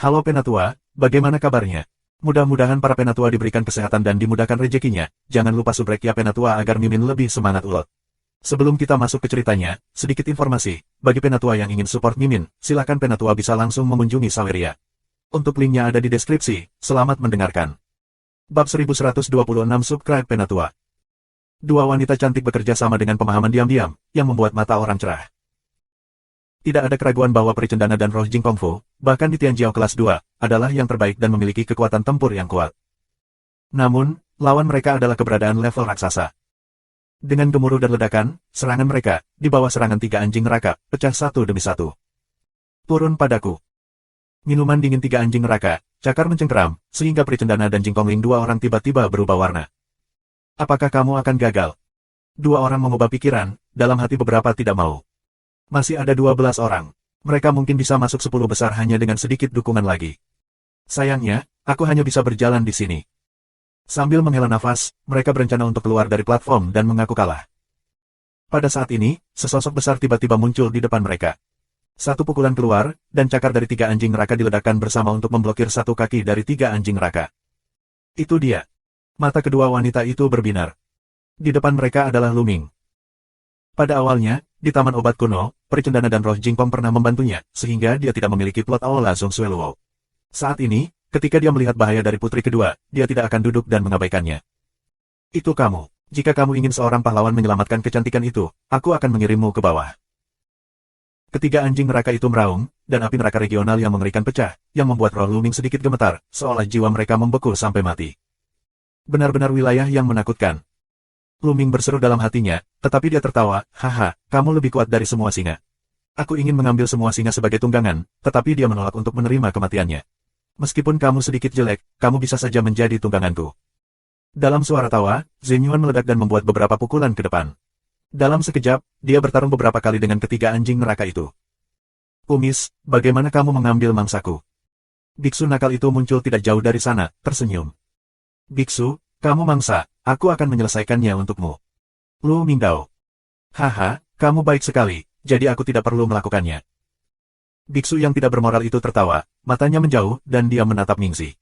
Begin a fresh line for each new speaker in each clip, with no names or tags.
Halo Penatua, bagaimana kabarnya? Mudah-mudahan para Penatua diberikan kesehatan dan dimudahkan rezekinya. Jangan lupa subrek ya Penatua agar Mimin lebih semangat ulot. Sebelum kita masuk ke ceritanya, sedikit informasi. Bagi Penatua yang ingin support Mimin, silakan Penatua bisa langsung mengunjungi Saweria. Untuk linknya ada di deskripsi. Selamat mendengarkan. Bab 1126 Subscribe Penatua. Dua wanita cantik bekerja sama dengan pemahaman diam-diam, yang membuat mata orang cerah. Tidak ada keraguan bahwa Peri Cendana dan Roh Jing Kungfu, bahkan di Tianjiao kelas 2, adalah yang terbaik dan memiliki kekuatan tempur yang kuat. Namun, lawan mereka adalah keberadaan level raksasa. Dengan gemuruh dan ledakan, serangan mereka, di bawah serangan tiga anjing neraka, pecah satu demi satu. Turun padaku. Minuman dingin tiga anjing neraka, cakar mencengkeram, sehingga Peri Cendana dan Jing Kongling dua orang tiba-tiba berubah warna. Apakah kamu akan gagal? Dua orang mengubah pikiran, dalam hati beberapa tidak mau. Masih ada 12 orang. Mereka mungkin bisa masuk 10 besar hanya dengan sedikit dukungan lagi. Sayangnya, aku hanya bisa berjalan di sini. Sambil menghela nafas, mereka berencana untuk keluar dari platform dan mengaku kalah. Pada saat ini, sesosok besar tiba-tiba muncul di depan mereka. Satu pukulan keluar, dan cakar dari tiga anjing neraka diledakkan bersama untuk memblokir satu kaki dari tiga anjing neraka. Itu dia. Mata kedua wanita itu berbinar. Di depan mereka adalah Luming. Pada awalnya, di Taman Obat Kuno, Peri Cendana dan Roh Jingkong pernah membantunya, sehingga dia tidak memiliki plot Aola Zong Sueluo. Saat ini, ketika dia melihat bahaya dari putri kedua, dia tidak akan duduk dan mengabaikannya. Itu kamu. Jika kamu ingin seorang pahlawan menyelamatkan kecantikan itu, aku akan mengirimmu ke bawah. Ketiga anjing neraka itu meraung, dan api neraka regional yang mengerikan pecah, yang membuat roh Luming sedikit gemetar, seolah jiwa mereka membeku sampai mati. Benar-benar wilayah yang menakutkan. Luming berseru dalam hatinya, tetapi dia tertawa, haha, kamu lebih kuat dari semua singa. Aku ingin mengambil semua singa sebagai tunggangan, tetapi dia menolak untuk menerima kematiannya. Meskipun kamu sedikit jelek, kamu bisa saja menjadi tungganganku. Dalam suara tawa, Zhen Yuan meledak dan membuat beberapa pukulan ke depan. Dalam sekejap, dia bertarung beberapa kali dengan ketiga anjing neraka itu. Kumis, bagaimana kamu mengambil mangsaku? Biksu nakal itu muncul tidak jauh dari sana, tersenyum. Biksu, kamu mangsa, aku akan menyelesaikannya untukmu. Lu Mingdao. Haha, kamu baik sekali, jadi aku tidak perlu melakukannya. Biksu yang tidak bermoral itu tertawa, matanya menjauh, dan dia menatap Mingzi.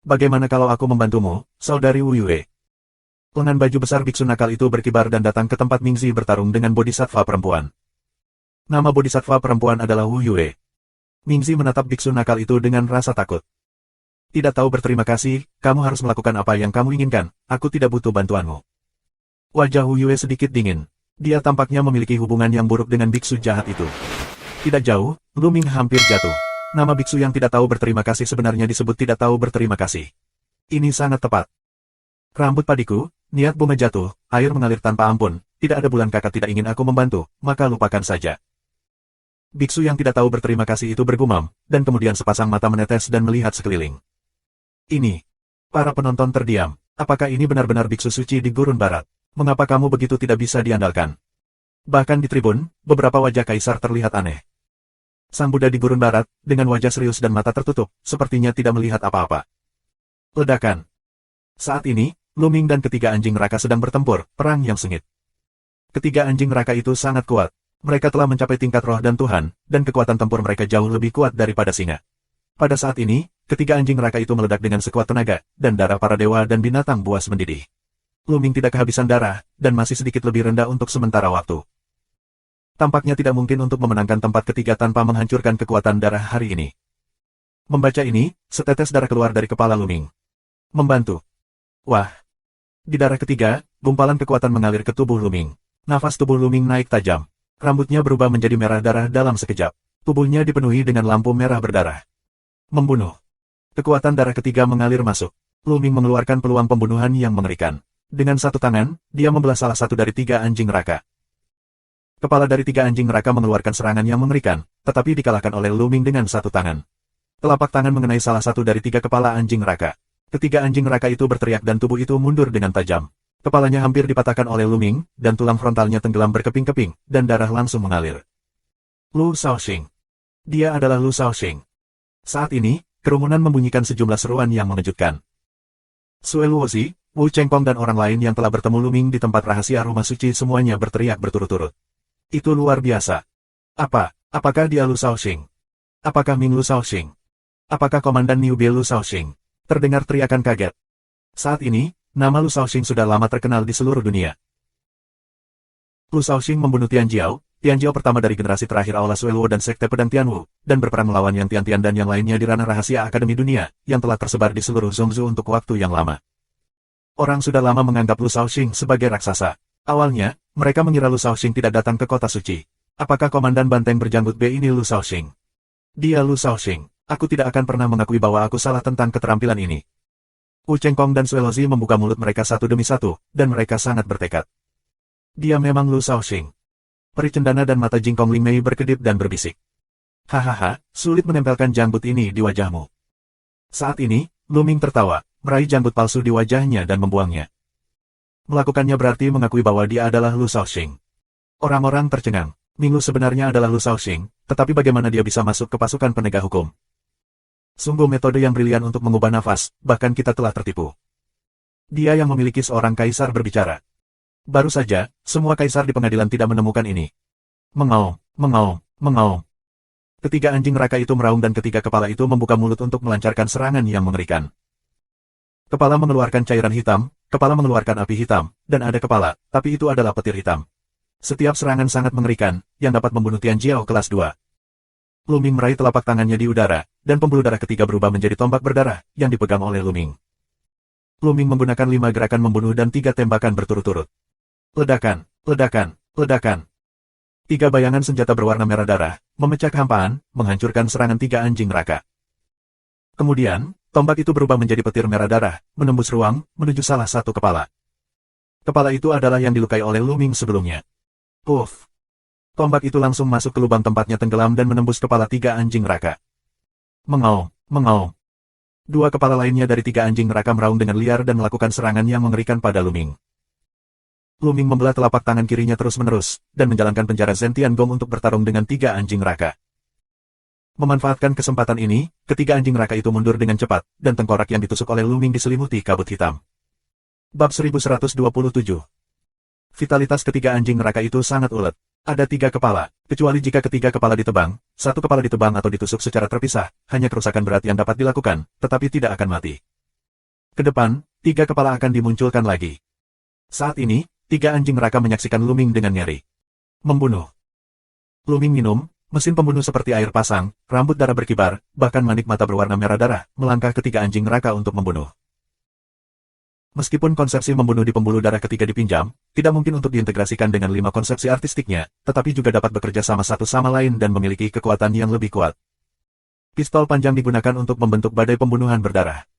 Bagaimana kalau aku membantumu, saudari Wu Yue? Lengan baju besar biksu nakal itu berkibar dan datang ke tempat Mingzi bertarung dengan bodhisattva perempuan. Nama bodhisattva perempuan adalah Wu Yue. Mingzi menatap biksu nakal itu dengan rasa takut. Tidak tahu berterima kasih, kamu harus melakukan apa yang kamu inginkan, aku tidak butuh bantuanmu. Wajah Wu Yue sedikit dingin. Dia tampaknya memiliki hubungan yang buruk dengan biksu jahat itu. Tidak jauh, Luming hampir jatuh. Nama biksu yang tidak tahu berterima kasih sebenarnya disebut tidak tahu berterima kasih. Ini sangat tepat. Rambut padiku, niat bunga jatuh, air mengalir tanpa ampun, tidak ada bulan kakak tidak ingin aku membantu, maka lupakan saja. Biksu yang tidak tahu berterima kasih itu bergumam, dan kemudian sepasang mata menetes dan melihat sekeliling. Ini. Para penonton terdiam. Apakah ini benar-benar biksu suci di Gurun Barat? Mengapa kamu begitu tidak bisa diandalkan? Bahkan di tribun, beberapa wajah kaisar terlihat aneh. Sang Buddha di Gurun Barat, dengan wajah serius dan mata tertutup, sepertinya tidak melihat apa-apa. Ledakan. Saat ini, Luming dan ketiga anjing neraka sedang bertempur, perang yang sengit. Ketiga anjing neraka itu sangat kuat. Mereka telah mencapai tingkat roh dan Tuhan, dan kekuatan tempur mereka jauh lebih kuat daripada singa. Pada saat ini, ketiga anjing neraka itu meledak dengan sekuat tenaga, dan darah para dewa dan binatang buas mendidih. Luming tidak kehabisan darah, dan masih sedikit lebih rendah untuk sementara waktu. Tampaknya tidak mungkin untuk memenangkan tempat ketiga tanpa menghancurkan kekuatan darah hari ini. Membaca ini, setetes darah keluar dari kepala Luming. Membantu. Wah. Di darah ketiga, gumpalan kekuatan mengalir ke tubuh Luming. Nafas tubuh Luming naik tajam. Rambutnya berubah menjadi merah darah dalam sekejap. Tubuhnya dipenuhi dengan lampu merah berdarah. Membunuh. Kekuatan darah ketiga mengalir masuk. Luming mengeluarkan peluang pembunuhan yang mengerikan. Dengan satu tangan, dia membelah salah satu dari tiga anjing neraka. Kepala dari tiga anjing neraka mengeluarkan serangan yang mengerikan, tetapi dikalahkan oleh Luming dengan satu tangan. Telapak tangan mengenai salah satu dari tiga kepala anjing neraka. Ketiga anjing neraka itu berteriak dan tubuh itu mundur dengan tajam. Kepalanya hampir dipatahkan oleh Luming, dan tulang frontalnya tenggelam berkeping-keping, dan darah langsung mengalir. Lu Shaoxing. Dia adalah Lu Shaoxing. Saat ini, kerumunan membunyikan sejumlah seruan yang mengejutkan. Sue Luozi, Wu Chengpong dan orang lain yang telah bertemu Luming di tempat rahasia rumah suci semuanya berteriak berturut-turut. Itu luar biasa. Apakah dia Lu Shaoxing? Apakah Ming Lu Shaoxing? Apakah Komandan Newbie Lu Shaoxing? Terdengar teriakan kaget. Saat ini, nama Lu Shaoxing sudah lama terkenal di seluruh dunia. Lu Shaoxing membunuh Tian Jiao pertama dari generasi terakhir Aula Sueluo dan Sekte Pedang Tianwu, dan berperang melawan Yang Tian dan yang lainnya di ranah rahasia Akademi Dunia, yang telah tersebar di seluruh Zhongzhou untuk waktu yang lama. Orang sudah lama menganggap Lu Shaoxing sebagai raksasa. Awalnya, mereka mengira Lu Shaoxing tidak datang ke kota suci. Apakah Komandan Banteng berjanggut B ini Lu Shaoxing? Dia Lu Shaoxing. Aku tidak akan pernah mengakui bahwa aku salah tentang keterampilan ini. Wu Chengkong dan Suelozi membuka mulut mereka satu demi satu, dan mereka sangat bertekad. Dia memang Lu Shaoxing. Peri cendana dan mata Jingkong Lingmei berkedip dan berbisik. Hahaha, sulit menempelkan janggut ini di wajahmu. Saat ini, Lu Ming tertawa, meraih janggut palsu di wajahnya dan membuangnya. Melakukannya berarti mengakui bahwa dia adalah Lu Shaoxing. Orang-orang tercengang. Ming Lu sebenarnya adalah Lu Shaoxing, tetapi bagaimana dia bisa masuk ke pasukan penegak hukum? Sungguh metode yang brilian untuk mengubah nafas, bahkan kita telah tertipu. Dia yang memiliki seorang kaisar berbicara. Baru saja, semua kaisar di pengadilan tidak menemukan ini. Mengaum, mengaum, mengaum. Ketiga anjing neraka itu meraung dan ketiga kepala itu membuka mulut untuk melancarkan serangan yang mengerikan. Kepala mengeluarkan cairan hitam, kepala mengeluarkan api hitam, dan ada kepala, tapi itu adalah petir hitam. Setiap serangan sangat mengerikan, yang dapat membunuh Tian Jiao kelas 2. Lu Ming meraih telapak tangannya di udara, dan pembuluh darah ketiga berubah menjadi tombak berdarah, yang dipegang oleh Lu Ming. Lu Ming menggunakan 5 gerakan membunuh dan 3 tembakan berturut-turut. Ledakan, ledakan, ledakan. 3 bayangan senjata berwarna merah darah, memecah kehampaan, menghancurkan serangan 3 anjing neraka. Kemudian, tombak itu berubah menjadi petir merah darah, menembus ruang, menuju salah satu kepala. Kepala itu adalah yang dilukai oleh Lu Ming sebelumnya. Puff. Tombak itu langsung masuk ke lubang tempatnya tenggelam dan menembus kepala 3 anjing neraka. Mengaum, mengaum. 2 kepala lainnya dari 3 anjing neraka meraung dengan liar dan melakukan serangan yang mengerikan pada Lu Ming. Lu Ming membelah telapak tangan kirinya terus-menerus, dan menjalankan penjara Zentian Gong untuk bertarung dengan 3 anjing neraka. Memanfaatkan kesempatan ini, ketiga anjing neraka itu mundur dengan cepat, dan tengkorak yang ditusuk oleh Lu Ming diselimuti kabut hitam. Bab 1127. Vitalitas ketiga anjing neraka itu sangat ulet. Ada 3 kepala, kecuali jika ketiga kepala ditebang, 1 kepala ditebang atau ditusuk secara terpisah, hanya kerusakan berat yang dapat dilakukan, tetapi tidak akan mati. Kedepan, 3 kepala akan dimunculkan lagi. Saat ini, 3 anjing neraka menyaksikan Lu Ming dengan nyeri. Membunuh. Lu Ming minum, mesin pembunuh seperti air pasang, rambut darah berkibar, bahkan manik mata berwarna merah darah, melangkah ke 3 anjing neraka untuk membunuh. Meskipun konsepsi membunuh di pembuluh darah ketiga dipinjam, tidak mungkin untuk diintegrasikan dengan 5 konsepsi artistiknya, tetapi juga dapat bekerja sama satu sama lain dan memiliki kekuatan yang lebih kuat. Pistol panjang digunakan untuk membentuk badai pembunuhan berdarah.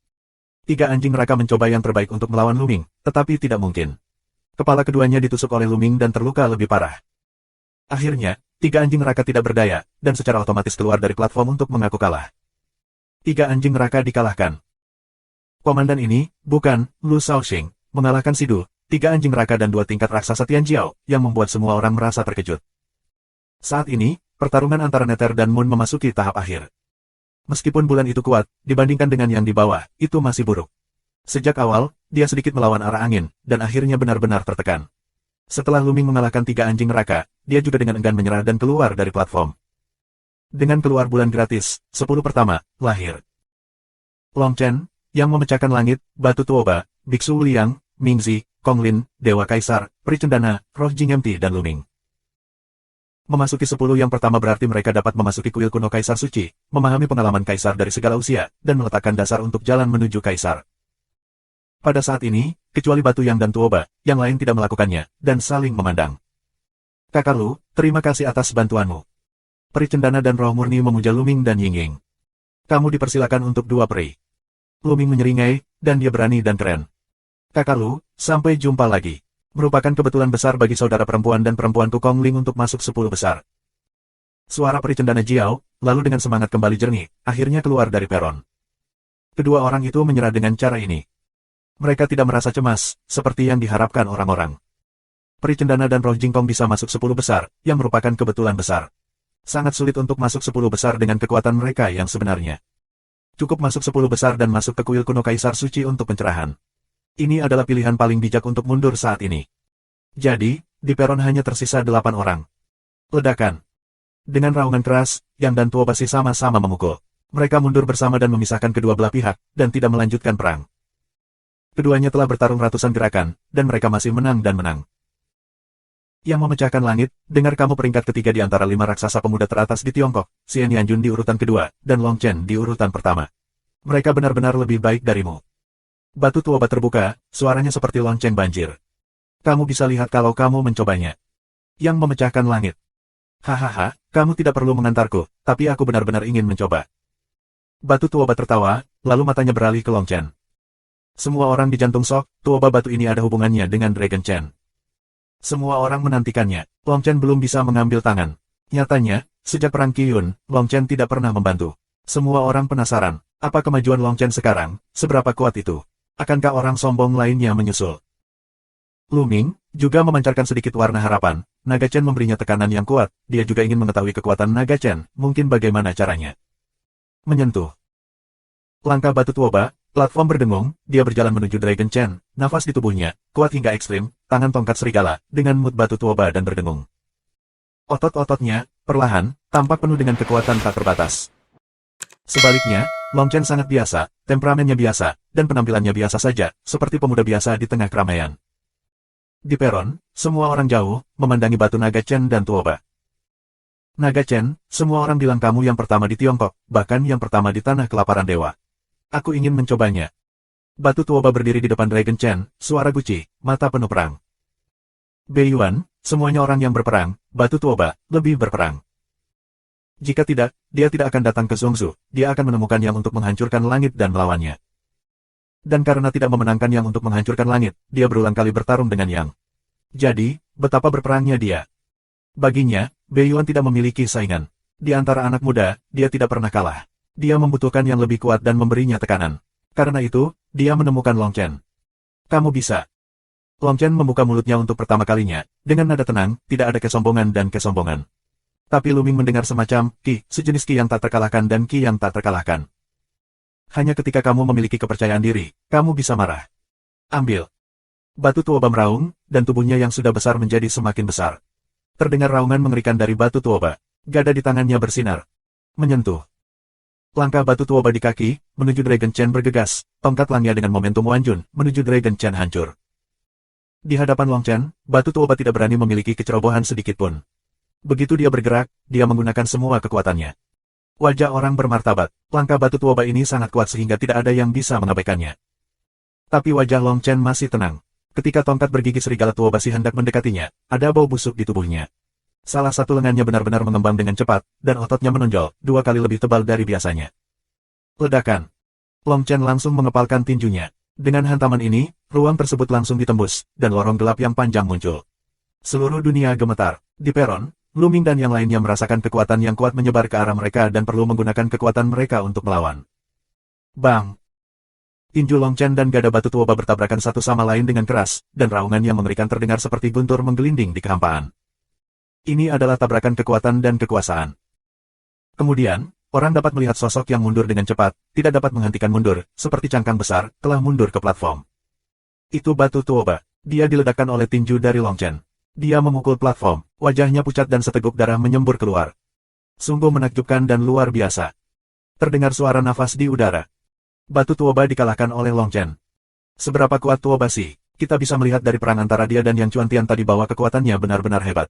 3 anjing neraka mencoba yang terbaik untuk melawan Lu Ming, tetapi tidak mungkin. Kepala keduanya ditusuk oleh Lu Ming dan terluka lebih parah. Akhirnya, 3 anjing neraka tidak berdaya, dan secara otomatis keluar dari platform untuk mengaku kalah. 3 anjing neraka dikalahkan. Komandan ini, bukan, Lu Shaoxing, mengalahkan Sidu, 3 anjing neraka dan 2 tingkat raksasa Tian Jiao, yang membuat semua orang merasa terkejut. Saat ini, pertarungan antara Nether dan Moon memasuki tahap akhir. Meskipun bulan itu kuat, dibandingkan dengan yang di bawah, itu masih buruk. Sejak awal, dia sedikit melawan arah angin, dan akhirnya benar-benar tertekan. Setelah Lu Ming mengalahkan 3 anjing neraka, dia juga dengan enggan menyerah dan keluar dari platform. Dengan keluar bulan gratis, 10 pertama, lahir Long Chen, yang memecahkan langit, Batu Tuoba, Biksu Liang, Mingzi, Konglin, Dewa Kaisar, Peri Cendana, Roh Jingempti dan Lu Ming. Memasuki 10 yang pertama berarti mereka dapat memasuki kuil kuno Kaisar Suci, memahami pengalaman Kaisar dari segala usia, dan meletakkan dasar untuk jalan menuju Kaisar. Pada saat ini, kecuali Batu Yang dan Tuoba, yang lain tidak melakukannya, dan saling memandang. Kakak Lu, terima kasih atas bantuanmu. Peri Cendana dan Roh Murni memuja Lu Ming dan Yingying. Kamu dipersilakan untuk 2 peri. Lu Ming menyeringai, dan dia berani dan keren. Kakak Lu, sampai jumpa lagi. Merupakan kebetulan besar bagi saudara perempuan dan perempuanku Kong Ling untuk masuk 10 besar. Suara Peri Cendana Jiao, lalu dengan semangat kembali jernih, akhirnya keluar dari peron. Kedua orang itu menyerah dengan cara ini. Mereka tidak merasa cemas, seperti yang diharapkan orang-orang. Peri Cendana dan Roh Jingkong bisa masuk 10 besar, yang merupakan kebetulan besar. Sangat sulit untuk masuk 10 besar dengan kekuatan mereka yang sebenarnya. Cukup masuk 10 besar dan masuk ke kuil kuno Kaisar Suci untuk pencerahan. Ini adalah pilihan paling bijak untuk mundur saat ini. Jadi, di peron hanya tersisa 8 orang. Ledakan. Dengan raungan keras, Yang dan Tuoba sama-sama memukul. Mereka mundur bersama dan memisahkan kedua belah pihak, dan tidak melanjutkan perang. Keduanya telah bertarung ratusan gerakan, dan mereka masih menang dan menang. Yang memecahkan langit, dengar kamu peringkat ketiga di antara 5 raksasa pemuda teratas di Tiongkok, Xian Yanjun di urutan kedua, dan Long Chen di urutan pertama. Mereka benar-benar lebih baik darimu. Batu tua obat terbuka, suaranya seperti lonceng banjir. Kamu bisa lihat kalau kamu mencobanya. Yang memecahkan langit. Hahaha, kamu tidak perlu mengantarku, tapi aku benar-benar ingin mencoba. Batu tua obat tertawa, lalu matanya beralih ke Long Chen. Semua orang di jantung Sok, tua obat batu ini ada hubungannya dengan Dragon Chen. Semua orang menantikannya. Long Chen belum bisa mengambil tangan. Nyatanya, sejak perang Qiyun, Long Chen tidak pernah membantu. Semua orang penasaran, apa kemajuan Long Chen sekarang, seberapa kuat itu? Akankah orang sombong lainnya menyusul? Lu Ming juga memancarkan sedikit warna harapan. Naga Chen memberinya tekanan yang kuat, dia juga ingin mengetahui kekuatan Naga Chen, mungkin bagaimana caranya. Menyentuh. Langkah batu tuoba, platform berdengung, dia berjalan menuju Dragon Chen, nafas di tubuhnya, kuat hingga ekstrim, tangan tongkat serigala, dengan mood batu tuoba dan berdengung. Otot-ototnya, perlahan, tampak penuh dengan kekuatan tak terbatas. Sebaliknya, Long Chen sangat biasa, temperamennya biasa, dan penampilannya biasa saja, seperti pemuda biasa di tengah keramaian. Di peron, semua orang jauh, memandangi batu Naga Chen dan tuoba. Naga Chen, semua orang bilang kamu yang pertama di Tiongkok, bahkan yang pertama di tanah kelaparan dewa. Aku ingin mencobanya. Batu tuoba berdiri di depan Dragon Chen, suara guci, mata penuh perang. Beiyuan, semuanya orang yang berperang, batu tuoba, lebih berperang. Jika tidak, dia tidak akan datang ke Zhongzhou, dia akan menemukan yang untuk menghancurkan langit dan melawannya. Dan karena tidak memenangkan yang untuk menghancurkan langit, dia berulang kali bertarung dengan Yang. Jadi, betapa berperangnya dia. Baginya, Beiyuan tidak memiliki saingan. Di antara anak muda, dia tidak pernah kalah. Dia membutuhkan yang lebih kuat dan memberinya tekanan. Karena itu, dia menemukan Long Chen. Kamu bisa. Long Chen membuka mulutnya untuk pertama kalinya, dengan nada tenang, tidak ada kesombongan dan kesombongan. Tapi Lu Ming mendengar semacam, ki, sejenis ki yang tak terkalahkan dan ki yang tak terkalahkan. Hanya ketika kamu memiliki kepercayaan diri, kamu bisa marah. Ambil. Batu tuoba meraung, dan tubuhnya yang sudah besar menjadi semakin besar. Terdengar raungan mengerikan dari batu tuoba. Gada di tangannya bersinar. Menyentuh. Langkah batu tuoba di kaki, menuju Dragon Chen bergegas, tongkat langya dengan momentum Wanjun, menuju Dragon Chen hancur. Di hadapan Long Chen, batu tuoba tidak berani memiliki kecerobohan sedikitpun. Begitu dia bergerak, dia menggunakan semua kekuatannya. Wajah orang bermartabat, langkah batu tuoba ini sangat kuat sehingga tidak ada yang bisa mengabaikannya. Tapi wajah Long Chen masih tenang. Ketika tongkat bergigi serigala tuoba hendak mendekatinya, ada bau busuk di tubuhnya. Salah satu lengannya benar-benar mengembang dengan cepat, dan ototnya menonjol, 2 kali lebih tebal dari biasanya. Ledakan. Long Chen langsung mengepalkan tinjunya. Dengan hantaman ini, ruang tersebut langsung ditembus, dan lorong gelap yang panjang muncul. Seluruh dunia gemetar. Di peron, Lu Ming dan yang lainnya merasakan kekuatan yang kuat menyebar ke arah mereka dan perlu menggunakan kekuatan mereka untuk melawan. Bang! Tinju Long Chen dan gada batu tuoba bertabrakan satu sama lain dengan keras, dan raungan yang mengerikan terdengar seperti guntur menggelinding di kehampaan. Ini adalah tabrakan kekuatan dan kekuasaan. Kemudian, orang dapat melihat sosok yang mundur dengan cepat, tidak dapat menghentikan mundur, seperti cangkang besar, telah mundur ke platform. Itu batu tuoba. Dia diledakkan oleh tinju dari Long Chen. Dia memukul platform, wajahnya pucat dan seteguk darah menyembur keluar. Sungguh menakjubkan dan luar biasa. Terdengar suara nafas di udara. Batu tuoba dikalahkan oleh Long Chen. Seberapa kuat tuoba sih? Kita bisa melihat dari perang antara dia dan Yang Chuantian tadi bahwa kekuatannya benar-benar hebat.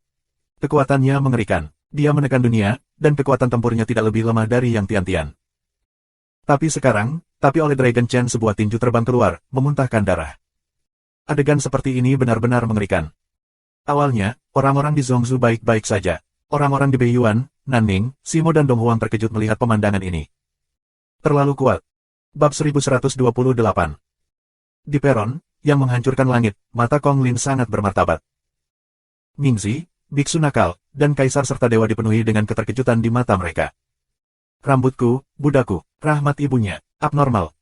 Kekuatannya mengerikan. Dia menekan dunia, dan kekuatan tempurnya tidak lebih lemah dari Yang Tiantian. Tapi oleh Dragon Chen sebuah tinju terbang keluar, memuntahkan darah. Adegan seperti ini benar-benar mengerikan. Awalnya, orang-orang di Zhongzhou baik-baik saja. Orang-orang di Beiyuan, Nanning, Simo dan Dong Huang terkejut melihat pemandangan ini. Terlalu kuat. Bab 1128. Di peron, yang menghancurkan langit, mata Kong Lin sangat bermartabat. Mingzi, biksu nakal, dan kaisar serta dewa dipenuhi dengan keterkejutan di mata mereka. Rambutku, Budaku, rahmat ibunya, abnormal.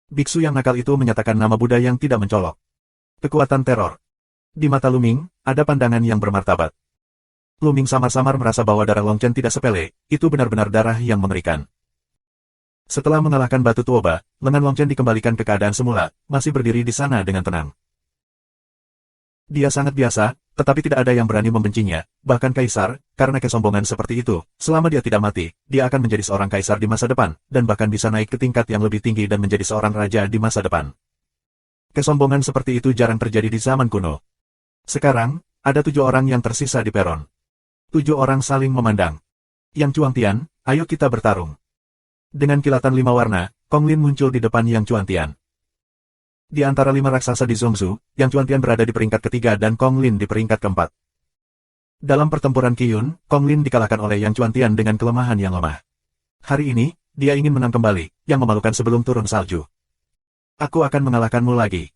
Biksu yang nakal itu menyatakan nama Buddha yang tidak mencolok. Kekuatan teror. Di mata Lu Ming, ada pandangan yang bermartabat. Lu Ming samar-samar merasa bahwa darah Long Chen tidak sepele, itu benar-benar darah yang mengerikan. Setelah mengalahkan batu tuoba, lengan Long Chen dikembalikan ke keadaan semula, masih berdiri di sana dengan tenang. Dia sangat biasa, tetapi tidak ada yang berani membencinya, bahkan kaisar, karena kesombongan seperti itu. Selama dia tidak mati, dia akan menjadi seorang kaisar di masa depan, dan bahkan bisa naik ke tingkat yang lebih tinggi dan menjadi seorang raja di masa depan. Kesombongan seperti itu jarang terjadi di zaman kuno. Sekarang, ada 7 orang yang tersisa di peron. 7 orang saling memandang. Yang Chuangtian, ayo kita bertarung. Dengan kilatan 5 warna, Kong Lin muncul di depan Yang Chuangtian. Di antara 5 raksasa di Zhongzhou, Yang Chuangtian berada di peringkat ketiga dan Kong Lin di peringkat keempat. Dalam pertempuran Qiyun, Kong Lin dikalahkan oleh Yang Chuangtian dengan kelemahan yang lemah. Hari ini, dia ingin menang kembali, yang memalukan sebelum turun salju. Aku akan mengalahkanmu lagi.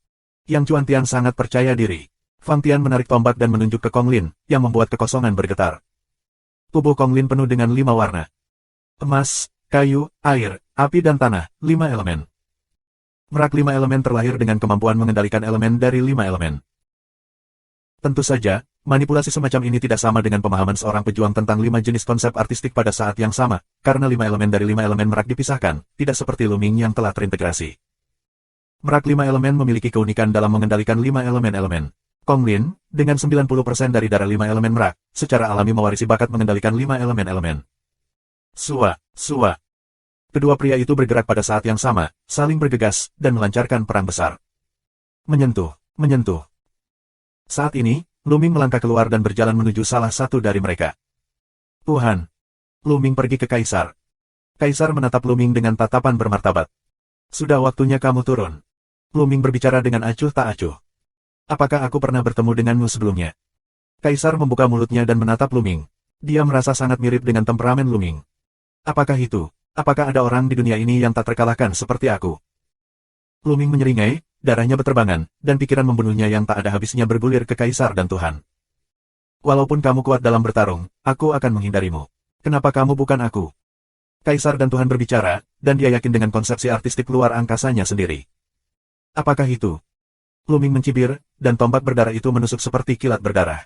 Yang Chuangtian sangat percaya diri. Fang Tian menarik tombak dan menunjuk ke Kong Lin, yang membuat kekosongan bergetar. Tubuh Kong Lin penuh dengan 5 warna. Emas, kayu, air, api dan tanah, 5 elemen. Merak 5 elemen terlahir dengan kemampuan mengendalikan elemen dari 5 elemen. Tentu saja, manipulasi semacam ini tidak sama dengan pemahaman seorang pejuang tentang 5 jenis konsep artistik pada saat yang sama, karena 5 elemen dari 5 elemen merak dipisahkan, tidak seperti Luming yang telah terintegrasi. Merak 5 elemen memiliki keunikan dalam mengendalikan 5 elemen-elemen. Kong Lin, dengan 90% dari darah 5 elemen merak, secara alami mewarisi bakat mengendalikan 5 elemen-elemen. Sua. Kedua pria itu bergerak pada saat yang sama, saling bergegas, dan melancarkan perang besar. Menyentuh. Saat ini, Luming melangkah keluar dan berjalan menuju salah satu dari mereka. Tuhan. Luming pergi ke Kaisar. Kaisar menatap Luming dengan tatapan bermartabat. Sudah waktunya kamu turun. Luming berbicara dengan acuh tak acuh. Apakah aku pernah bertemu denganmu sebelumnya? Kaisar membuka mulutnya dan menatap Luming. Dia merasa sangat mirip dengan temperamen Luming. Apakah itu? Apakah ada orang di dunia ini yang tak terkalahkan seperti aku? Luming menyeringai, darahnya berterbangan, dan pikiran membunuhnya yang tak ada habisnya bergulir ke Kaisar dan Tuhan. Walaupun kamu kuat dalam bertarung, aku akan menghindarimu. Kenapa kamu bukan aku? Kaisar dan Tuhan berbicara, dan dia yakin dengan konsepsi artistik luar angkasanya sendiri. Apakah itu? Luming mencibir, dan tombak berdarah itu menusuk seperti kilat berdarah.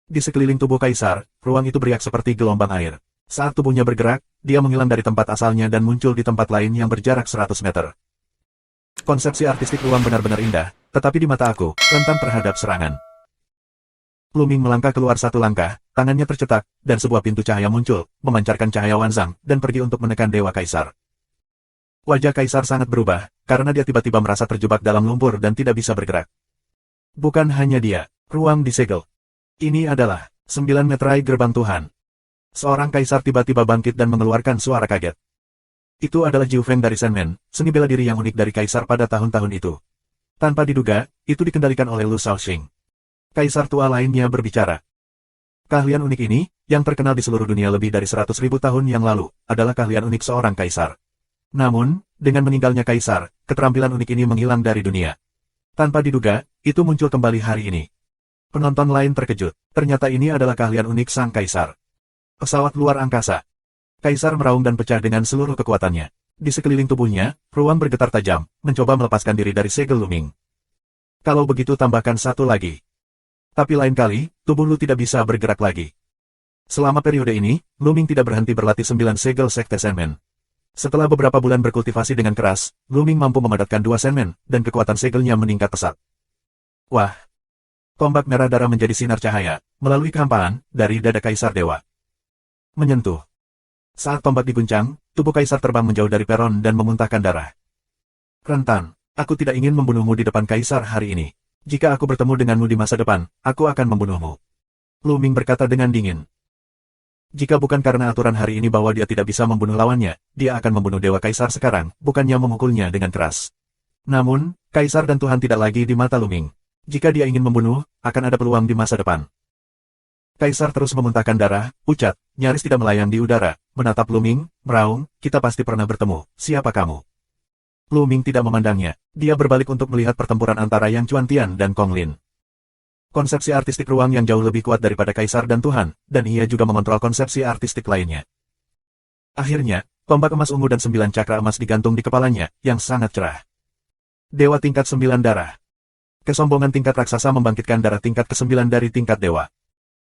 Di sekeliling tubuh Kaisar, ruang itu beriak seperti gelombang air. Saat tubuhnya bergerak, dia menghilang dari tempat asalnya dan muncul di tempat lain yang berjarak 100 meter. Konsepsi artistik ruang benar-benar indah, tetapi di mata aku, rentan terhadap serangan. Luming melangkah keluar satu langkah, tangannya tercetak, dan sebuah pintu cahaya muncul, memancarkan cahaya Wanzang, dan pergi untuk menekan Dewa Kaisar. Wajah Kaisar sangat berubah, karena dia tiba-tiba merasa terjebak dalam lumpur dan tidak bisa bergerak. Bukan hanya dia, ruang disegel. Ini adalah 9 meterai gerbang Tuhan. Seorang kaisar tiba-tiba bangkit dan mengeluarkan suara kaget. Itu adalah Jiu Feng dari Shenmen, seni bela diri yang unik dari kaisar pada tahun-tahun itu. Tanpa diduga, itu dikendalikan oleh Lu Shaoxing. Kaisar tua lainnya berbicara. Keahlian unik ini, yang terkenal di seluruh dunia lebih dari 100.000 tahun yang lalu, adalah keahlian unik seorang kaisar. Namun, dengan meninggalnya kaisar, keterampilan unik ini menghilang dari dunia. Tanpa diduga, itu muncul kembali hari ini. Penonton lain terkejut, ternyata ini adalah keahlian unik sang kaisar. Pesawat luar angkasa. Kaisar meraung dan pecah dengan seluruh kekuatannya. Di sekeliling tubuhnya, ruang bergetar tajam, mencoba melepaskan diri dari segel Luming. Kalau begitu tambahkan satu lagi. Tapi lain kali, tubuh Lu tidak bisa bergerak lagi. Selama periode ini, Luming tidak berhenti berlatih 9 segel Sekte Shenmen. Setelah beberapa bulan berkultivasi dengan keras, Luming mampu memadatkan 2 Shenmen, dan kekuatan segelnya meningkat pesat. Wah! Tombak merah darah menjadi sinar cahaya, melalui kehampaan, dari dada Kaisar Dewa. Menyentuh. Saat tombak diguncang, tubuh Kaisar terbang menjauh dari peron dan memuntahkan darah. Rentan, aku tidak ingin membunuhmu di depan Kaisar hari ini. Jika aku bertemu denganmu di masa depan, aku akan membunuhmu. Luming berkata dengan dingin. Jika bukan karena aturan hari ini bahwa dia tidak bisa membunuh lawannya, dia akan membunuh Dewa Kaisar sekarang, bukannya memukulnya dengan keras. Namun, Kaisar dan Tuhan tidak lagi di mata Luming. Jika dia ingin membunuh, akan ada peluang di masa depan. Kaisar terus memuntahkan darah, pucat, nyaris tidak melayang di udara, menatap Luming, meraung, kita pasti pernah bertemu, siapa kamu? Luming tidak memandangnya, dia berbalik untuk melihat pertempuran antara Yang Chuangtian dan Kong Lin. Konsepsi artistik ruang yang jauh lebih kuat daripada Kaisar dan Tuhan, dan ia juga mengontrol konsepsi artistik lainnya. Akhirnya, tombak emas ungu dan 9 cakra emas digantung di kepalanya, yang sangat cerah. Dewa tingkat 9 darah. Kesombongan tingkat raksasa membangkitkan darah tingkat ke-9 dari tingkat dewa.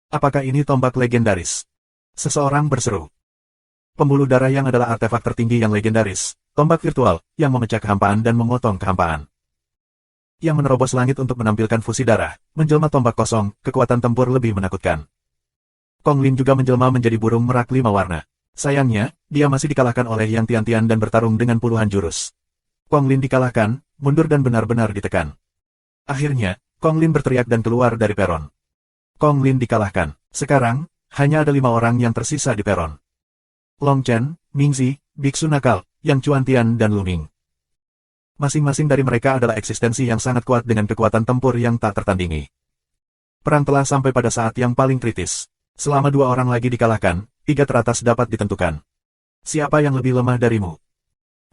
Apakah ini tombak legendaris? Seseorang berseru. Pembuluh darah yang adalah artefak tertinggi yang legendaris, tombak virtual, yang memecah kehampaan dan memotong kehampaan. yang menerobos langit untuk menampilkan fusi darah, menjelma tombak kosong, kekuatan tempur lebih menakutkan. Kong Lin juga menjelma menjadi burung merak 5 warna. Sayangnya, dia masih dikalahkan oleh Yang Tian-Tian dan bertarung dengan puluhan jurus. Kong Lin dikalahkan, mundur dan benar-benar ditekan. Akhirnya, Kong Lin berteriak dan keluar dari peron. Kong Lin dikalahkan. Sekarang, hanya ada 5 orang yang tersisa di peron. Long Chen, Mingzi, Biksu Nakal, Yang Chuantian dan Lu Ming. Masing-masing dari mereka adalah eksistensi yang sangat kuat dengan kekuatan tempur yang tak tertandingi. Perang telah sampai pada saat yang paling kritis. Selama 2 orang lagi dikalahkan, 3 teratas dapat ditentukan. Siapa yang lebih lemah darimu?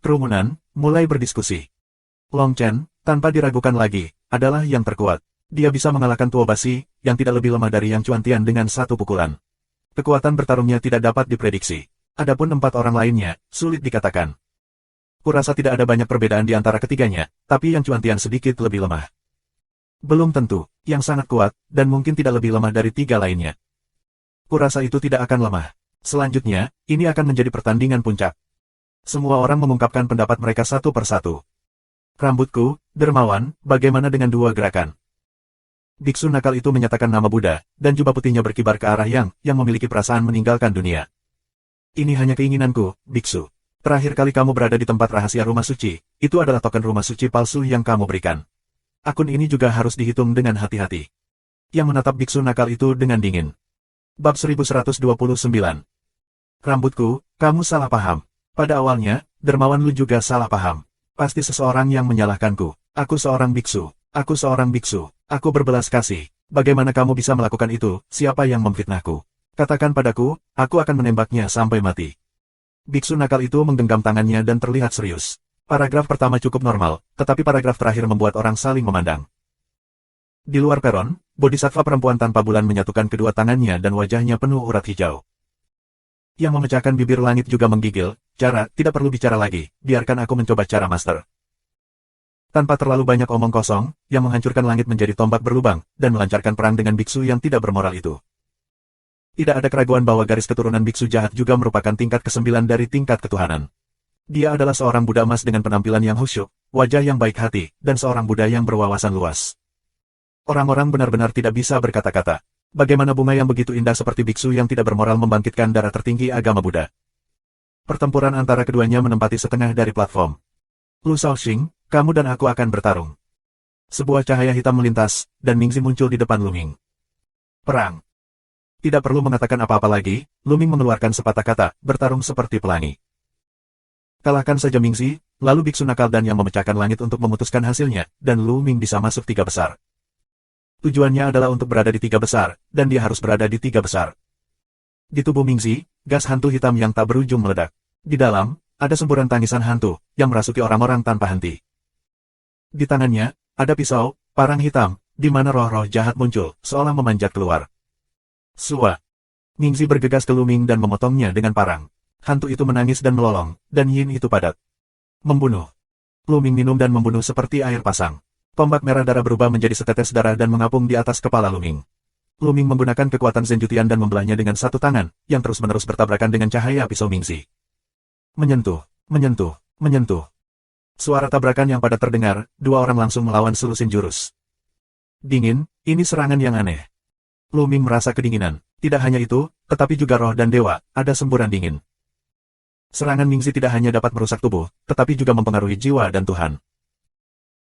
Kerumunan mulai berdiskusi. Long Chen, tanpa diragukan lagi, adalah yang terkuat. Dia bisa mengalahkan Tuo Basi, yang tidak lebih lemah dari Yang Chuantian dengan 1 pukulan. Kekuatan bertarungnya tidak dapat diprediksi. Adapun 4 orang lainnya, sulit dikatakan. Kurasa tidak ada banyak perbedaan di antara ketiganya, tapi Yang Chuantian sedikit lebih lemah. Belum tentu, yang sangat kuat, dan mungkin tidak lebih lemah dari 3 lainnya. Kurasa itu tidak akan lemah. Selanjutnya, ini akan menjadi pertandingan puncak. Semua orang mengungkapkan pendapat mereka satu persatu. Rambutku, dermawan, bagaimana dengan 2 gerakan? Biksu nakal itu menyatakan nama Buddha, dan jubah putihnya berkibar ke arah yang memiliki perasaan meninggalkan dunia. Ini hanya keinginanku, Biksu. Terakhir kali kamu berada di tempat rahasia rumah suci, itu adalah token rumah suci palsu yang kamu berikan. Akun ini juga harus dihitung dengan hati-hati. Yang menatap biksu nakal itu dengan dingin. Bab 1129. Rambutku, kamu salah paham. Pada awalnya, dermawan lu juga salah paham. Pasti seseorang yang menyalahkanku. Aku seorang biksu. Aku seorang biksu. Aku berbelas kasih. Bagaimana kamu bisa melakukan itu? Siapa yang memfitnahku? Katakan padaku, aku akan menembaknya sampai mati. Biksu nakal itu menggenggam tangannya dan terlihat serius. Paragraf pertama cukup normal, tetapi paragraf terakhir membuat orang saling memandang. Di luar peron, bodhisattva perempuan tanpa bulan menyatukan kedua tangannya dan wajahnya penuh urat hijau. Yang memecahkan bibir langit juga menggigil, cara, tidak perlu bicara lagi, biarkan aku mencoba cara master. Tanpa terlalu banyak omong kosong, yang menghancurkan langit menjadi tombak berlubang, dan melancarkan perang dengan biksu yang tidak bermoral itu. Tidak ada keraguan bahwa garis keturunan biksu jahat juga merupakan tingkat ke-9 dari tingkat ketuhanan. Dia adalah seorang Buddha emas dengan penampilan yang khusyuk, wajah yang baik hati, dan seorang Buddha yang berwawasan luas. Orang-orang benar-benar tidak bisa berkata-kata. Bagaimana bunga yang begitu indah seperti biksu yang tidak bermoral membangkitkan darah tertinggi agama Buddha. Pertempuran antara keduanya menempati setengah dari platform. Lu Shaoxing, kamu dan aku akan bertarung. Sebuah cahaya hitam melintas, dan Mingzi muncul di depan Lu Ming. Perang. Tidak perlu mengatakan apa-apa lagi, Lu Ming mengeluarkan sepatah kata, bertarung seperti pelangi. Kalahkan saja Mingzi, lalu biksu nakal dan yang memecahkan langit untuk memutuskan hasilnya, dan Lu Ming bisa masuk 3 besar. Tujuannya adalah untuk berada di 3 besar, dan dia harus berada di 3 besar. Di tubuh Mingzi, gas hantu hitam yang tak berujung meledak. Di dalam, ada semburan tangisan hantu, yang merasuki orang-orang tanpa henti. Di tangannya, ada pisau, parang hitam, di mana roh-roh jahat muncul, seolah memanjat keluar. Sua. Mingzi bergegas ke Lu Ming dan memotongnya dengan parang. Hantu itu menangis dan melolong, dan yin itu padat. Membunuh. Lu Ming minum dan membunuh seperti air pasang. Tombak merah darah berubah menjadi setetes darah dan mengapung di atas kepala Lu Ming. Lu Ming menggunakan kekuatan Zenjutian dan membelahnya dengan satu tangan, yang terus-menerus bertabrakan dengan cahaya pisau Mingzi. Menyentuh, menyentuh, menyentuh. Suara tabrakan yang padat terdengar, 2 orang langsung melawan selusin jurus. Dingin, ini serangan yang aneh. Lu Ming merasa kedinginan. Tidak hanya itu, tetapi juga roh dan dewa, ada semburan dingin. Serangan Mingzi tidak hanya dapat merusak tubuh, tetapi juga mempengaruhi jiwa dan Tuhan.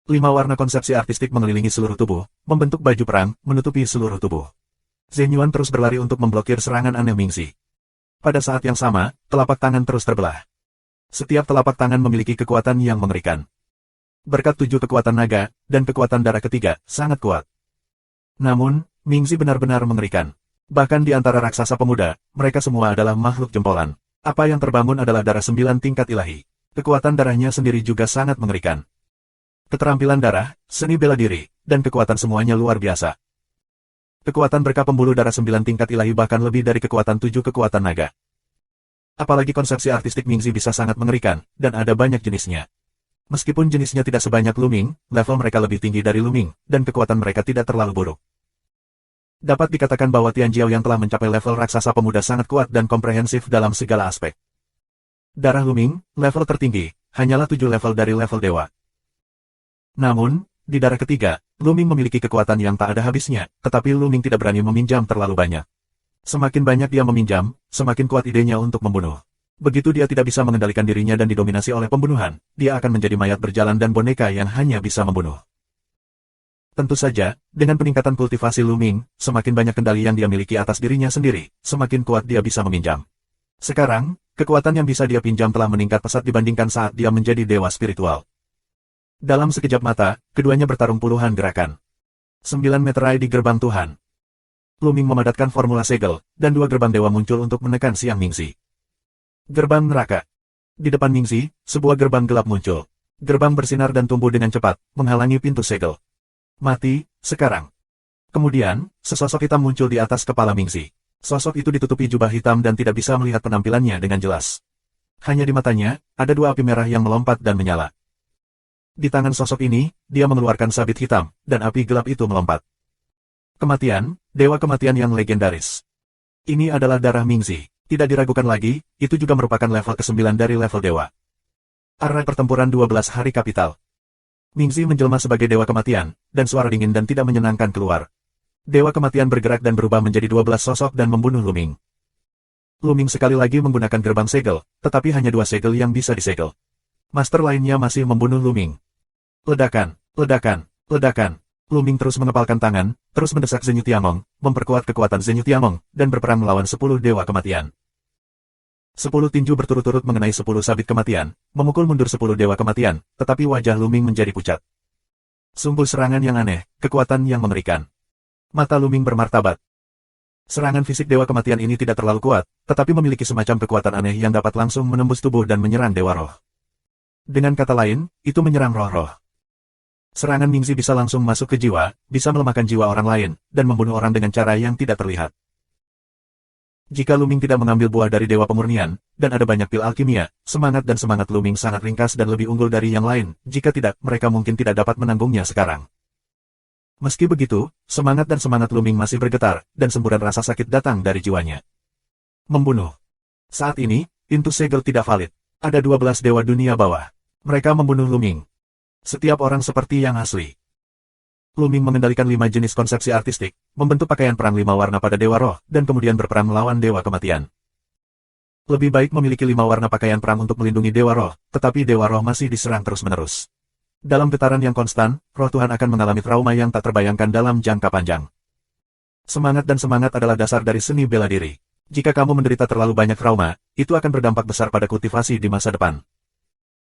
5 warna konsepsi artistik mengelilingi seluruh tubuh, membentuk baju perang, menutupi seluruh tubuh. Zhen Yuan terus berlari untuk memblokir serangan aneh Mingzi. Pada saat yang sama, telapak tangan terus terbelah. Setiap telapak tangan memiliki kekuatan yang mengerikan. Berkat 7 kekuatan naga, dan kekuatan darah ketiga, sangat kuat. Namun, Mingzi benar-benar mengerikan. Bahkan di antara raksasa pemuda, mereka semua adalah makhluk jempolan. Apa yang terbangun adalah darah 9 tingkat ilahi. Kekuatan darahnya sendiri juga sangat mengerikan. Keterampilan darah, seni bela diri, dan kekuatan semuanya luar biasa. Kekuatan berkah pembuluh darah 9 tingkat ilahi bahkan lebih dari kekuatan 7 kekuatan naga. Apalagi konsepsi artistik Mingzi bisa sangat mengerikan, dan ada banyak jenisnya. Meskipun jenisnya tidak sebanyak Lu Ming, level mereka lebih tinggi dari Lu Ming, dan kekuatan mereka tidak terlalu buruk. Dapat dikatakan bahwa Tian Jiao yang telah mencapai level raksasa pemuda sangat kuat dan komprehensif dalam segala aspek. Darah Lu Ming, level tertinggi, hanyalah 7 level dari level dewa. Namun, Di darah ketiga, Luming memiliki kekuatan yang tak ada habisnya, tetapi Luming tidak berani meminjam terlalu banyak. Semakin banyak dia meminjam, semakin kuat idenya untuk membunuh. Begitu dia tidak bisa mengendalikan dirinya dan didominasi oleh pembunuhan, dia akan menjadi mayat berjalan dan boneka yang hanya bisa membunuh. Tentu saja, dengan peningkatan kultivasi Luming, semakin banyak kendali yang dia miliki atas dirinya sendiri, semakin kuat dia bisa meminjam. Sekarang, kekuatan yang bisa dia pinjam telah meningkat pesat dibandingkan saat dia menjadi dewa spiritual. Dalam sekejap mata, keduanya bertarung puluhan gerakan. 9 meterai di gerbang Tuhan. Luming memadatkan formula segel, dan 2 gerbang dewa muncul untuk menekan Siang Mingzi. Gerbang neraka. Di depan Mingzi, sebuah gerbang gelap muncul. Gerbang bersinar dan tumbuh dengan cepat, menghalangi pintu segel. Mati, sekarang. Kemudian, sesosok hitam muncul di atas kepala Mingzi. Sosok itu ditutupi jubah hitam dan tidak bisa melihat penampilannya dengan jelas. Hanya di matanya, ada 2 api merah yang melompat dan menyala. Di tangan sosok ini, dia mengeluarkan sabit hitam, dan api gelap itu melompat. Kematian, dewa kematian yang legendaris. Ini adalah darah Mingzi. Tidak diragukan lagi, itu juga merupakan level ke-9 dari level dewa. Arah pertempuran 12 hari kapital. Mingzi menjelma sebagai dewa kematian, dan suara dingin dan tidak menyenangkan keluar. Dewa kematian bergerak dan berubah menjadi 12 sosok dan membunuh Luming. Luming sekali lagi menggunakan gerbang segel, tetapi hanya 2 segel yang bisa disegel. Master lainnya masih membunuh Luming. Ledakan, ledakan, ledakan. Luming terus mengepalkan tangan, terus mendesak Zenyu Tiangong, memperkuat kekuatan Zenyu Tiangong, dan berperang melawan 10 dewa kematian. 10 tinju berturut-turut mengenai 10 sabit kematian, memukul mundur 10 dewa kematian, tetapi wajah Luming menjadi pucat. Sungguh serangan yang aneh, kekuatan yang mengerikan. Mata Luming bermartabat. Serangan fisik dewa kematian ini tidak terlalu kuat, tetapi memiliki semacam kekuatan aneh yang dapat langsung menembus tubuh dan menyerang dewa roh. Dengan kata lain, itu menyerang roh-roh. Serangan Mingzi bisa langsung masuk ke jiwa, bisa melemahkan jiwa orang lain, dan membunuh orang dengan cara yang tidak terlihat. Jika Luming tidak mengambil buah dari dewa pemurnian, dan ada banyak pil alkimia, semangat dan semangat Luming sangat ringkas dan lebih unggul dari yang lain, jika tidak, mereka mungkin tidak dapat menanggungnya sekarang. Meski begitu, semangat dan semangat Luming masih bergetar, dan semburan rasa sakit datang dari jiwanya. Membunuh. Saat ini, pintu segel tidak valid. Ada 12 dewa dunia bawah. Mereka membunuh Luming. Setiap orang seperti yang asli. Luming mengendalikan 5 jenis konsepsi artistik, membentuk pakaian perang 5 warna pada dewa roh, dan kemudian berperang melawan dewa kematian. Lebih baik memiliki 5 warna pakaian perang untuk melindungi dewa roh, tetapi dewa roh masih diserang terus-menerus. Dalam getaran yang konstan, roh Tuhan akan mengalami trauma yang tak terbayangkan dalam jangka panjang. Semangat dan semangat adalah dasar dari seni bela diri. Jika kamu menderita terlalu banyak trauma, itu akan berdampak besar pada kultivasi di masa depan.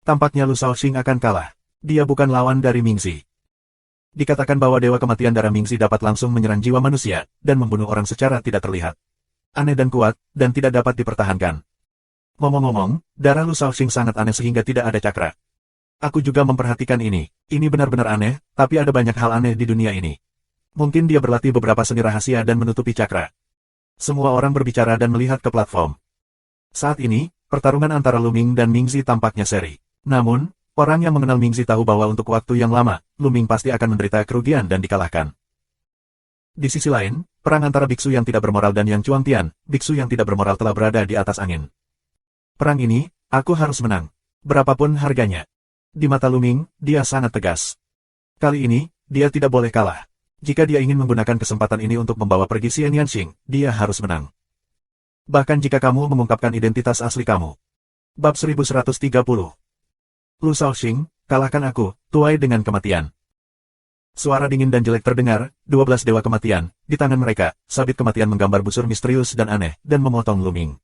Tampaknya Lu Shaoxing akan kalah. Dia bukan lawan dari Mingzi. Dikatakan bahwa dewa kematian darah Mingzi dapat langsung menyerang jiwa manusia, dan membunuh orang secara tidak terlihat. Aneh dan kuat, dan tidak dapat dipertahankan. Ngomong-ngomong, darah Lu Shaoxing sangat aneh sehingga tidak ada cakra. Aku juga memperhatikan ini. Ini benar-benar aneh, tapi ada banyak hal aneh di dunia ini. Mungkin dia berlatih beberapa seni rahasia dan menutupi cakra. Semua orang berbicara dan melihat ke platform. Saat ini, pertarungan antara Luming dan Mingzi tampaknya seri. Namun, orang yang mengenal Mingzi tahu bahwa untuk waktu yang lama, Luming pasti akan menderita kerugian dan dikalahkan. Di sisi lain, perang antara biksu yang tidak bermoral dan yang Chuangtian, biksu yang tidak bermoral telah berada di atas angin. Perang ini, aku harus menang. Berapapun harganya. Di mata Luming, dia sangat tegas. Kali ini, dia tidak boleh kalah. Jika dia ingin menggunakan kesempatan ini untuk membawa pergi Xian Yanxing, dia harus menang. Bahkan jika kamu mengungkapkan identitas asli kamu. Bab 1130. Lu Shaoxing, kalahkan aku, tuai dengan kematian. Suara dingin dan jelek terdengar, 12 dewa kematian, di tangan mereka, sabit kematian menggambar busur misterius dan aneh, dan memotong Luming.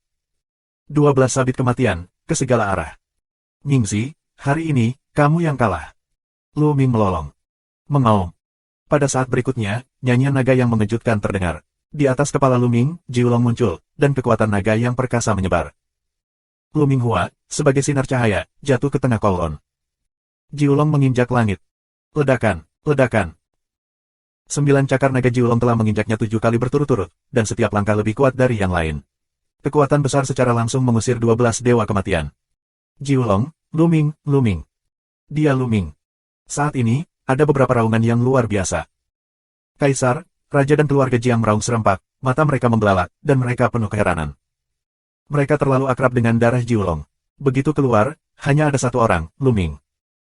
12 sabit kematian, ke segala arah. Mingzi, hari ini, kamu yang kalah. Luming melolong. Mengaum. Pada saat berikutnya, nyanyian naga yang mengejutkan terdengar. Di atas kepala Luming, Jiulong muncul, dan kekuatan naga yang perkasa menyebar. Luming Hua, sebagai sinar cahaya, jatuh ke tengah kolon. Jiulong menginjak langit. Ledakan, ledakan. 9 cakar naga Jiulong telah menginjaknya 7 kali berturut-turut, dan setiap langkah lebih kuat dari yang lain. Kekuatan besar secara langsung mengusir 12 dewa kematian. Jiulong, Luming, Luming. Dia Luming. Saat ini, ada beberapa raungan yang luar biasa. Kaisar, Raja dan keluarga Jiang meraung serempak, mata mereka membelalak, dan mereka penuh keheranan. Mereka terlalu akrab dengan darah Jiulong. Begitu keluar, hanya ada satu orang, Luming.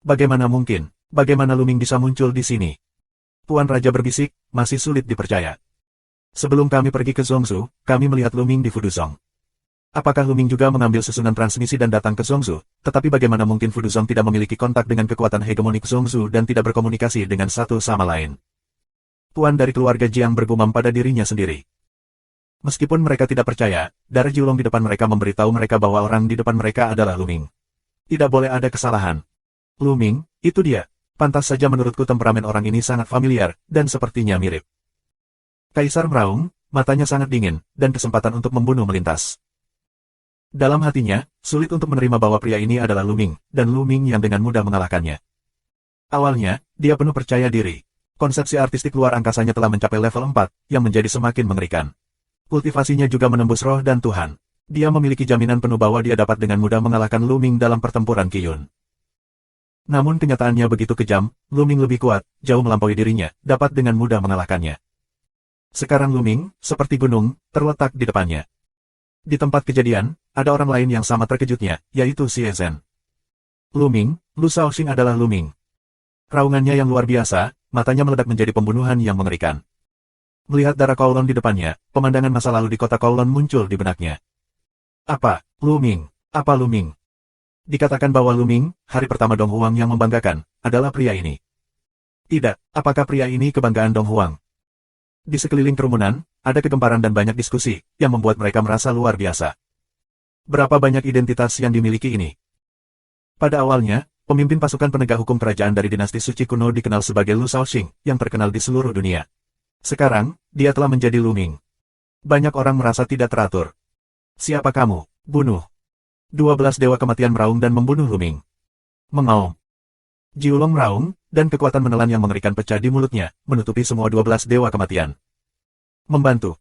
Bagaimana mungkin? Bagaimana Luming bisa muncul di sini? Tuan Raja berbisik, masih sulit dipercaya. Sebelum kami pergi ke Zhongzhou, kami melihat Luming di Fuduzong. Apakah Luming juga mengambil susunan transmisi dan datang ke Zhongzhou? Tetapi bagaimana mungkin Fuduzong tidak memiliki kontak dengan kekuatan hegemonik Zhongzhou dan tidak berkomunikasi dengan satu sama lain? Tuan dari keluarga Jiang bergumam pada dirinya sendiri. Meskipun mereka tidak percaya, darah Jiulong di depan mereka memberitahu mereka bahwa orang di depan mereka adalah Luming. Tidak boleh ada kesalahan. Luming, itu dia. Pantas saja menurutku temperamen orang ini sangat familiar, dan sepertinya mirip. Kaisar meraung, matanya sangat dingin, dan kesempatan untuk membunuh melintas. Dalam hatinya, sulit untuk menerima bahwa pria ini adalah Luming, dan Luming yang dengan mudah mengalahkannya. Awalnya, dia penuh percaya diri. Konsepsi artistik luar angkasanya telah mencapai level 4, yang menjadi semakin mengerikan. Kultivasinya juga menembus roh dan Tuhan. Dia memiliki jaminan penuh bahwa dia dapat dengan mudah mengalahkan Luming dalam pertempuran Qiyun. Namun kenyataannya begitu kejam, Luming lebih kuat, jauh melampaui dirinya, dapat dengan mudah mengalahkannya. Sekarang Luming, seperti gunung, terletak di depannya. Di tempat kejadian, ada orang lain yang sama terkejutnya, yaitu Xie Zhen. Luming, Lu Shaoxing adalah Luming. Raungannya yang luar biasa, matanya meledak menjadi pembunuhan yang mengerikan. Melihat darah Kowloon di depannya, pemandangan masa lalu di kota Kowloon muncul di benaknya. Apa, Luming? Apa Luming? Dikatakan bahwa Luming, hari pertama Dong Huang yang membanggakan, adalah pria ini. Tidak, apakah pria ini kebanggaan Dong Huang? Di sekeliling kerumunan, ada kegemparan dan banyak diskusi, yang membuat mereka merasa luar biasa. Berapa banyak identitas yang dimiliki ini? Pada awalnya, pemimpin pasukan penegak hukum kerajaan dari dinasti suci kuno dikenal sebagai Lu Shaoxing, yang terkenal di seluruh dunia. Sekarang, dia telah menjadi Luming. Banyak orang merasa tidak teratur. Siapa kamu? Bunuh. 12 dewa kematian meraung dan membunuh Luming. Mengaum. Jiulong meraung, dan kekuatan menelan yang mengerikan pecah di mulutnya, menutupi semua 12 dewa kematian. Membantu.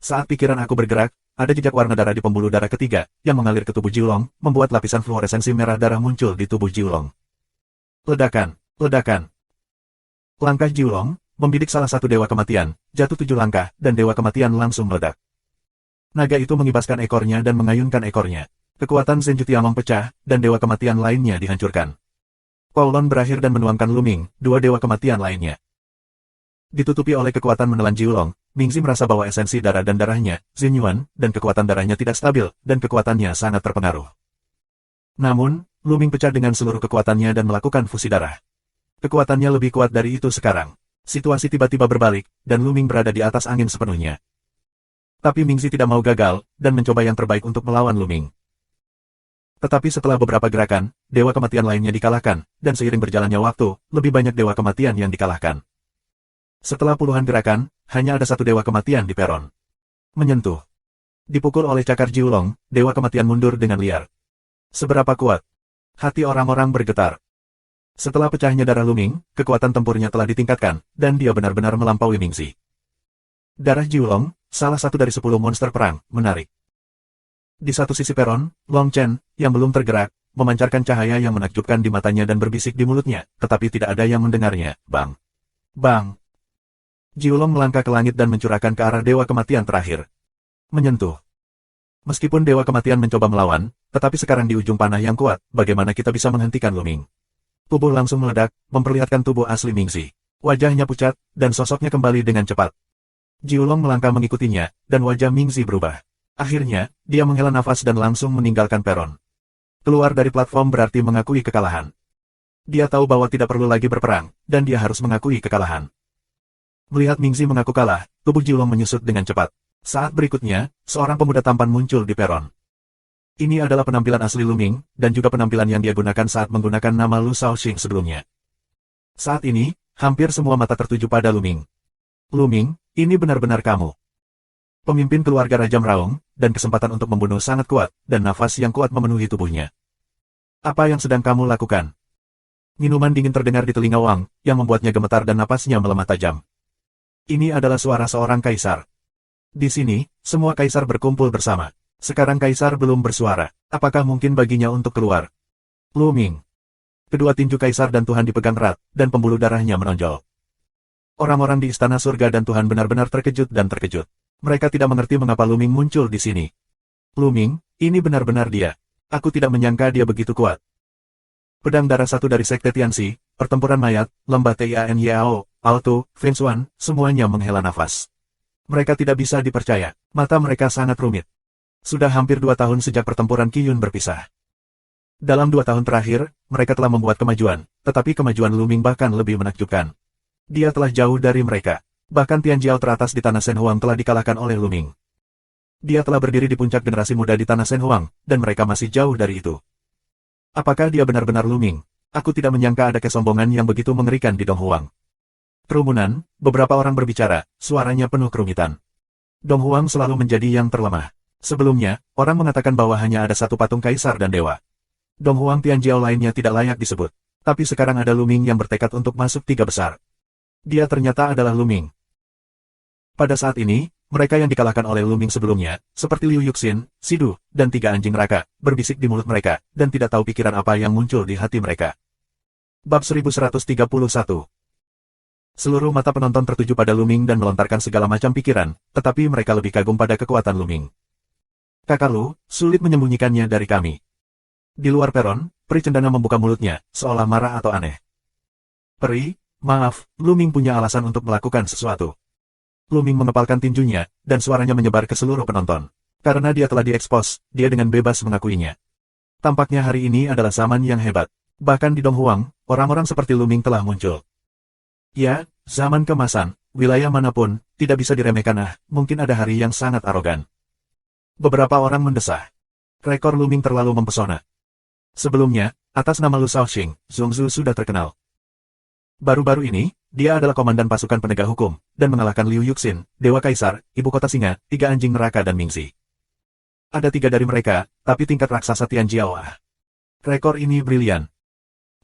Saat pikiran aku bergerak, ada jejak warna darah di pembuluh darah ketiga, yang mengalir ke tubuh Jiulong, membuat lapisan fluoresensi merah darah muncul di tubuh Jiulong. Ledakan, ledakan. Langkah Jiulong, membidik salah satu dewa kematian, jatuh 7 langkah, dan dewa kematian langsung meledak. Naga itu mengibaskan ekornya dan mengayunkan ekornya. Kekuatan Zhenju Tiamong pecah, dan dewa kematian lainnya dihancurkan. Kowloon berakhir dan menuangkan Luming, 2 dewa kematian lainnya. Ditutupi oleh kekuatan menelan Jiulong, Mingzi merasa bahwa esensi darah dan darahnya, Xinyuan, dan kekuatan darahnya tidak stabil, dan kekuatannya sangat terpengaruh. Namun, Luming pecah dengan seluruh kekuatannya dan melakukan fusi darah. Kekuatannya lebih kuat dari itu sekarang. Situasi tiba-tiba berbalik, dan Luming berada di atas angin sepenuhnya. Tapi Mingzi tidak mau gagal, dan mencoba yang terbaik untuk melawan Luming. Tetapi setelah beberapa gerakan, dewa kematian lainnya dikalahkan, dan seiring berjalannya waktu, lebih banyak dewa kematian yang dikalahkan. Setelah puluhan gerakan, hanya ada satu dewa kematian di peron. Menyentuh. Dipukul oleh cakar Jiulong, dewa kematian mundur dengan liar. Seberapa kuat? Hati orang-orang bergetar. Setelah pecahnya darah Luming, kekuatan tempurnya telah ditingkatkan, dan dia benar-benar melampaui Mingzi. Darah Jiulong, salah satu dari 10 monster perang, menarik. Di satu sisi peron, Long Chen, yang belum tergerak, memancarkan cahaya yang menakjubkan di matanya dan berbisik di mulutnya, tetapi tidak ada yang mendengarnya. Bang! Bang! Jiulong melangkah ke langit dan mencurahkan ke arah dewa kematian terakhir. Menyentuh. Meskipun dewa kematian mencoba melawan, tetapi sekarang di ujung panah yang kuat, bagaimana kita bisa menghentikan Luming? Tubuh langsung meledak, memperlihatkan tubuh asli Mingzi. Wajahnya pucat, dan sosoknya kembali dengan cepat. Jiulong melangkah mengikutinya, dan wajah Mingzi berubah. Akhirnya, dia menghela nafas dan langsung meninggalkan peron. Keluar dari platform berarti mengakui kekalahan. Dia tahu bahwa tidak perlu lagi berperang, dan dia harus mengakui kekalahan. Melihat Mingzi mengaku kalah, tubuh Jiulong menyusut dengan cepat. Saat berikutnya, seorang pemuda tampan muncul di peron. Ini adalah penampilan asli Luming, dan juga penampilan yang dia gunakan saat menggunakan nama Lu Shaoxing sebelumnya. Saat ini, hampir semua mata tertuju pada Luming. Luming, ini benar-benar kamu. Pemimpin keluarga Raja meraung, dan kesempatan untuk membunuh sangat kuat, dan nafas yang kuat memenuhi tubuhnya. Apa yang sedang kamu lakukan? Minuman dingin terdengar di telinga Wang, yang membuatnya gemetar dan napasnya melemah tajam. Ini adalah suara seorang kaisar. Di sini, semua kaisar berkumpul bersama. Sekarang kaisar belum bersuara. Apakah mungkin baginya untuk keluar? Luming. Kedua tinju kaisar dan Tuhan dipegang erat, dan pembuluh darahnya menonjol. Orang-orang di istana surga dan Tuhan benar-benar terkejut dan terkejut. Mereka tidak mengerti mengapa Luming muncul di sini. Luming, ini benar-benar dia. Aku tidak menyangka dia begitu kuat. Pedang darah satu dari Sekte Tianxi, Pertempuran mayat, lembah Tian Yao, Alto, Fensuan, semuanya menghela nafas. Mereka tidak bisa dipercaya, mata mereka sangat rumit. Sudah hampir 2 tahun sejak pertempuran Qiyun berpisah. Dalam 2 tahun terakhir, mereka telah membuat kemajuan, tetapi kemajuan Lu Ming bahkan lebih menakjubkan. Dia telah jauh dari mereka. Bahkan Tianjiao teratas di tanah Shen Huang telah dikalahkan oleh Lu Ming. Dia telah berdiri di puncak generasi muda di tanah Shen Huang, dan mereka masih jauh dari itu. Apakah dia benar-benar Lu Ming? Aku tidak menyangka ada kesombongan yang begitu mengerikan di Dong Huang. Kerumunan, beberapa orang berbicara, suaranya penuh kerumitan. Dong Huang selalu menjadi yang terlemah. Sebelumnya, orang mengatakan bahwa hanya ada satu patung kaisar dan dewa. Dong Huang Tianjiao lainnya tidak layak disebut. Tapi sekarang ada Lu Ming yang bertekad untuk masuk 3 besar. Dia ternyata adalah Lu Ming. Pada saat ini, mereka yang dikalahkan oleh Lu Ming sebelumnya, seperti Liu Yuxin, Sidu, dan 3 anjing neraka, berbisik di mulut mereka, dan tidak tahu pikiran apa yang muncul di hati mereka. Bab 1131. Seluruh mata penonton tertuju pada Lu Ming dan melontarkan segala macam pikiran, tetapi mereka lebih kagum pada kekuatan Lu Ming. Kakak Lu, sulit menyembunyikannya dari kami. Di luar peron, peri cendana membuka mulutnya, seolah marah atau aneh. Peri, maaf, Lu Ming punya alasan untuk melakukan sesuatu. Lu Ming mengepalkan tinjunya, dan suaranya menyebar ke seluruh penonton. Karena dia telah diekspos, dia dengan bebas mengakuinya. Tampaknya hari ini adalah zaman yang hebat. Bahkan di Dong Huang, orang-orang seperti Lu Ming telah muncul. Ya, zaman kemasan, wilayah manapun, tidak bisa diremehkan mungkin ada hari yang sangat arogan. Beberapa orang mendesah. Rekor Lu Ming terlalu mempesona. Sebelumnya, atas nama Lu Shaoxing, Zhongzhu sudah terkenal. Baru-baru ini, dia adalah komandan pasukan penegak hukum, dan mengalahkan Liu Yuxin, Dewa Kaisar, Ibu Kota Singa, 3 anjing neraka dan Mingxi. Ada 3 dari mereka, tapi tingkat raksasa Tianjiao. Rekor ini brilian.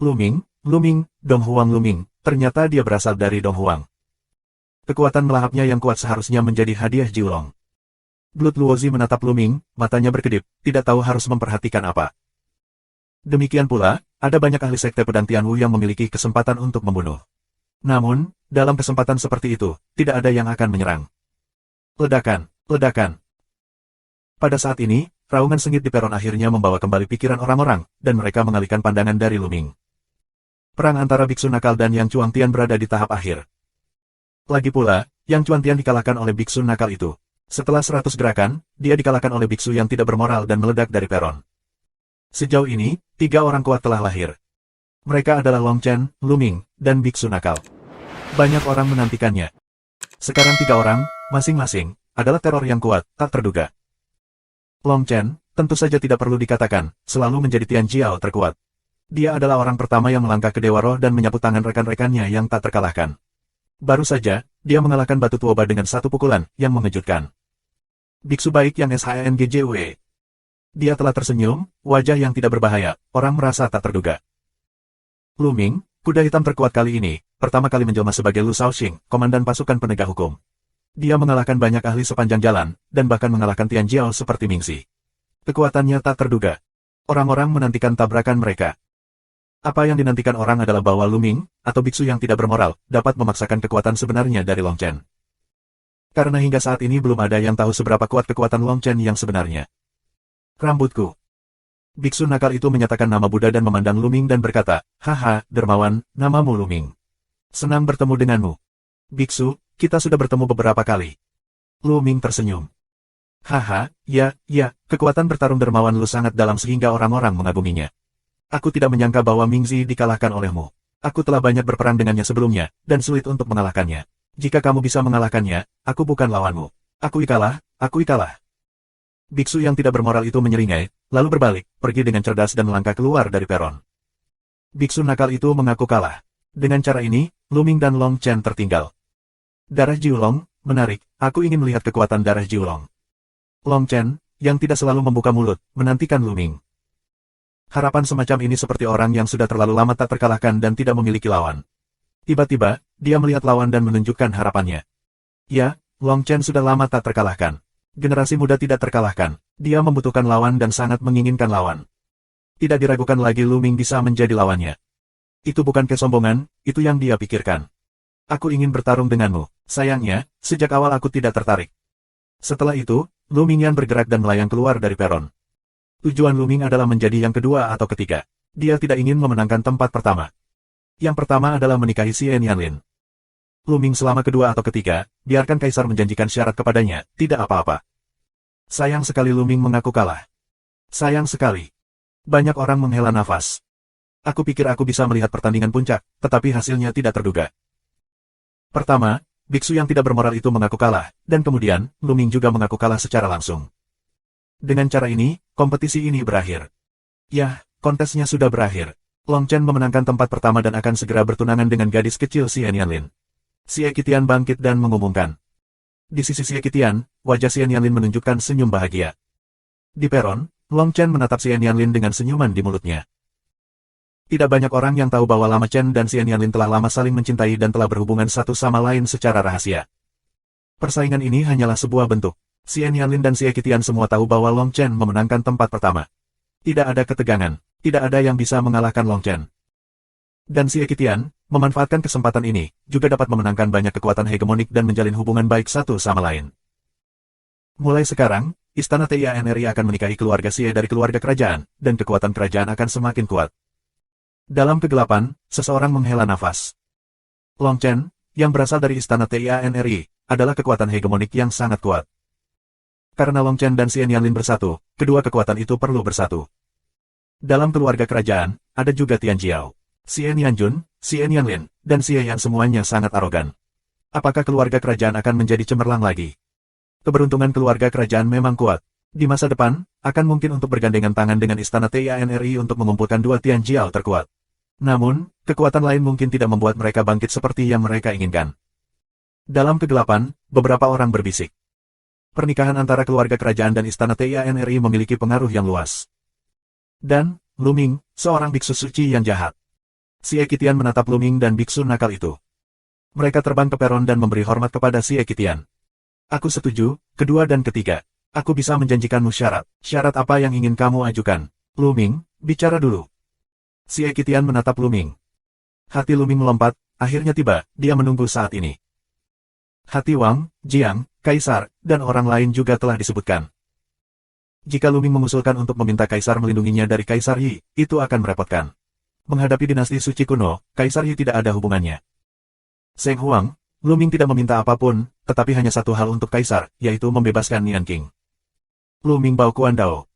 Lu Ming, Dong Huang Lu Ming, ternyata dia berasal dari Dong Huang. Kekuatan melahapnya yang kuat seharusnya menjadi hadiah Jiulong. Blood Luozi menatap Lu Ming, matanya berkedip, tidak tahu harus memperhatikan apa. Demikian pula, ada banyak ahli sekte pedang Tianwu yang memiliki kesempatan untuk membunuh. Namun, dalam kesempatan seperti itu, tidak ada yang akan menyerang. Ledakan, ledakan. Pada saat ini, raungan sengit di peron akhirnya membawa kembali pikiran orang-orang, dan mereka mengalihkan pandangan dari Lu Ming. Perang antara Biksu Nakal dan Yang Chuangtian berada di tahap akhir. Lagi pula, Yang Chuangtian dikalahkan oleh Biksu Nakal itu. Setelah 100 gerakan, dia dikalahkan oleh biksu yang tidak bermoral dan meledak dari peron. Sejauh ini, 3 orang kuat telah lahir. Mereka adalah Long Chen, Lu Ming, dan biksu nakal. Banyak orang menantikannya. Sekarang 3 orang, masing-masing, adalah teror yang kuat, tak terduga. Long Chen, tentu saja tidak perlu dikatakan, selalu menjadi Tianjiao terkuat. Dia adalah orang pertama yang melangkah ke Dewa Roh dan menyapu tangan rekan-rekannya yang tak terkalahkan. Baru saja, dia mengalahkan Batu Tuoba dengan 1 pukulan, yang mengejutkan. Biksu baik yang SHNGJW. Dia telah tersenyum, wajah yang tidak berbahaya, orang merasa tak terduga. Lu Ming, kuda hitam terkuat kali ini, pertama kali menjelma sebagai Lu Shaoxing, komandan pasukan penegak hukum. Dia mengalahkan banyak ahli sepanjang jalan, dan bahkan mengalahkan Tianjiao seperti Mingxi. Kekuatannya tak terduga. Orang-orang menantikan tabrakan mereka. Apa yang dinantikan orang adalah bahwa Lu Ming, atau biksu yang tidak bermoral, dapat memaksakan kekuatan sebenarnya dari Long Chen. Karena hingga saat ini belum ada yang tahu seberapa kuat kekuatan Long Chen yang sebenarnya. Rambutku. Biksu nakal itu menyatakan nama Buddha dan memandang Lu Ming dan berkata, "Haha, dermawan, namamu Lu Ming. Senang bertemu denganmu. Biksu, kita sudah bertemu beberapa kali." Lu Ming tersenyum. "Haha, ya, kekuatan bertarung dermawan Lu sangat dalam sehingga orang-orang mengaguminya. Aku tidak menyangka bahwa Mingxi dikalahkan olehmu. Aku telah banyak berperang dengannya sebelumnya, dan sulit untuk mengalahkannya. Jika kamu bisa mengalahkannya, aku bukan lawanmu. Aku kalah. Biksu yang tidak bermoral itu menyeringai, lalu berbalik, pergi dengan cerdas dan melangkah keluar dari peron. Biksu nakal itu mengaku kalah. Dengan cara ini, Lu Ming dan Long Chen tertinggal. Darah Jiulong, menarik, aku ingin melihat kekuatan darah Jiulong. Long Chen, yang tidak selalu membuka mulut, menantikan Lu Ming. Harapan semacam ini seperti orang yang sudah terlalu lama tak terkalahkan dan tidak memiliki lawan. Tiba-tiba, dia melihat lawan dan menunjukkan harapannya. Ya, Long Chen sudah lama tak terkalahkan. Generasi muda tidak terkalahkan. Dia membutuhkan lawan dan sangat menginginkan lawan. Tidak diragukan lagi Lu Ming bisa menjadi lawannya. Itu bukan kesombongan, itu yang dia pikirkan. Aku ingin bertarung denganmu. Sayangnya, sejak awal aku tidak tertarik. Setelah itu, Lu Mingyan bergerak dan melayang keluar dari peron. Tujuan Lu Ming adalah menjadi yang kedua atau ketiga. Dia tidak ingin memenangkan tempat pertama. Yang pertama adalah menikahi Xie Nianlin. Lu Ming selama kedua atau ketiga, biarkan Kaisar menjanjikan syarat kepadanya, tidak apa-apa. Sayang sekali Lu Ming mengaku kalah. Sayang sekali. Banyak orang menghela nafas. Aku pikir aku bisa melihat pertandingan puncak, tetapi hasilnya tidak terduga. Pertama, biksu yang tidak bermoral itu mengaku kalah, dan kemudian, Lu Ming juga mengaku kalah secara langsung. Dengan cara ini, kompetisi ini berakhir. Yah, kontesnya sudah berakhir. Long Chen memenangkan tempat pertama dan akan segera bertunangan dengan gadis kecil Xie Nianlin. Xie Qitian bangkit dan mengumumkan. Di sisi Xie Qitian, wajah Xie Nianlin menunjukkan senyum bahagia. Di peron, Long Chen menatap Xie Nianlin dengan senyuman di mulutnya. Tidak banyak orang yang tahu bahwa Lama Chen dan Xie Nianlin telah lama saling mencintai dan telah berhubungan satu sama lain secara rahasia. Persaingan ini hanyalah sebuah bentuk. Xie Nianlin dan Xie Qitian semua tahu bahwa Long Chen memenangkan tempat pertama. Tidak ada ketegangan, tidak ada yang bisa mengalahkan Long Chen. Dan Xie Qitian, memanfaatkan kesempatan ini, juga dapat memenangkan banyak kekuatan hegemonik dan menjalin hubungan baik satu sama lain. Mulai sekarang, Istana TIANRI akan menikahi keluarga Xie dari keluarga kerajaan, dan kekuatan kerajaan akan semakin kuat. Dalam kegelapan, seseorang menghela nafas. Long Chen, yang berasal dari Istana TIANRI, adalah kekuatan hegemonik yang sangat kuat. Karena Long Chen dan Xie Nianlin bersatu, kedua kekuatan itu perlu bersatu. Dalam keluarga kerajaan, ada juga Tian Jiao, Xie Nianjun, Xie Nianlin, dan Xie Yan semuanya sangat arogan. Apakah keluarga kerajaan akan menjadi cemerlang lagi? Keberuntungan keluarga kerajaan memang kuat. Di masa depan, akan mungkin untuk bergandengan tangan dengan Istana TIANRI untuk mengumpulkan dua Tian Jiao terkuat. Namun, kekuatan lain mungkin tidak membuat mereka bangkit seperti yang mereka inginkan. Dalam kegelapan, beberapa orang berbisik. Pernikahan antara keluarga kerajaan dan Istana TIANRI memiliki pengaruh yang luas. Dan, Lu Ming, seorang biksu suci yang jahat. Xie Qitian menatap Lu Ming dan biksu nakal itu. Mereka terbang ke peron dan memberi hormat kepada Xie Qitian. Aku setuju, kedua dan ketiga. Aku bisa menjanjikanmu syarat. Syarat apa yang ingin kamu ajukan? Lu Ming, bicara dulu. Xie Qitian menatap Lu Ming. Hati Lu Ming melompat, akhirnya tiba, dia menunggu saat ini. Hati Wang, Jiang, Kaisar, dan orang lain juga telah disebutkan. Jika Lu Ming mengusulkan untuk meminta Kaisar melindunginya dari Kaisar Yi, itu akan merepotkan. Menghadapi dinasti suci kuno, Kaisar Yi tidak ada hubungannya. Seng Huang, Lu Ming tidak meminta apapun, tetapi hanya satu hal untuk Kaisar, yaitu membebaskan Nian Qing. Lu Ming Bao Kuan Dao.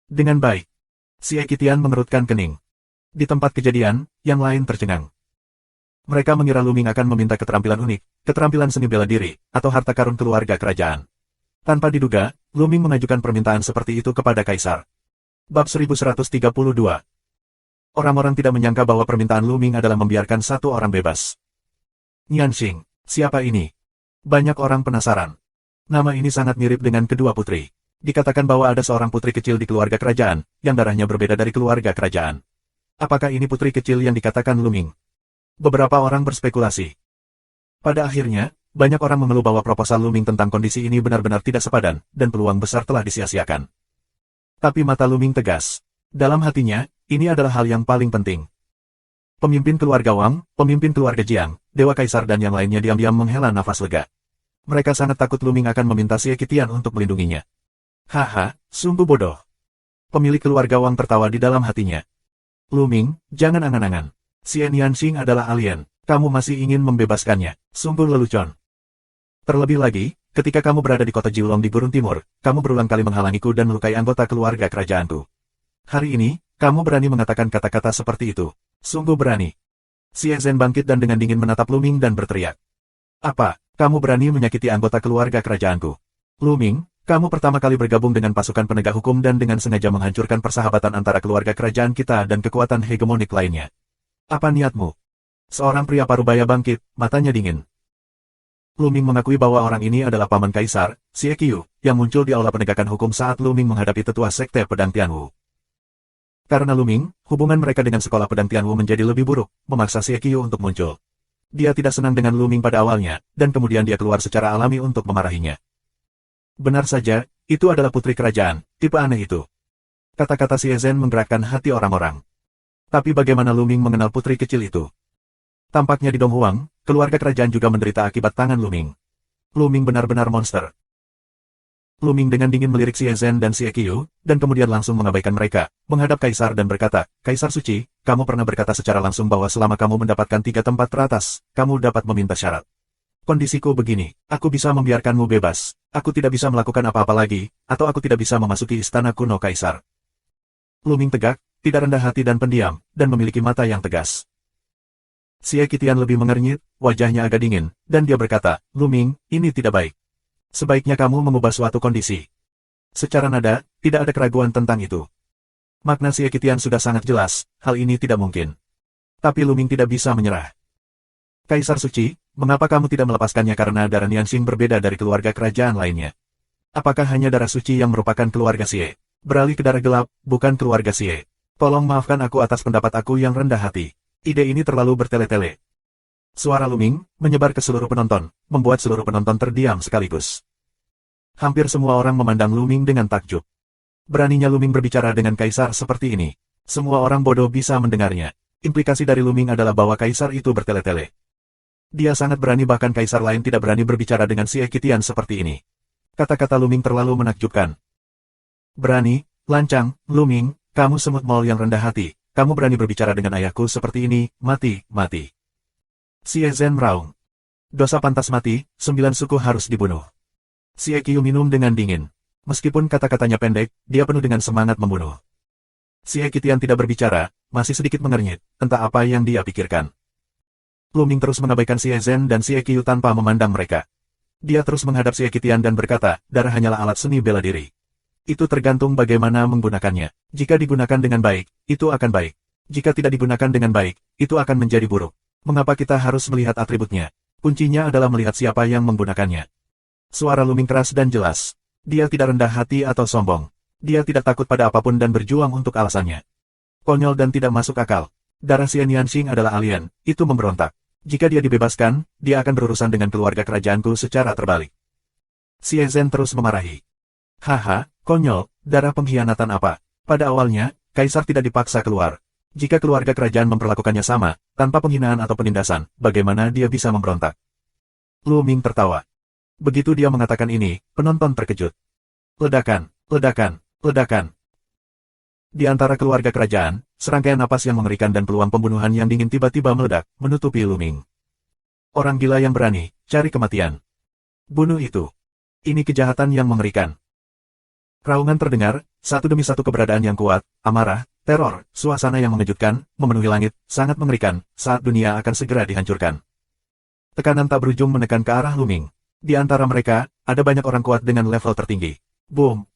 Dengan baik. Xie Qitian mengerutkan kening. Di tempat kejadian, yang lain tercengang. Mereka mengira Lu Ming akan meminta keterampilan unik, keterampilan seni bela diri, atau harta karun keluarga kerajaan. Tanpa diduga, Lu Ming mengajukan permintaan seperti itu kepada Kaisar. Bab 1132. Orang-orang tidak menyangka bahwa permintaan Lu Ming adalah membiarkan satu orang bebas. Nian Xing, siapa ini? Banyak orang penasaran. Nama ini sangat mirip dengan kedua putri. Dikatakan bahwa ada seorang putri kecil di keluarga kerajaan, yang darahnya berbeda dari keluarga kerajaan. Apakah ini putri kecil yang dikatakan Lu Ming? Beberapa orang berspekulasi. Pada akhirnya, banyak orang mengeluh bahwa proposal Lu Ming tentang kondisi ini benar-benar tidak sepadan, dan peluang besar telah disia-siakan. Tapi mata Lu Ming tegas. Dalam hatinya, ini adalah hal yang paling penting. Pemimpin keluarga Wang, pemimpin keluarga Jiang, Dewa Kaisar dan yang lainnya diam-diam menghela nafas lega. Mereka sangat takut Lu Ming akan meminta Xie Qitian untuk melindunginya. Haha, sungguh bodoh. Pemilik keluarga Wang tertawa di dalam hatinya. Lu Ming, jangan angan-angan. Xie Nianxing adalah alien, kamu masih ingin membebaskannya, sungguh lelucon. Terlebih lagi, ketika kamu berada di kota Jiulong di Gurun Timur, kamu berulang kali menghalangiku dan melukai anggota keluarga kerajaanku. Hari ini, kamu berani mengatakan kata-kata seperti itu. Sungguh berani. Xie Zhen bangkit dan dengan dingin menatap Lu Ming dan berteriak. Apa, kamu berani menyakiti anggota keluarga kerajaanku? Lu Ming, kamu pertama kali bergabung dengan pasukan penegak hukum dan dengan sengaja menghancurkan persahabatan antara keluarga kerajaan kita dan kekuatan hegemonik lainnya. Apa niatmu? Seorang pria parubaya bangkit, matanya dingin. Lu Ming mengakui bahwa orang ini adalah paman Kaisar, Xie Qiu, yang muncul di aula penegakan hukum saat Lu Ming menghadapi tetua sekte pedang Tianwu. Karena Lu Ming, hubungan mereka dengan sekolah pedang Tianwu menjadi lebih buruk, memaksa Xie Qiu untuk muncul. Dia tidak senang dengan Lu Ming pada awalnya, dan kemudian dia keluar secara alami untuk memarahinya. Benar saja, itu adalah putri kerajaan, tipe aneh itu. Kata-kata Xie Zhen menggerakkan hati orang-orang. Tapi bagaimana Lu Ming mengenal putri kecil itu? Tampaknya di Donghuang, keluarga kerajaan juga menderita akibat tangan Lu Ming. Lu Ming benar-benar monster. Luming dengan dingin melirik Xie Zhen dan Xie Qiu, dan kemudian langsung mengabaikan mereka, menghadap Kaisar dan berkata, Kaisar Suci, kamu pernah berkata secara langsung bahwa selama kamu mendapatkan 3 tempat teratas, kamu dapat meminta syarat. Kondisiku begini, aku bisa membiarkanmu bebas, aku tidak bisa melakukan apa-apa lagi, atau aku tidak bisa memasuki istana kuno Kaisar. Luming tegak, tidak rendah hati dan pendiam, dan memiliki mata yang tegas. Xie Qitian lebih mengernyit, wajahnya agak dingin, dan dia berkata, Luming, ini tidak baik. Sebaiknya kamu mengubah suatu kondisi. Secara nada, tidak ada keraguan tentang itu. Makna Xie Qitian sudah sangat jelas, hal ini tidak mungkin. Tapi Luming tidak bisa menyerah. Kaisar Suci, mengapa kamu tidak melepaskannya karena darah Nianxing berbeda dari keluarga kerajaan lainnya? Apakah hanya darah suci yang merupakan keluarga Xie? Beralih ke darah gelap, bukan keluarga Xie. Tolong maafkan aku atas pendapat aku yang rendah hati. Ide ini terlalu bertele-tele. Suara Luming menyebar ke seluruh penonton, membuat seluruh penonton terdiam sekaligus. Hampir semua orang memandang Luming dengan takjub. Beraninya Luming berbicara dengan Kaisar seperti ini. Semua orang bodoh bisa mendengarnya. Implikasi dari Luming adalah bahwa Kaisar itu bertele-tele. Dia sangat berani, bahkan Kaisar lain tidak berani berbicara dengan Xie Qitian seperti ini. Kata-kata Luming terlalu menakjubkan. Berani, lancang, Luming, kamu semut mol yang rendah hati. Kamu berani berbicara dengan ayahku seperti ini, mati, mati. Xie Zhen meraung. Dosa pantas mati, 9 suku harus dibunuh. Xie Qiu minum dengan dingin. Meskipun kata-katanya pendek, dia penuh dengan semangat membunuh. Xie Qitian tidak berbicara, masih sedikit mengernyit, entah apa yang dia pikirkan. Luming terus mengabaikan Xie Zhen dan Xie Qiu tanpa memandang mereka. Dia terus menghadap Xie Qitian dan berkata, darah hanyalah alat seni bela diri. Itu tergantung bagaimana menggunakannya. Jika digunakan dengan baik, itu akan baik. Jika tidak digunakan dengan baik, itu akan menjadi buruk. Mengapa kita harus melihat atributnya? Kuncinya adalah melihat siapa yang menggunakannya. Suara Luming keras dan jelas. Dia tidak rendah hati atau sombong. Dia tidak takut pada apapun dan berjuang untuk alasannya. Konyol dan tidak masuk akal. Darah Xie Nianxing adalah alien, itu memberontak. Jika dia dibebaskan, dia akan berurusan dengan keluarga kerajaanku secara terbalik. Xie Zhen terus memarahi. Haha, konyol, darah pengkhianatan apa? Pada awalnya, Kaisar tidak dipaksa keluar. Jika keluarga kerajaan memperlakukannya sama, tanpa penghinaan atau penindasan, bagaimana dia bisa memberontak? Luming tertawa. Begitu dia mengatakan ini, penonton terkejut. Ledakan, ledakan, ledakan. Di antara keluarga kerajaan, serangkaian napas yang mengerikan dan peluang pembunuhan yang dingin tiba-tiba meledak, menutupi Luming. Orang gila yang berani, cari kematian. Bunuh itu. Ini kejahatan yang mengerikan. Raungan terdengar, satu demi satu keberadaan yang kuat, amarah, teror, suasana yang mengejutkan, memenuhi langit, sangat mengerikan, saat dunia akan segera dihancurkan. Tekanan tak berujung menekan ke arah Luming. Di antara mereka, ada banyak orang kuat dengan level tertinggi. Boom!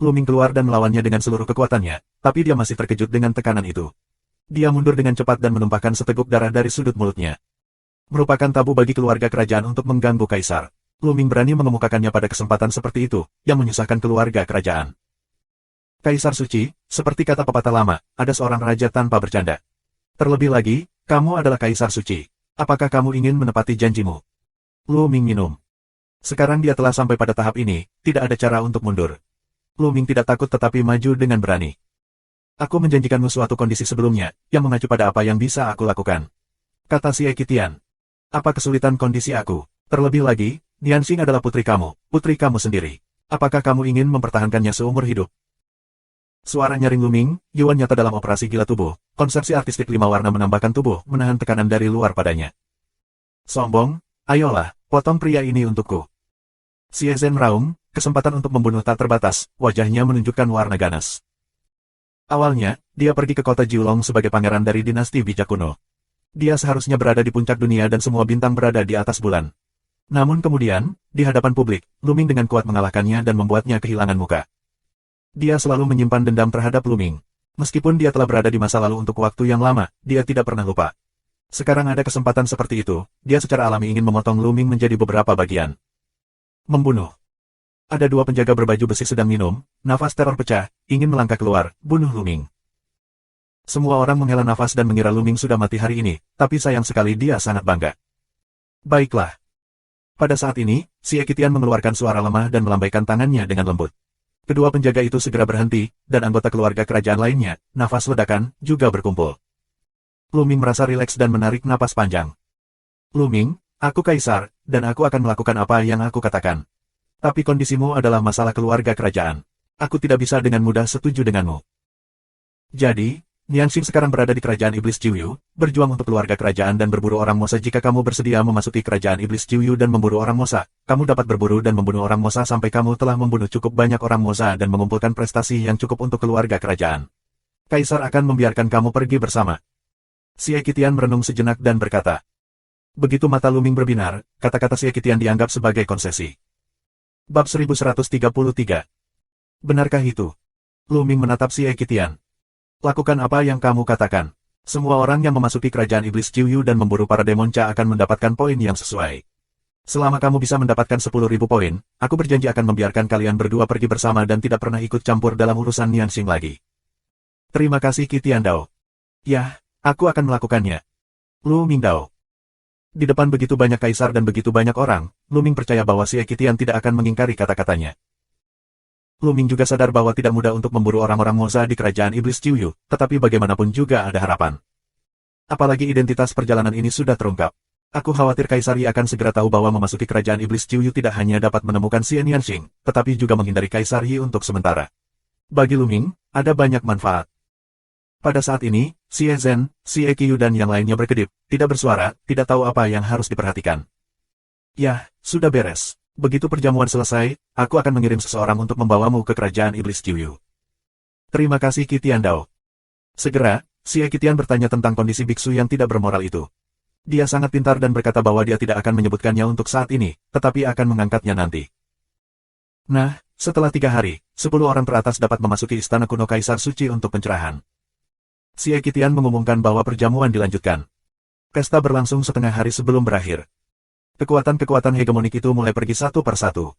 Luming keluar dan melawannya dengan seluruh kekuatannya, tapi dia masih terkejut dengan tekanan itu. Dia mundur dengan cepat dan menumpahkan seteguk darah dari sudut mulutnya. Merupakan tabu bagi keluarga kerajaan untuk mengganggu Kaisar. Luming berani mengemukakannya pada kesempatan seperti itu, yang menyusahkan keluarga kerajaan. Kaisar Suci, seperti kata pepatah lama, ada seorang raja tanpa bercanda. Terlebih lagi, kamu adalah Kaisar Suci. Apakah kamu ingin menepati janjimu? Luming minum. Sekarang dia telah sampai pada tahap ini, tidak ada cara untuk mundur. Luming tidak takut tetapi maju dengan berani. Aku menjanjikanmu suatu kondisi sebelumnya, yang mengacu pada apa yang bisa aku lakukan. Kata Xie Qitian. Apa kesulitan kondisi aku? Terlebih lagi, Nianxing adalah putri kamu sendiri. Apakah kamu ingin mempertahankannya seumur hidup? Suara nyaring Luming, Yuan nyata dalam operasi gila tubuh, konsepsi artistik 5 warna menambahkan tubuh, menahan tekanan dari luar padanya. Sombong, ayolah, potong pria ini untukku. Xie Zhen meraung, kesempatan untuk membunuh tak terbatas, wajahnya menunjukkan warna ganas. Awalnya, dia pergi ke kota Jiulong sebagai pangeran dari dinasti bijak kuno. Dia seharusnya berada di puncak dunia dan semua bintang berada di atas bulan. Namun kemudian, di hadapan publik, Luming dengan kuat mengalahkannya dan membuatnya kehilangan muka. Dia selalu menyimpan dendam terhadap Luming. Meskipun dia telah berada di masa lalu untuk waktu yang lama, dia tidak pernah lupa. Sekarang ada kesempatan seperti itu, dia secara alami ingin memotong Luming menjadi beberapa bagian. Membunuh. Ada 2 penjaga berbaju besi sedang minum, nafas teror pecah, ingin melangkah keluar, bunuh Luming. Semua orang menghela nafas dan mengira Luming sudah mati hari ini, tapi sayang sekali dia sangat bangga. Baiklah. Pada saat ini, Xie Qitian mengeluarkan suara lemah dan melambaikan tangannya dengan lembut. Kedua penjaga itu segera berhenti, dan anggota keluarga kerajaan lainnya, nafas ledakan, juga berkumpul. Luming merasa rileks dan menarik napas panjang. Luming, aku Kaisar, dan aku akan melakukan apa yang aku katakan. Tapi kondisimu adalah masalah keluarga kerajaan. Aku tidak bisa dengan mudah setuju denganmu. Jadi, Nianxing sekarang berada di kerajaan iblis Jiuyu, berjuang untuk keluarga kerajaan dan berburu orang Mosa. Jika kamu bersedia memasuki kerajaan iblis Jiuyu dan memburu orang Mosa, kamu dapat berburu dan membunuh orang Mosa sampai kamu telah membunuh cukup banyak orang Mosa dan mengumpulkan prestasi yang cukup untuk keluarga kerajaan. Kaisar akan membiarkan kamu pergi bersama. Xie Qitian merenung sejenak dan berkata. Begitu mata Luming berbinar, kata-kata Xie Qitian dianggap sebagai konsesi. Bab 1133. Benarkah itu? Luming menatap Xie Qitian. Lakukan apa yang kamu katakan. Semua orang yang memasuki kerajaan iblis Jiuyu dan memburu para demonca akan mendapatkan poin yang sesuai. Selama kamu bisa mendapatkan 10.000 poin, aku berjanji akan membiarkan kalian berdua pergi bersama dan tidak pernah ikut campur dalam urusan Nianxing lagi. Terima kasih Qitian Dao. Ya, aku akan melakukannya. Lu Mingdao. Di depan begitu banyak kaisar dan begitu banyak orang, Lu Ming percaya bahwa Xie Qitian tidak akan mengingkari kata-katanya. Lu Ming juga sadar bahwa tidak mudah untuk memburu orang-orang Moza di kerajaan iblis Jiuyu, tetapi bagaimanapun juga ada harapan. Apalagi identitas perjalanan ini sudah terungkap. Aku khawatir Kaisar Yi akan segera tahu bahwa memasuki kerajaan iblis Jiuyu tidak hanya dapat menemukan Xie Nianxing, tetapi juga menghindari Kaisar Yi untuk sementara. Bagi Lu Ming, ada banyak manfaat. Pada saat ini, Xie Zhen, Xie Qiyu dan yang lainnya berkedip, tidak bersuara, tidak tahu apa yang harus diperhatikan. Yah, sudah beres. Begitu perjamuan selesai, aku akan mengirim seseorang untuk membawamu ke kerajaan iblis Jiuyu. Terima kasih Qitian Dao. Segera, Xie Qitian bertanya tentang kondisi biksu yang tidak bermoral itu. Dia sangat pintar dan berkata bahwa dia tidak akan menyebutkannya untuk saat ini, tetapi akan mengangkatnya nanti. Nah, setelah 3 hari, 10 orang teratas dapat memasuki istana kuno Kaisar Suci untuk pencerahan. Xie Qitian mengumumkan bahwa perjamuan dilanjutkan. Pesta berlangsung setengah hari sebelum berakhir. Kekuatan-kekuatan hegemonik itu mulai pergi satu per satu.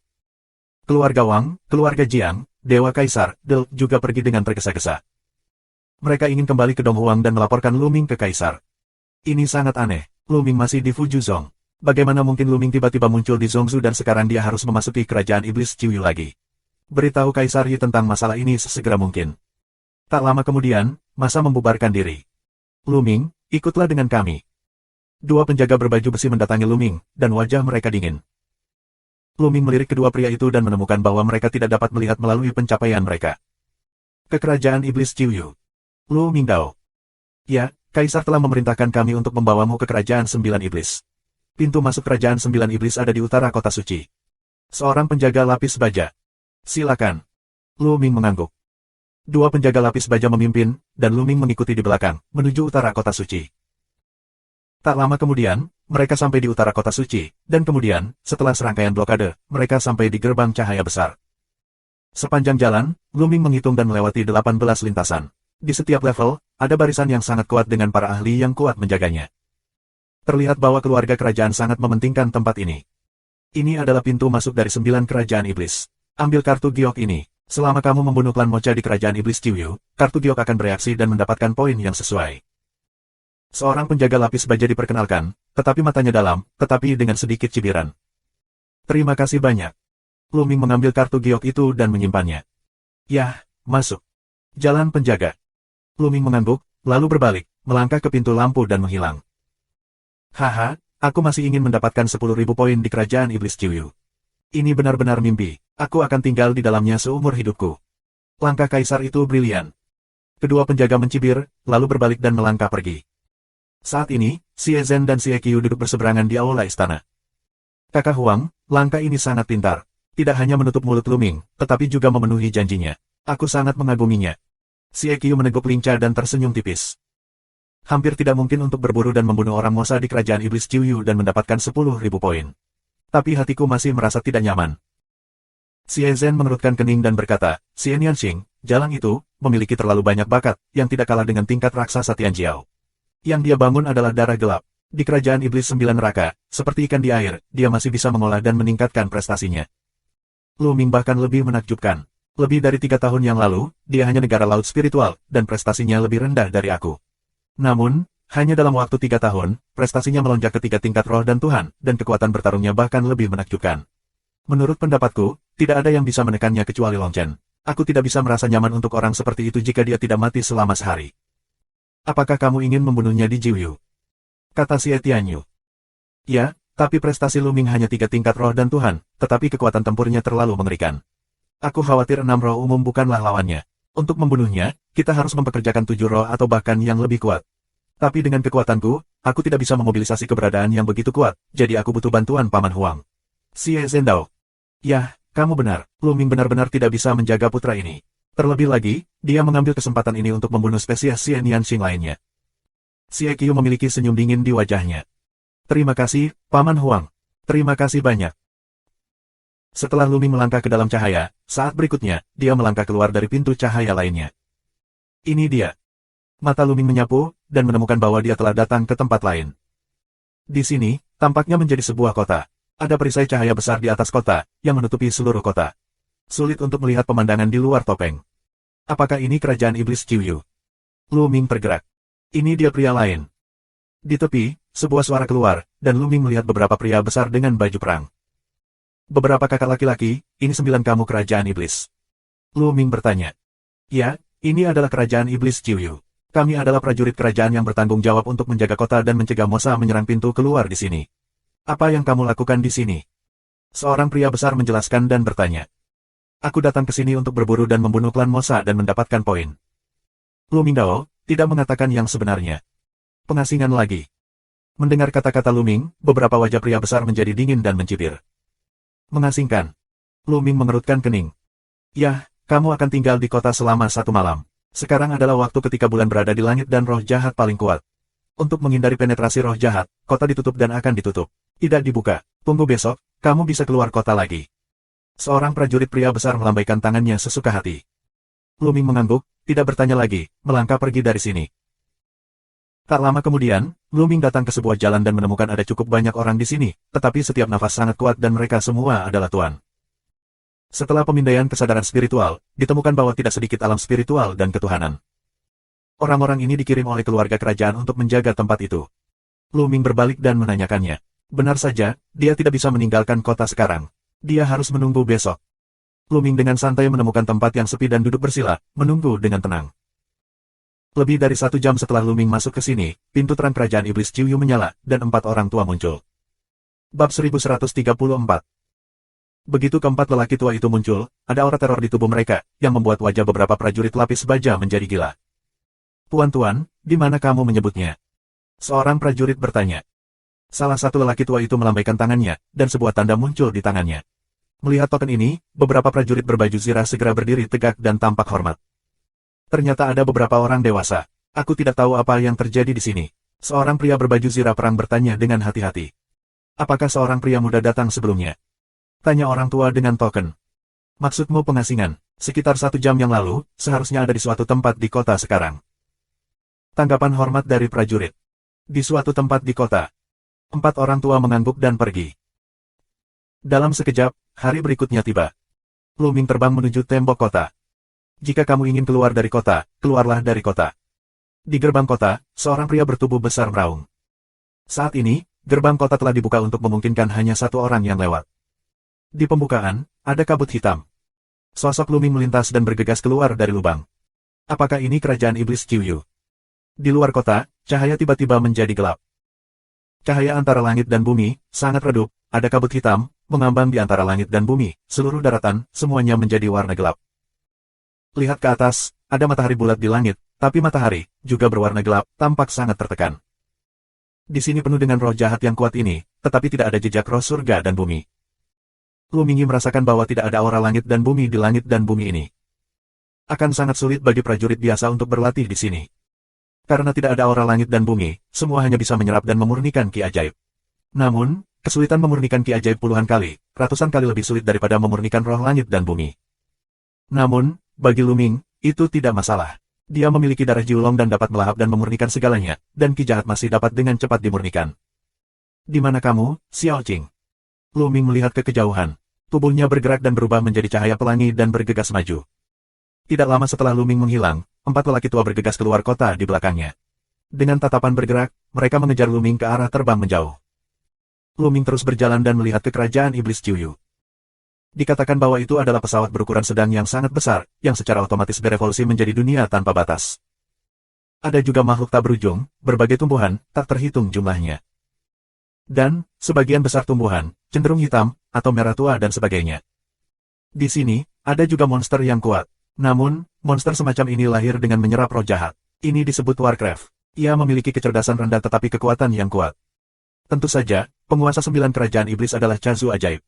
Keluarga Wang, keluarga Jiang, Dewa Kaisar, Del juga pergi dengan tergesa-gesa. Mereka ingin kembali ke Donghuang dan melaporkan Lu Ming ke Kaisar. Ini sangat aneh, Lu Ming masih di Fuzhou. Bagaimana mungkin Lu Ming tiba-tiba muncul di Zhongzhou dan sekarang dia harus memasuki kerajaan iblis Jiuyu lagi? Beritahu Kaisar Yi tentang masalah ini sesegera mungkin. Tak lama kemudian, masa membubarkan diri. Lu Ming, ikutlah dengan kami. 2 penjaga berbaju besi mendatangi Lu Ming, dan wajah mereka dingin. Lu Ming melirik kedua pria itu dan menemukan bahwa mereka tidak dapat melihat melalui pencapaian mereka. Ke kerajaan iblis Jiuyu. Lu Mingdao. Ya, Kaisar telah memerintahkan kami untuk membawamu ke kerajaan 9 iblis. Pintu masuk kerajaan 9 iblis ada di utara kota suci. Seorang penjaga lapis baja. Silakan. Lu Ming mengangguk. 2 penjaga lapis baja memimpin, dan Lu Ming mengikuti di belakang, menuju utara kota suci. Tak lama kemudian, mereka sampai di utara kota suci, dan kemudian, setelah serangkaian blokade, mereka sampai di gerbang cahaya besar. Sepanjang jalan, Lu Ming menghitung dan melewati 18 lintasan. Di setiap level, ada barisan yang sangat kuat dengan para ahli yang kuat menjaganya. Terlihat bahwa keluarga kerajaan sangat mementingkan tempat ini. Ini adalah pintu masuk dari 9 kerajaan iblis. Ambil kartu giok ini. Selama kamu membunuh klan Mocha di kerajaan iblis Jiuyu, kartu giok akan bereaksi dan mendapatkan poin yang sesuai. Seorang penjaga lapis baja diperkenalkan, tetapi matanya dalam, tetapi dengan sedikit cibiran. Terima kasih banyak. Lu Ming mengambil kartu giok itu dan menyimpannya. Yah, masuk. Jalan penjaga. Lu Ming mengangguk, lalu berbalik, melangkah ke pintu lampu dan menghilang. Haha, aku masih ingin mendapatkan 10.000 poin di kerajaan iblis Jiuyu. Ini benar-benar mimpi, aku akan tinggal di dalamnya seumur hidupku. Langkah Kaisar itu brilian. Kedua penjaga mencibir, lalu berbalik dan melangkah pergi. Saat ini, Xie Zhen dan Xie Qiyu duduk berseberangan di aula istana. Kakak Huang, langkah ini sangat pintar. Tidak hanya menutup mulut Lu Ming, tetapi juga memenuhi janjinya. Aku sangat mengaguminya. Xie Qiyu meneguk lincah dan tersenyum tipis. Hampir tidak mungkin untuk berburu dan membunuh orang Mosa di kerajaan iblis Jiuyu dan mendapatkan 10.000 poin. Tapi hatiku masih merasa tidak nyaman. Xie Zhen mengerutkan kening dan berkata, Xie Nianxing, jalan itu, memiliki terlalu banyak bakat, yang tidak kalah dengan tingkat raksasa Tianjiao. Yang dia bangun adalah darah gelap. Di kerajaan iblis 9 neraka, seperti ikan di air, dia masih bisa mengolah dan meningkatkan prestasinya. Lu Ming bahkan lebih menakjubkan. Lebih dari 3 tahun yang lalu, dia hanya negara laut spiritual, dan prestasinya lebih rendah dari aku. Namun, hanya dalam waktu 3 tahun, prestasinya melonjak ke 3 tingkat roh dan Tuhan, dan kekuatan bertarungnya bahkan lebih menakjubkan. Menurut pendapatku, tidak ada yang bisa menekannya kecuali Long Chen. Aku tidak bisa merasa nyaman untuk orang seperti itu jika dia tidak mati selama sehari. Apakah kamu ingin membunuhnya di Jiuyu? Kata Xie Tianyu. Ya, Tapi prestasi Luming hanya 3 tingkat roh dan Tuhan, tetapi kekuatan tempurnya terlalu mengerikan. Aku khawatir 6 roh umum bukanlah lawannya. Untuk membunuhnya, kita harus mempekerjakan 7 roh atau bahkan yang lebih kuat. Tapi dengan kekuatanku, aku tidak bisa memobilisasi keberadaan yang begitu kuat, jadi aku butuh bantuan Paman Huang. Xie Zhendao. Yah, kamu benar, Luming benar-benar tidak bisa menjaga putra ini. Terlebih lagi, dia mengambil kesempatan ini untuk membunuh spesies Xie Nianxing lainnya. Xie Qiu memiliki senyum dingin di wajahnya. Terima kasih, Paman Huang. Terima kasih banyak. Setelah Luming melangkah ke dalam cahaya, saat berikutnya, dia melangkah keluar dari pintu cahaya lainnya. Ini dia. Mata Luming menyapu, dan menemukan bahwa dia telah datang ke tempat lain. Di sini, tampaknya menjadi sebuah kota. Ada perisai cahaya besar di atas kota, yang menutupi seluruh kota. Sulit untuk melihat pemandangan di luar topeng. Apakah ini kerajaan iblis Qiuyu? Luming tergerak. Ini dia pria lain. Di tepi, sebuah suara keluar, dan Luming melihat beberapa pria besar dengan baju perang. Beberapa kakak laki-laki, ini 9 kamu kerajaan iblis. Luming bertanya. Ya, ini adalah kerajaan iblis Qiuyu. Kami adalah prajurit kerajaan yang bertanggung jawab untuk menjaga kota dan mencegah Mosa menyerang pintu keluar di sini. Apa yang kamu lakukan di sini? Seorang pria besar menjelaskan dan bertanya. Aku datang ke sini untuk berburu dan membunuh klan Mosa dan mendapatkan poin. Luming Dao tidak mengatakan yang sebenarnya. Pengasingan lagi. Mendengar kata-kata Luming, beberapa wajah pria besar menjadi dingin dan mencibir. Mengasingkan. Luming mengerutkan kening. Yah, kamu akan tinggal di kota selama 1 malam. Sekarang adalah waktu ketika bulan berada di langit dan roh jahat paling kuat. Untuk menghindari penetrasi roh jahat, kota ditutup dan akan ditutup. Tidak dibuka. Tunggu besok, kamu bisa keluar kota lagi. Seorang prajurit pria besar melambaikan tangannya sesuka hati. Luming mengangguk, tidak bertanya lagi, melangkah pergi dari sini. Tak lama kemudian, Luming datang ke sebuah jalan dan menemukan ada cukup banyak orang di sini, tetapi setiap nafas sangat kuat dan mereka semua adalah tuan. Setelah pemindaian kesadaran spiritual, ditemukan bahwa tidak sedikit alam spiritual dan ketuhanan. Orang-orang ini dikirim oleh keluarga kerajaan untuk menjaga tempat itu. Luming berbalik dan menanyakannya. Benar saja, dia tidak bisa meninggalkan kota sekarang. Dia harus menunggu besok. Luming dengan santai menemukan tempat yang sepi dan duduk bersila, menunggu dengan tenang. Lebih dari 1 jam setelah Luming masuk ke sini, pintu terang kerajaan iblis Qiuyu menyala, dan 4 orang tua muncul. Bab 1134. Begitu keempat lelaki tua itu muncul, ada aura teror di tubuh mereka, yang membuat wajah beberapa prajurit lapis baja menjadi gila. Tuan-tuan, di mana kamu menyebutnya? Seorang prajurit bertanya. Salah satu lelaki tua itu melambaikan tangannya, dan sebuah tanda muncul di tangannya. Melihat token ini, beberapa prajurit berbaju zirah segera berdiri tegak dan tampak hormat. Ternyata ada beberapa orang dewasa. Aku tidak tahu apa yang terjadi di sini. Seorang pria berbaju zirah perang bertanya dengan hati-hati. Apakah seorang pria muda datang sebelumnya? Tanya orang tua dengan token. Maksudmu pengasingan? Sekitar 1 jam yang lalu, seharusnya ada di suatu tempat di kota sekarang. Tanggapan hormat dari prajurit. Di suatu tempat di kota. 4 orang tua mengangguk dan pergi. Dalam sekejap, hari berikutnya tiba. Luming terbang menuju tembok kota. Jika kamu ingin keluar dari kota, keluarlah dari kota. Di gerbang kota, seorang pria bertubuh besar meraung. Saat ini, gerbang kota telah dibuka untuk memungkinkan hanya 1 orang yang lewat. Di pembukaan, ada kabut hitam. Sosok Luming melintas dan bergegas keluar dari lubang. Apakah ini kerajaan iblis Qiuyu? Di luar kota, cahaya tiba-tiba menjadi gelap. Cahaya antara langit dan bumi, sangat redup, ada kabut hitam, mengambang di antara langit dan bumi, seluruh daratan, semuanya menjadi warna gelap. Lihat ke atas, ada matahari bulat di langit, tapi matahari, juga berwarna gelap, tampak sangat tertekan. Di sini penuh dengan roh jahat yang kuat ini, tetapi tidak ada jejak roh surga dan bumi. Luming merasakan bahwa tidak ada aura langit dan bumi di langit dan bumi ini. Akan sangat sulit bagi prajurit biasa untuk berlatih di sini. Karena tidak ada aura langit dan bumi, semua hanya bisa menyerap dan memurnikan ki ajaib. Namun, kesulitan memurnikan ki ajaib puluhan kali, ratusan kali lebih sulit daripada memurnikan roh langit dan bumi. Namun, bagi Luming, itu tidak masalah. Dia memiliki darah Jiulong dan dapat melahap dan memurnikan segalanya, dan ki jahat masih dapat dengan cepat dimurnikan. Di mana kamu, Xiao Qing? Luming melihat ke kejauhan. Tubuhnya bergerak dan berubah menjadi cahaya pelangi dan bergegas maju. Tidak lama setelah Luming menghilang, 4 lelaki tua bergegas keluar kota di belakangnya. Dengan tatapan bergerak, mereka mengejar Luming ke arah terbang menjauh. Luming terus berjalan dan melihat ke kerajaan iblis Qiuyu. Dikatakan bahwa itu adalah pesawat berukuran sedang yang sangat besar, yang secara otomatis berevolusi menjadi dunia tanpa batas. Ada juga makhluk tak berujung, berbagai tumbuhan, tak terhitung jumlahnya. Dan, sebagian besar tumbuhan, cenderung hitam, atau merah tua dan sebagainya. Di sini, ada juga monster yang kuat. Namun, monster semacam ini lahir dengan menyerap roh jahat. Ini disebut Warcraft. Ia memiliki kecerdasan rendah tetapi kekuatan yang kuat. Tentu saja, penguasa 9 kerajaan iblis adalah Chazu ajaib.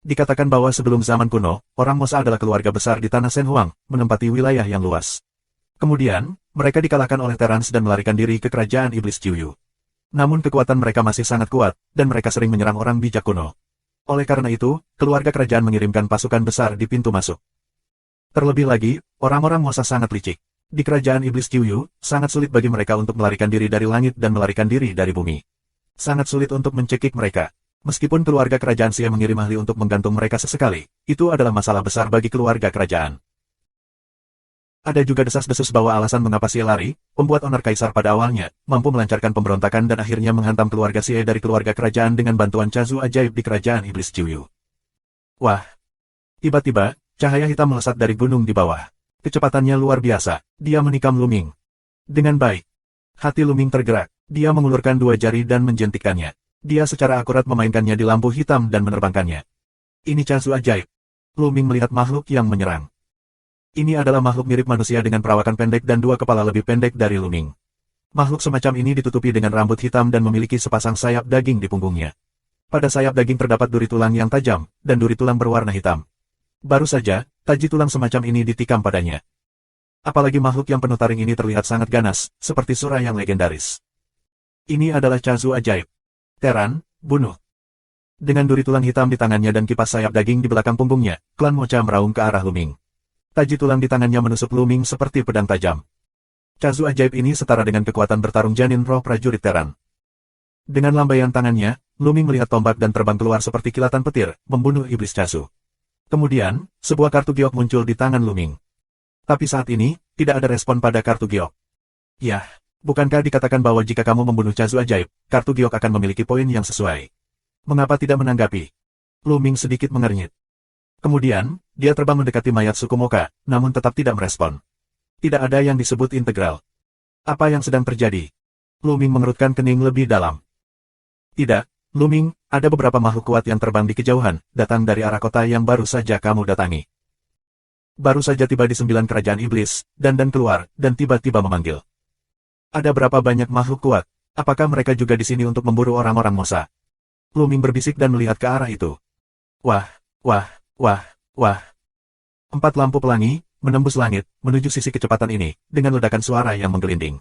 Dikatakan bahwa sebelum zaman kuno, orang Mosa adalah keluarga besar di tanah Shenhuang, menempati wilayah yang luas. Kemudian, mereka dikalahkan oleh Terrans dan melarikan diri ke kerajaan iblis Jiuyu. Namun kekuatan mereka masih sangat kuat, dan mereka sering menyerang orang bijak kuno. Oleh karena itu, keluarga kerajaan mengirimkan pasukan besar di pintu masuk. Terlebih lagi, orang-orang Mosa sangat licik. Di kerajaan iblis Jiuyu, sangat sulit bagi mereka untuk melarikan diri dari langit dan melarikan diri dari bumi. Sangat sulit untuk mencekik mereka. Meskipun keluarga kerajaan Xie mengirim ahli untuk menggantung mereka sesekali, itu adalah masalah besar bagi keluarga kerajaan. Ada juga desas-desus bahwa alasan mengapa Xie lari, pembuat Honor Kaisar pada awalnya, mampu melancarkan pemberontakan dan akhirnya menghantam keluarga Xie dari keluarga kerajaan dengan bantuan Chazu ajaib di kerajaan iblis Jiuyu. Wah! Tiba-tiba, cahaya hitam melesat dari gunung di bawah. Kecepatannya luar biasa, dia menikam Luming. Dengan baik. Hati Luming tergerak, dia mengulurkan dua jari dan menjentikkannya. Dia secara akurat memainkannya di lampu hitam dan menerbangkannya. Ini Chazu ajaib. Luming melihat makhluk yang menyerang. Ini adalah makhluk mirip manusia dengan perawakan pendek dan dua kepala lebih pendek dari Luming. Makhluk semacam ini ditutupi dengan rambut hitam dan memiliki sepasang sayap daging di punggungnya. Pada sayap daging terdapat duri tulang yang tajam, dan duri tulang berwarna hitam. Baru saja, taji tulang semacam ini ditikam padanya. Apalagi makhluk yang penuh taring ini terlihat sangat ganas, seperti surah yang legendaris. Ini adalah Chazu ajaib. Terran, bunuh. Dengan duri tulang hitam di tangannya dan kipas sayap daging di belakang punggungnya, klan Mocha meraung ke arah Luming. Taji tulang di tangannya menusuk Luming seperti pedang tajam. Chazu ajaib ini setara dengan kekuatan bertarung janin roh prajurit Terran. Dengan lambaian tangannya, Luming melihat tombak dan terbang keluar seperti kilatan petir, membunuh iblis Chazu. Kemudian, sebuah kartu giok muncul di tangan Luming. Tapi saat ini, tidak ada respon pada kartu giok. Yah. Bukankah dikatakan bahwa jika kamu membunuh Chazu ajaib, kartu giok akan memiliki poin yang sesuai? Mengapa tidak menanggapi? Luming sedikit mengernyit. Kemudian, dia terbang mendekati mayat suku Mocha, namun tetap tidak merespon. Tidak ada yang disebut integral. Apa yang sedang terjadi? Luming mengerutkan kening lebih dalam. Tidak, Luming, ada beberapa makhluk kuat yang terbang di kejauhan, datang dari arah kota yang baru saja kamu datangi. Baru saja tiba di 9 kerajaan iblis, dan keluar, dan tiba-tiba memanggil. Ada berapa banyak makhluk kuat? Apakah mereka juga di sini untuk memburu orang-orang Mosa? Luming berbisik dan melihat ke arah itu. Wah, wah, wah, wah. 4 lampu pelangi, menembus langit, menuju sisi kecepatan ini, dengan ledakan suara yang menggelinding.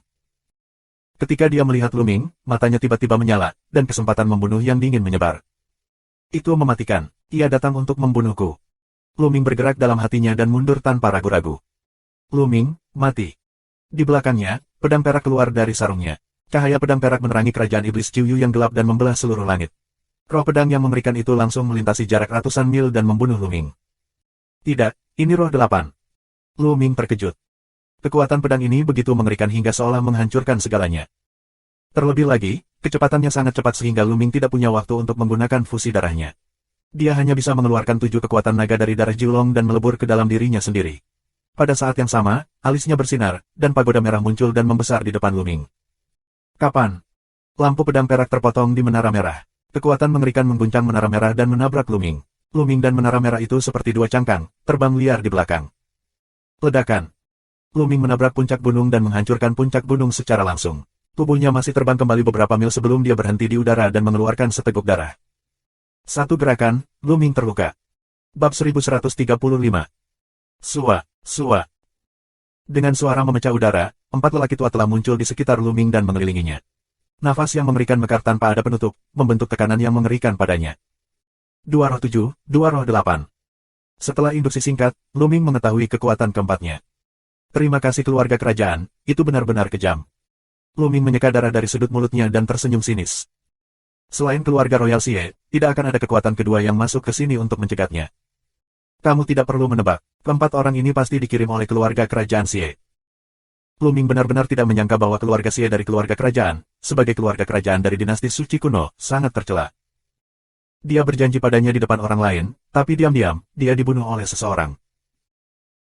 Ketika dia melihat Luming, matanya tiba-tiba menyala, dan kesempatan membunuh yang dingin menyebar. Itu mematikan, ia datang untuk membunuhku. Luming bergerak dalam hatinya dan mundur tanpa ragu-ragu. Luming, mati. Di belakangnya, pedang perak keluar dari sarungnya. Cahaya pedang perak menerangi kerajaan iblis Jiuyu yang gelap dan membelah seluruh langit. Roh pedang yang mengerikan itu langsung melintasi jarak ratusan mil dan membunuh Luming. Tidak, ini roh 8. Luming terkejut. Kekuatan pedang ini begitu mengerikan hingga seolah menghancurkan segalanya. Terlebih lagi, kecepatannya sangat cepat sehingga Luming tidak punya waktu untuk menggunakan fusi darahnya. Dia hanya bisa mengeluarkan 7 kekuatan naga dari darah Jiulong dan melebur ke dalam dirinya sendiri. Pada saat yang sama, alisnya bersinar, dan pagoda merah muncul dan membesar di depan Luming. Kapan? Lampu pedang perak terpotong di menara merah. Kekuatan mengerikan mengguncang menara merah dan menabrak Luming. Luming dan menara merah itu seperti dua cangkang, terbang liar di belakang. Ledakan. Luming menabrak puncak gunung dan menghancurkan puncak gunung secara langsung. Tubuhnya masih terbang kembali beberapa mil sebelum dia berhenti di udara dan mengeluarkan seteguk darah. Satu gerakan, Luming terluka. Bab 1135. Sua. Sua. Dengan suara memecah udara, 4 lelaki tua telah muncul di sekitar Luming dan mengelilinginya. Nafas yang mengerikan mekar tanpa ada penutup, membentuk tekanan yang mengerikan padanya. 2 roh 7, 2 roh 8. Setelah induksi singkat, Luming mengetahui kekuatan keempatnya. Terima kasih keluarga kerajaan, itu benar-benar kejam. Luming menyeka darah dari sudut mulutnya dan tersenyum sinis. Selain keluarga Royal Xie, tidak akan ada kekuatan kedua yang masuk ke sini untuk mencegatnya. Kamu tidak perlu menebak, keempat orang ini pasti dikirim oleh keluarga kerajaan Xie. Luming benar-benar tidak menyangka bahwa keluarga Xie dari keluarga kerajaan, sebagai keluarga kerajaan dari dinasti suci kuno, sangat tercela. Dia berjanji padanya di depan orang lain, tapi diam-diam, dia dibunuh oleh seseorang.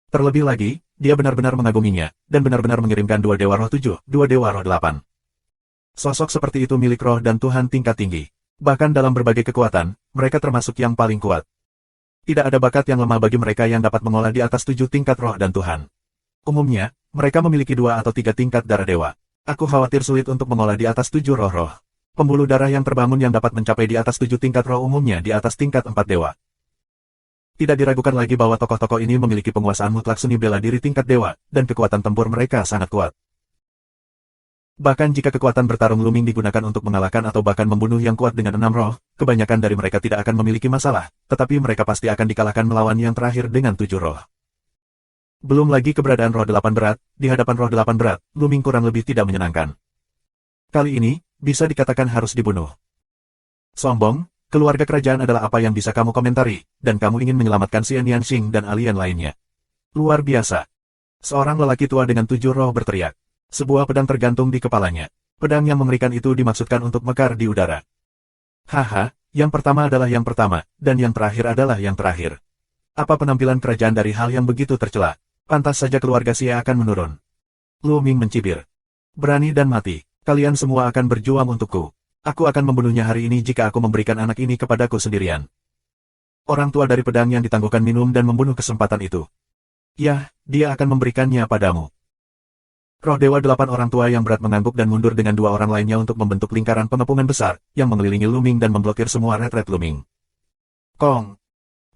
Terlebih lagi, dia benar-benar mengaguminya, dan benar-benar mengirimkan 2 Dewa Roh 7, 2 Dewa Roh 8. Sosok seperti itu milik roh dan Tuhan tingkat tinggi. Bahkan dalam berbagai kekuatan, mereka termasuk yang paling kuat. Tidak ada bakat yang lemah bagi mereka yang dapat mengolah di atas 7 tingkat roh dan Tuhan. Umumnya, mereka memiliki 2 atau 3 tingkat darah dewa. Aku khawatir sulit untuk mengolah di atas 7 roh-roh. Pembuluh darah yang terbangun yang dapat mencapai di atas 7 tingkat roh umumnya di atas tingkat 4 dewa. Tidak diragukan lagi bahwa tokoh-tokoh ini memiliki penguasaan mutlak seni bela diri tingkat dewa, dan kekuatan tempur mereka sangat kuat. Bahkan jika kekuatan bertarung Luming digunakan untuk mengalahkan atau bahkan membunuh yang kuat dengan 6 roh, kebanyakan dari mereka tidak akan memiliki masalah, tetapi mereka pasti akan dikalahkan melawan yang terakhir dengan 7 roh. Belum lagi keberadaan roh 8 berat, di hadapan roh 8 berat, Luming kurang lebih tidak menyenangkan. Kali ini, bisa dikatakan harus dibunuh. Sombong, keluarga kerajaan adalah apa yang bisa kamu komentari, dan kamu ingin menyelamatkan Xian Yanxing dan alien lainnya. Luar biasa. Seorang lelaki tua dengan 7 roh berteriak. Sebuah pedang tergantung di kepalanya. Pedang yang mengerikan itu dimaksudkan untuk mekar di udara. Haha, yang pertama adalah yang pertama, dan yang terakhir adalah yang terakhir. Apa penampilan kerajaan dari hal yang begitu tercela? Pantas saja keluarga Xie akan menurun. Lu Ming mencibir. Berani dan mati, kalian semua akan berjuang untukku. Aku akan membunuhnya hari ini jika aku memberikan anak ini kepadaku sendirian. Orang tua dari pedang yang ditangguhkan minum dan membunuh kesempatan itu. Yah, dia akan memberikannya padamu. Roh Dewa 8 orang tua yang berat mengangguk dan mundur dengan 2 orang lainnya untuk membentuk lingkaran pengepungan besar, yang mengelilingi Luming dan memblokir semua retret Luming. Kong!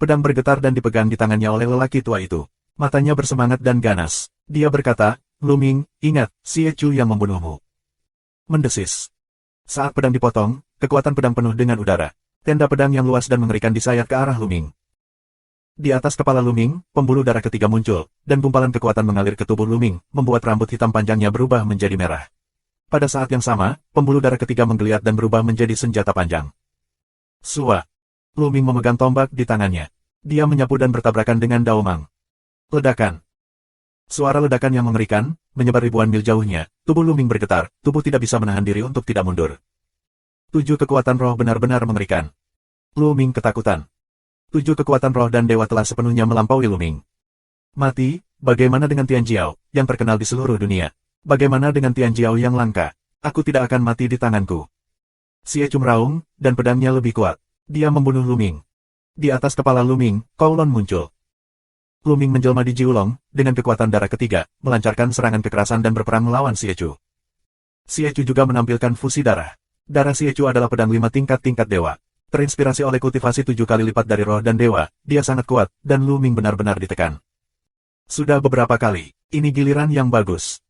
Pedang bergetar dan dipegang di tangannya oleh lelaki tua itu. Matanya bersemangat dan ganas. Dia berkata, Luming, ingat, Xie Chu yang membunuhmu. Mendesis. Saat pedang dipotong, kekuatan pedang penuh dengan udara. Tenda pedang yang luas dan mengerikan disayat ke arah Luming. Di atas kepala Luming, pembuluh darah ketiga muncul, dan gumpalan kekuatan mengalir ke tubuh Luming, membuat rambut hitam panjangnya berubah menjadi merah. Pada saat yang sama, pembuluh darah ketiga menggeliat dan berubah menjadi senjata panjang. Sua. Luming memegang tombak di tangannya. Dia menyapu dan bertabrakan dengan Daomang. Ledakan. Suara ledakan yang mengerikan, menyebar ribuan mil jauhnya, tubuh Luming bergetar, tubuh tidak bisa menahan diri untuk tidak mundur. 7 kekuatan roh benar-benar mengerikan. Luming ketakutan. 7 kekuatan roh dan dewa telah sepenuhnya melampaui Luming. Mati, bagaimana dengan Tian Jiao, yang terkenal di seluruh dunia? Bagaimana dengan Tian Jiao yang langka? Aku tidak akan mati di tanganku. Xie Chu meraung, dan pedangnya lebih kuat. Dia membunuh Luming. Di atas kepala Luming, Kowloon muncul. Luming menjelma di Jiulong, dengan kekuatan darah ketiga, melancarkan serangan kekerasan dan berperang melawan Xie Chu. Xie Chu juga menampilkan fusi darah. Darah Xie Chu adalah pedang 5 tingkat dewa. Terinspirasi oleh kultivasi 7 kali lipat dari roh dan dewa, dia sangat kuat, dan Luming benar-benar ditekan. Sudah beberapa kali, ini giliran yang bagus.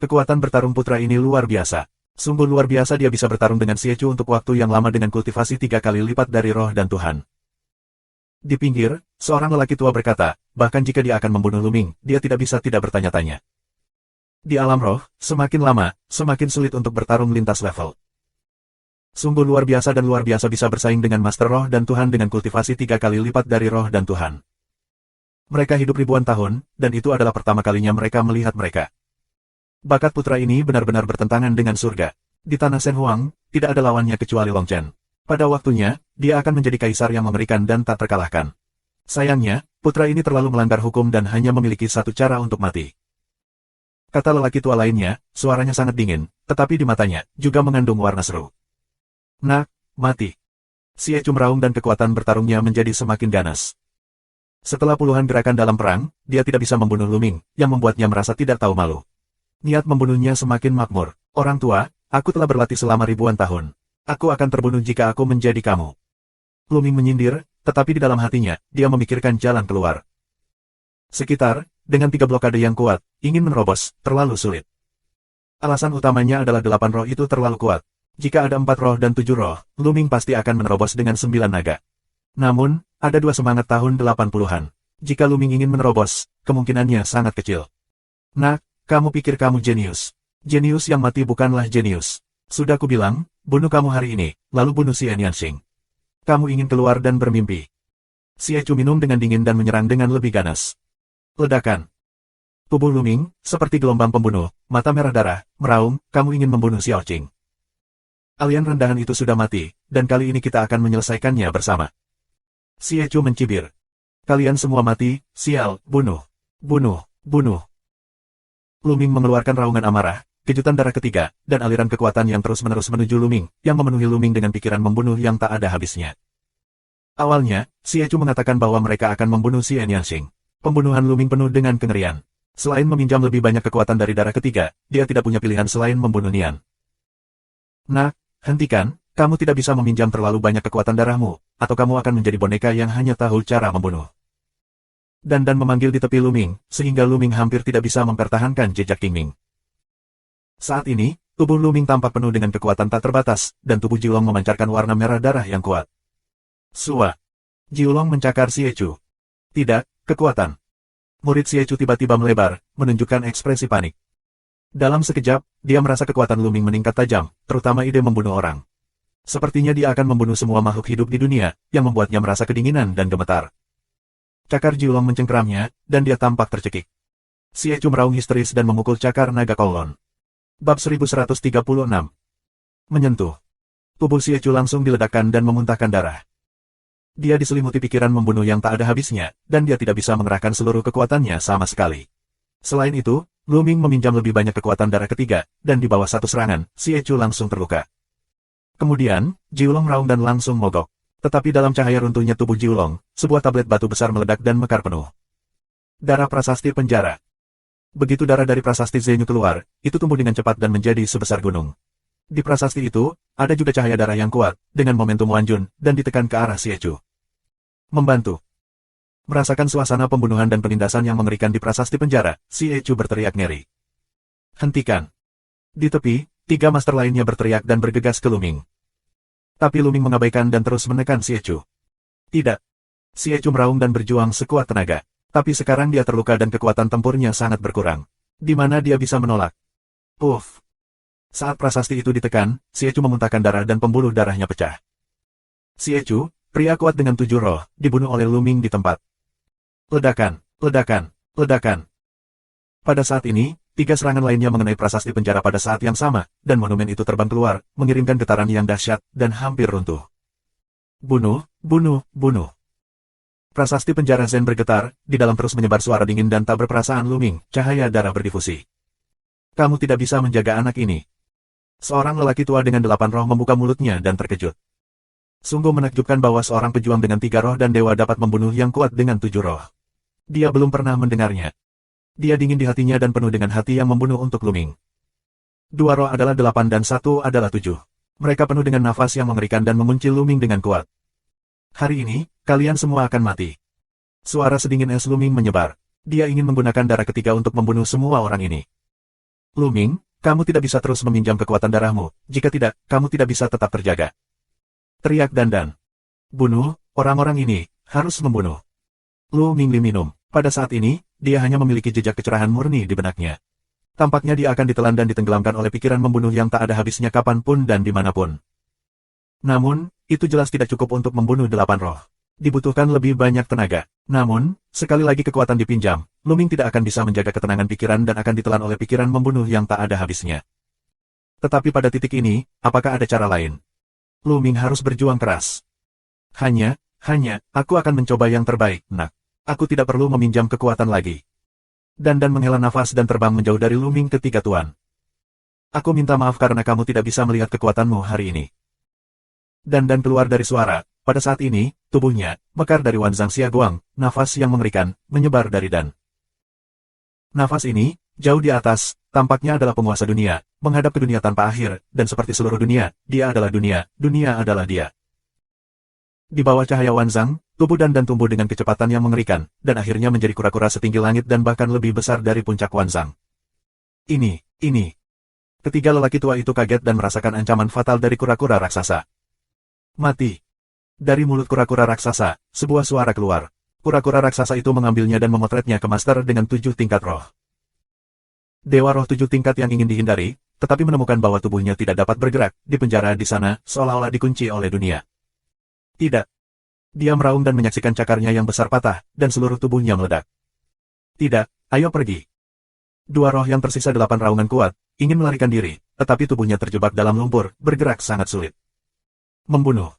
Kekuatan bertarung putra ini luar biasa. Sungguh luar biasa dia bisa bertarung dengan Xie Chu untuk waktu yang lama dengan kultivasi 3 kali lipat dari roh dan Tuhan. Di pinggir, seorang lelaki tua berkata, bahkan jika dia akan membunuh Luming, dia tidak bisa tidak bertanya-tanya. Di alam roh, semakin lama, semakin sulit untuk bertarung lintas level. Sungguh luar biasa dan luar biasa bisa bersaing dengan Master Roh dan Tuhan dengan kultivasi 3 kali lipat dari roh dan Tuhan. Mereka hidup ribuan tahun, dan itu adalah pertama kalinya mereka melihat mereka. Bakat putra ini benar-benar bertentangan dengan surga. Di tanah Shen Huang, tidak ada lawannya kecuali Long Chen. Pada waktunya, dia akan menjadi kaisar yang mengerikan dan tak terkalahkan. Sayangnya, putra ini terlalu melanggar hukum dan hanya memiliki satu cara untuk mati. Kata lelaki tua lainnya, suaranya sangat dingin, tetapi di matanya, juga mengandung warna seru. Nak, mati. Xie Chu meraung dan kekuatan bertarungnya menjadi semakin ganas. Setelah puluhan gerakan dalam perang, dia tidak bisa membunuh Luming, yang membuatnya merasa tidak tahu malu. Niat membunuhnya semakin makmur. Orang tua, aku telah berlatih selama ribuan tahun. Aku akan terbunuh jika aku menjadi kamu. Luming menyindir, tetapi di dalam hatinya, dia memikirkan jalan keluar. Sekitar, dengan 3 blokade yang kuat, ingin menerobos, terlalu sulit. Alasan utamanya adalah 8 roh itu terlalu kuat. Jika ada 4 roh dan 7 roh, Luming pasti akan menerobos dengan 9 naga. Namun, ada 2 semangat tahun 80-an. Jika Luming ingin menerobos, kemungkinannya sangat kecil. Nak, kamu pikir kamu jenius. Jenius yang mati bukanlah jenius. Sudah kubilang, bunuh kamu hari ini, lalu bunuh Xian Yanxing. Kamu ingin keluar dan bermimpi. Xie Chu minum dengan dingin dan menyerang dengan lebih ganas. Ledakan. Tubuh Luming, seperti gelombang pembunuh, mata merah darah, meraung, kamu ingin membunuh Xiao Qing. Alien rendahan itu sudah mati, dan kali ini kita akan menyelesaikannya bersama. Xie Chu mencibir. Kalian semua mati, sial, bunuh. Bunuh, bunuh. Luming mengeluarkan raungan amarah, kejutan darah ketiga, dan aliran kekuatan yang terus-menerus menuju Luming, yang memenuhi Luming dengan pikiran membunuh yang tak ada habisnya. Awalnya, Xie Chu mengatakan bahwa mereka akan membunuh Xian Yanxing. Pembunuhan Luming penuh dengan kengerian. Selain meminjam lebih banyak kekuatan dari darah ketiga, dia tidak punya pilihan selain membunuh Nian. Nah, hentikan, kamu tidak bisa meminjam terlalu banyak kekuatan darahmu, atau kamu akan menjadi boneka yang hanya tahu cara membunuh. Dan memanggil di tepi Luming, sehingga Luming hampir tidak bisa mempertahankan jejak King Ming. Saat ini, tubuh Luming tampak penuh dengan kekuatan tak terbatas, dan tubuh Jiulong memancarkan warna merah darah yang kuat. Sua. Jiulong mencakar Xie Chu. Tidak, kekuatan. Murid Xie Chu tiba-tiba melebar, menunjukkan ekspresi panik. Dalam sekejap, dia merasa kekuatan Luming meningkat tajam, terutama ide membunuh orang. Sepertinya dia akan membunuh semua makhluk hidup di dunia, yang membuatnya merasa kedinginan dan gemetar. Cakar Jiulong mencengkeramnya, dan dia tampak tercekik. Xie Chu meraung histeris dan memukul cakar naga Kowloon. Bab 1136. Menyentuh. Tubuh Xie Chu langsung diledakkan dan memuntahkan darah. Dia diselimuti pikiran membunuh yang tak ada habisnya, dan dia tidak bisa mengerahkan seluruh kekuatannya sama sekali. Selain itu, Luming meminjam lebih banyak kekuatan darah ketiga, dan di bawah satu serangan, Xie Chu langsung terluka. Kemudian, Jiulong meraung dan langsung mogok. Tetapi dalam cahaya runtuhnya tubuh Jiulong, sebuah tablet batu besar meledak dan mekar penuh. Darah prasasti penjara. Begitu darah dari prasasti Zenyu keluar, itu tumbuh dengan cepat dan menjadi sebesar gunung. Di prasasti itu, ada juga cahaya darah yang kuat, dengan momentum Wanjun, dan ditekan ke arah Xie Chu. Membantu. Merasakan suasana pembunuhan dan penindasan yang mengerikan di prasasti penjara, Xie Chu berteriak ngeri. Hentikan. Di tepi, 3 master lainnya berteriak dan bergegas ke Luming. Tapi Luming mengabaikan dan terus menekan Xie Chu. Tidak. Xie Chu meraung dan berjuang sekuat tenaga. Tapi sekarang dia terluka dan kekuatan tempurnya sangat berkurang. Di mana dia bisa menolak? Uff. Saat prasasti itu ditekan, Xie Chu memuntahkan darah dan pembuluh darahnya pecah. Xie Chu, pria kuat dengan 7 roh, dibunuh oleh Luming di tempat. Ledakan, ledakan, ledakan. Pada saat ini, 3 serangan lainnya mengenai prasasti penjara pada saat yang sama, dan monumen itu terbang keluar, mengirimkan getaran yang dahsyat, dan hampir runtuh. Bunuh, bunuh, bunuh. Prasasti penjara Zen bergetar, di dalam terus menyebar suara dingin dan tak berperasaan Luming, cahaya darah berdifusi. Kamu tidak bisa menjaga anak ini. Seorang lelaki tua dengan 8 roh membuka mulutnya dan terkejut. Sungguh menakjubkan bahwa seorang pejuang dengan 3 roh dan dewa dapat membunuh yang kuat dengan 7 roh. Dia belum pernah mendengarnya. Dia dingin di hatinya dan penuh dengan hati yang membunuh untuk Luming. 2 roh adalah 8 dan 1 adalah 7. Mereka penuh dengan nafas yang mengerikan dan mengunci Luming dengan kuat. Hari ini, kalian semua akan mati. Suara sedingin es Luming menyebar. Dia ingin menggunakan darah ketiga untuk membunuh semua orang ini. Luming, kamu tidak bisa terus meminjam kekuatan darahmu, jika tidak, kamu tidak bisa tetap terjaga. Teriak Dandan. Bunuh, orang-orang ini, harus membunuh. Luming minum. Pada saat ini, dia hanya memiliki jejak kecerahan murni di benaknya. Tampaknya dia akan ditelan dan ditenggelamkan oleh pikiran membunuh yang tak ada habisnya kapanpun dan dimanapun. Namun, itu jelas tidak cukup untuk membunuh 8 roh. Dibutuhkan lebih banyak tenaga. Namun, sekali lagi kekuatan dipinjam, Luming tidak akan bisa menjaga ketenangan pikiran dan akan ditelan oleh pikiran membunuh yang tak ada habisnya. Tetapi pada titik ini, apakah ada cara lain? Luming harus berjuang keras. Hanya, aku akan mencoba yang terbaik, nak. Aku tidak perlu meminjam kekuatan lagi. Dandan menghela nafas dan terbang menjauh dari Luming ketiga tuan. Aku minta maaf karena kamu tidak bisa melihat kekuatanmu hari ini. Dandan keluar dari suara, pada saat ini, tubuhnya, mekar dari Wanzang Xiaguang, nafas yang mengerikan, menyebar dari Dan. Nafas ini, jauh di atas, tampaknya adalah penguasa dunia, menghadap ke dunia tanpa akhir, dan seperti seluruh dunia, dia adalah dunia, dunia adalah dia. Di bawah cahaya Wanzang, tubuh Dan tumbuh dengan kecepatan yang mengerikan, dan akhirnya menjadi kura-kura setinggi langit dan bahkan lebih besar dari puncak Wanzang. Ini. Ketiga lelaki tua itu kaget dan merasakan ancaman fatal dari kura-kura raksasa. Mati. Dari mulut kura-kura raksasa, sebuah suara keluar. Kura-kura raksasa itu mengambilnya dan memotretnya ke master dengan 7 tingkat roh. Dewa roh 7 tingkat yang ingin dihindari, tetapi menemukan bahwa tubuhnya tidak dapat bergerak, di penjara di sana, seolah-olah dikunci oleh dunia. Tidak. Dia meraung dan menyaksikan cakarnya yang besar patah, dan seluruh tubuhnya meledak. Tidak, ayo pergi. 2 roh yang tersisa 8 raungan kuat, ingin melarikan diri, tetapi tubuhnya terjebak dalam lumpur, bergerak sangat sulit. Membunuh.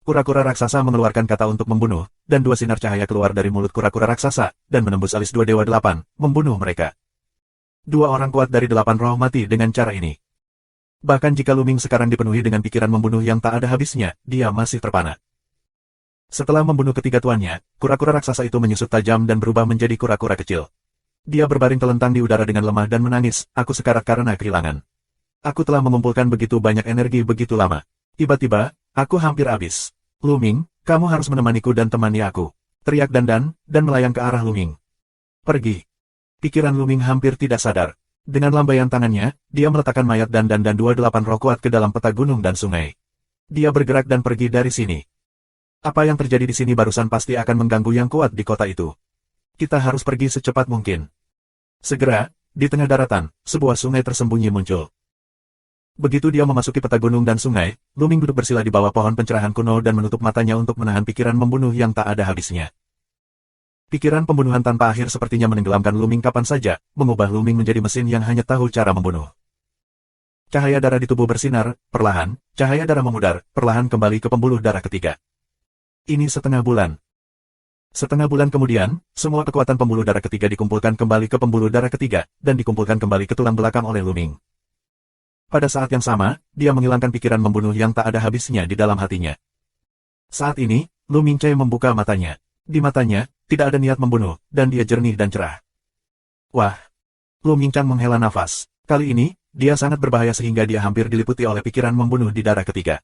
Kura-kura raksasa mengeluarkan kata untuk membunuh, dan 2 sinar cahaya keluar dari mulut kura-kura raksasa, dan menembus alis 2 dewa 8, membunuh mereka. Dua orang kuat dari 8 roh mati dengan cara ini. Bahkan jika Luming sekarang dipenuhi dengan pikiran membunuh yang tak ada habisnya, dia masih terpana. Setelah membunuh ketiga tuannya, kura-kura raksasa itu menyusut tajam dan berubah menjadi kura-kura kecil. Dia berbaring telentang di udara dengan lemah dan menangis, aku sekarat karena kehilangan. Aku telah mengumpulkan begitu banyak energi begitu lama. Tiba-tiba, aku hampir habis. Luming, kamu harus menemaniku dan temani aku. Teriak Dandan, dan melayang ke arah Luming. Pergi. Pikiran Luming hampir tidak sadar. Dengan lambaian tangannya, dia meletakkan mayat Dandan dan 28 roh kuat ke dalam peta gunung dan sungai. Dia bergerak dan pergi dari sini. Apa yang terjadi di sini barusan pasti akan mengganggu yang kuat di kota itu. Kita harus pergi secepat mungkin. Segera, di tengah daratan, sebuah sungai tersembunyi muncul. Begitu dia memasuki peta gunung dan sungai, Luming duduk bersila di bawah pohon pencerahan kuno dan menutup matanya untuk menahan pikiran membunuh yang tak ada habisnya. Pikiran pembunuhan tanpa akhir sepertinya menenggelamkan Luming kapan saja, mengubah Luming menjadi mesin yang hanya tahu cara membunuh. Cahaya darah di tubuh bersinar, perlahan, cahaya darah memudar, perlahan kembali ke pembuluh darah ketiga. Ini setengah bulan. Setengah bulan kemudian, semua kekuatan pembuluh darah ketiga dikumpulkan kembali ke pembuluh darah ketiga, dan dikumpulkan kembali ke tulang belakang oleh Luming. Pada saat yang sama, dia menghilangkan pikiran membunuh yang tak ada habisnya di dalam hatinya. Saat ini, Luming Chai membuka matanya. Di matanya, tidak ada niat membunuh, dan dia jernih dan cerah. Wah! Luming Chang menghela nafas. Kali ini, dia sangat berbahaya sehingga dia hampir diliputi oleh pikiran membunuh di darah ketiga.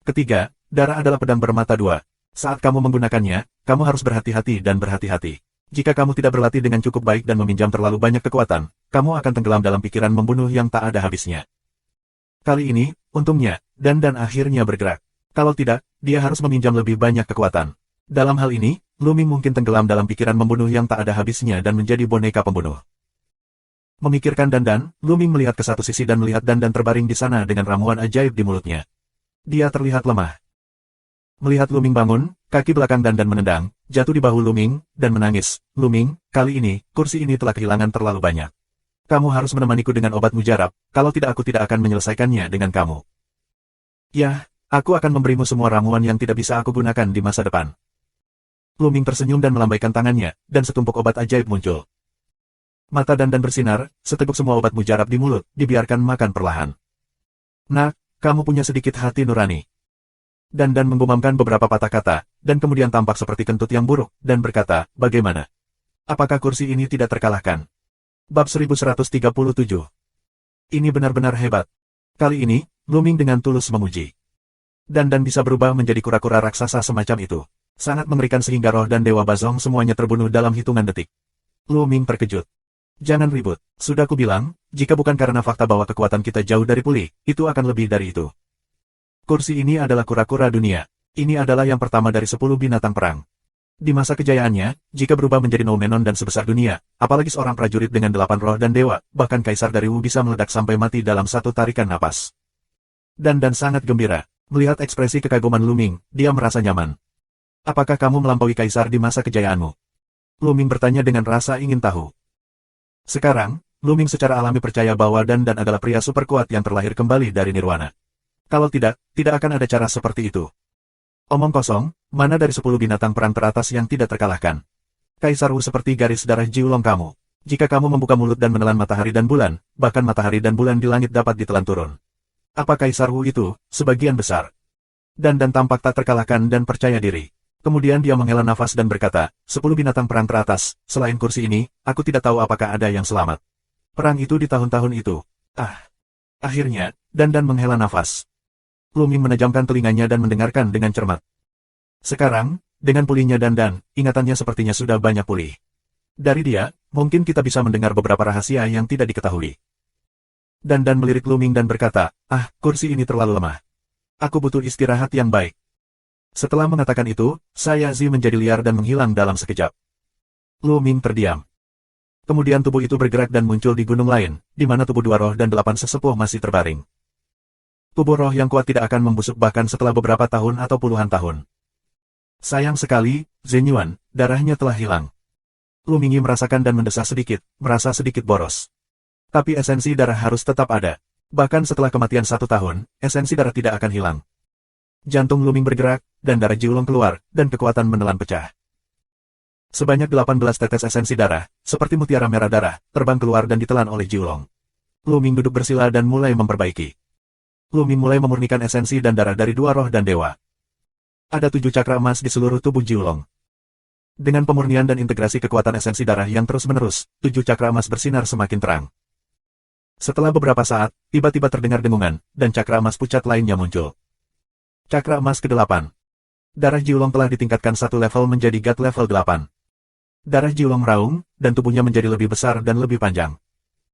Ketiga, darah adalah pedang bermata dua. Saat kamu menggunakannya, kamu harus berhati-hati dan berhati-hati. Jika kamu tidak berlatih dengan cukup baik dan meminjam terlalu banyak kekuatan, kamu akan tenggelam dalam pikiran membunuh yang tak ada habisnya. Kali ini, untungnya, dan akhirnya bergerak. Kalau tidak, dia harus meminjam lebih banyak kekuatan. Dalam hal ini, Luming mungkin tenggelam dalam pikiran membunuh yang tak ada habisnya dan menjadi boneka pembunuh. Memikirkan Dandan, Luming melihat ke satu sisi dan melihat Dandan terbaring di sana dengan ramuan ajaib di mulutnya. Dia terlihat lemah. Melihat Luming bangun, kaki belakang Dandan menendang, jatuh di bahu Luming, dan menangis. Luming, kali ini, kursi ini telah kehilangan terlalu banyak. Kamu harus menemaniku dengan obat mujarab, kalau tidak aku tidak akan menyelesaikannya dengan kamu. Ya, aku akan memberimu semua ramuan yang tidak bisa aku gunakan di masa depan. Luming tersenyum dan melambaikan tangannya, dan setumpuk obat ajaib muncul. Mata Dandan bersinar, seteguk semua obat mujarab di mulut, dibiarkan makan perlahan. Nak, kamu punya sedikit hati nurani. Dandan menggumamkan beberapa patah kata, dan kemudian tampak seperti kentut yang buruk, dan berkata, bagaimana? Apakah kursi ini tidak terkalahkan? Bab 1137. Ini benar-benar hebat. Kali ini, Luming dengan tulus memuji. Dandan bisa berubah menjadi kura-kura raksasa semacam itu. Sangat mengerikan sehingga roh dan Dewa Bazong semuanya terbunuh dalam hitungan detik. Luming terkejut. Jangan ribut, sudah kubilang, jika bukan karena fakta bahwa kekuatan kita jauh dari pulih, itu akan lebih dari itu. Kursi ini adalah kura-kura dunia. Ini adalah yang pertama dari 10 binatang perang. Di masa kejayaannya, jika berubah menjadi Noumenon dan sebesar dunia, apalagi seorang prajurit dengan 8 roh dan dewa, bahkan kaisar dari Wu bisa meledak sampai mati dalam satu tarikan napas. Dandan sangat gembira. Melihat ekspresi kekaguman Luming, dia merasa nyaman. Apakah kamu melampaui kaisar di masa kejayaanmu? Luming bertanya dengan rasa ingin tahu. Sekarang, Luming secara alami percaya bahwa Dandan adalah pria super kuat yang terlahir kembali dari Nirwana. Kalau tidak, tidak akan ada cara seperti itu. Omong kosong, mana dari 10 binatang perang teratas yang tidak terkalahkan? Kaisar Wu seperti garis darah Jiulong kamu. Jika kamu membuka mulut dan menelan matahari dan bulan, bahkan matahari dan bulan di langit dapat ditelan turun. Apa Kaisar Wu itu? Sebagian besar. Dandan tampak tak terkalahkan dan percaya diri. Kemudian dia menghela nafas dan berkata, 10 binatang perang teratas, selain kursi ini, aku tidak tahu apakah ada yang selamat. Perang itu di tahun-tahun itu. Akhirnya, Dandan menghela nafas. Luming menajamkan telinganya dan mendengarkan dengan cermat. Sekarang, dengan pulihnya Dandan, ingatannya sepertinya sudah banyak pulih. Dari dia, mungkin kita bisa mendengar beberapa rahasia yang tidak diketahui. Dandan melirik Luming dan berkata, kursi ini terlalu lemah. Aku butuh istirahat yang baik. Setelah mengatakan itu, Sayazi menjadi liar dan menghilang dalam sekejap. Luming terdiam. Kemudian tubuh itu bergerak dan muncul di gunung lain, di mana tubuh 2 roh dan 8 sesepuh masih terbaring. Tubuh roh yang kuat tidak akan membusuk bahkan setelah beberapa tahun atau puluhan tahun. Sayang sekali, Zenyuan, darahnya telah hilang. Luming merasakan dan mendesah sedikit, merasa sedikit boros. Tapi esensi darah harus tetap ada. Bahkan setelah kematian 1 tahun, esensi darah tidak akan hilang. Jantung Luming bergerak, dan darah Jiulong keluar, dan kekuatan menelan pecah. Sebanyak 18 tetes esensi darah, seperti mutiara merah darah, terbang keluar dan ditelan oleh Jiulong. Lu Ming duduk bersila dan mulai memperbaiki. Lu Ming mulai memurnikan esensi dan darah dari dua roh dan dewa. Ada 7 cakra emas di seluruh tubuh Jiulong. Dengan pemurnian dan integrasi kekuatan esensi darah yang terus-menerus, 7 cakra emas bersinar semakin terang. Setelah beberapa saat, tiba-tiba terdengar dengungan, dan cakra emas pucat lainnya muncul. Cakra emas ke-8. Darah Jiulong telah ditingkatkan satu level menjadi God level 8. Darah Jiulong meraung, dan tubuhnya menjadi lebih besar dan lebih panjang.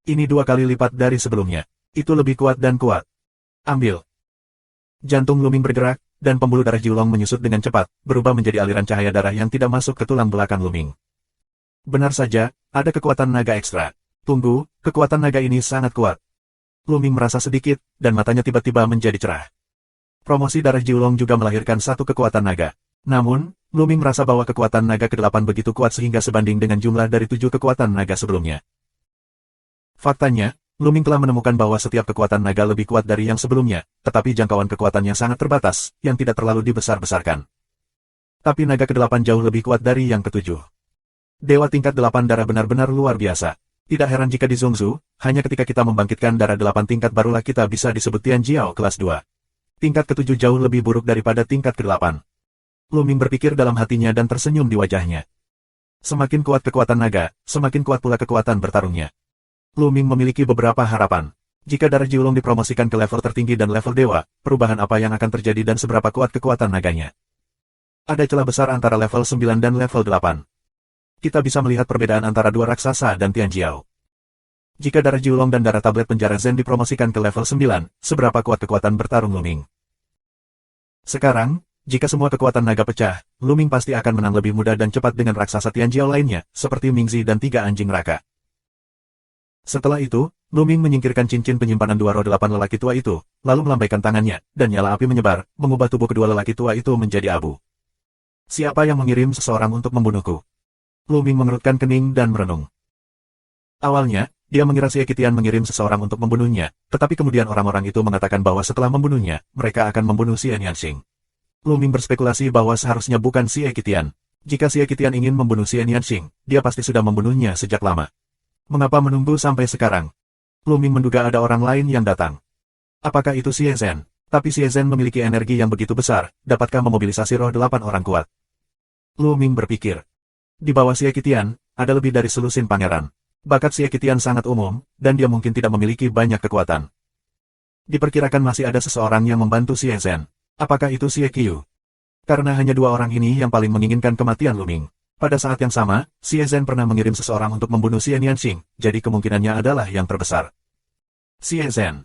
Ini 2 kali lipat dari sebelumnya. Itu lebih kuat dan kuat. Ambil. Jantung Lu Ming bergerak, dan pembuluh darah Jiulong menyusut dengan cepat, berubah menjadi aliran cahaya darah yang tidak masuk ke tulang belakang Lu Ming. Benar saja, ada kekuatan naga ekstra. Tunggu, kekuatan naga ini sangat kuat. Lu Ming merasa sedikit, dan matanya tiba-tiba menjadi cerah. Promosi darah Jiulong juga melahirkan satu kekuatan naga. Namun, Lu Ming merasa bahwa kekuatan naga ke-8 begitu kuat sehingga sebanding dengan jumlah dari 7 kekuatan naga sebelumnya. Faktanya, Lu Ming telah menemukan bahwa setiap kekuatan naga lebih kuat dari yang sebelumnya, tetapi jangkauan kekuatannya sangat terbatas, yang tidak terlalu dibesar-besarkan. Tapi naga ke-8 jauh lebih kuat dari yang ke-7. Dewa tingkat 8 darah benar-benar luar biasa. Tidak heran jika di Zhongzhou, hanya ketika kita membangkitkan darah 8 tingkat barulah kita bisa disebut Tianjiao kelas 2. Tingkat ke-7 jauh lebih buruk daripada tingkat ke-8. Lu Ming berpikir dalam hatinya dan tersenyum di wajahnya. Semakin kuat kekuatan naga, semakin kuat pula kekuatan bertarungnya. Lu Ming memiliki beberapa harapan. Jika darah Jiulong dipromosikan ke level tertinggi dan level dewa, perubahan apa yang akan terjadi dan seberapa kuat kekuatan naganya? Ada celah besar antara level 9 dan level 8. Kita bisa melihat perbedaan antara dua raksasa dan Tianjiao. Jika darah Jiulong dan darah tablet penjara Zen dipromosikan ke level 9, seberapa kuat kekuatan bertarung Lu Ming? Sekarang, jika semua kekuatan naga pecah, Lu Ming pasti akan menang lebih mudah dan cepat dengan raksasa Tianjiao lainnya, seperti Mingzi dan 3 anjing neraka. Setelah itu, Lu Ming menyingkirkan cincin penyimpanan dua roh 8 lelaki tua itu, lalu melambaikan tangannya, dan nyala api menyebar, mengubah tubuh kedua lelaki tua itu menjadi abu. Siapa yang mengirim seseorang untuk membunuhku? Lu Ming mengerutkan kening dan merenung. Awalnya, dia mengira Xie Qitian mengirim seseorang untuk membunuhnya, tetapi kemudian orang-orang itu mengatakan bahwa setelah membunuhnya, mereka akan membunuh Xie Nianxing. Lu Ming berspekulasi bahwa seharusnya bukan Xie Qitian. Jika Xie Qitian ingin membunuh Xie Nianxing, dia pasti sudah membunuhnya sejak lama. Mengapa menunggu sampai sekarang? Lu Ming menduga ada orang lain yang datang. Apakah itu Xie Zhen? Tapi Xie Zhen memiliki energi yang begitu besar, dapatkah memobilisasi roh 8 orang kuat? Lu Ming berpikir. Di bawah Xie Qitian, ada lebih dari selusin pangeran. Bakat Xie Qitian sangat umum, dan dia mungkin tidak memiliki banyak kekuatan. Diperkirakan masih ada seseorang yang membantu Xie Zhen. Apakah itu Xie Qiu? Karena hanya dua orang ini yang paling menginginkan kematian Lu Ming. Pada saat yang sama, Xie Zhen pernah mengirim seseorang untuk membunuh Xie Nianxing, jadi kemungkinannya adalah yang terbesar. Xie Zhen.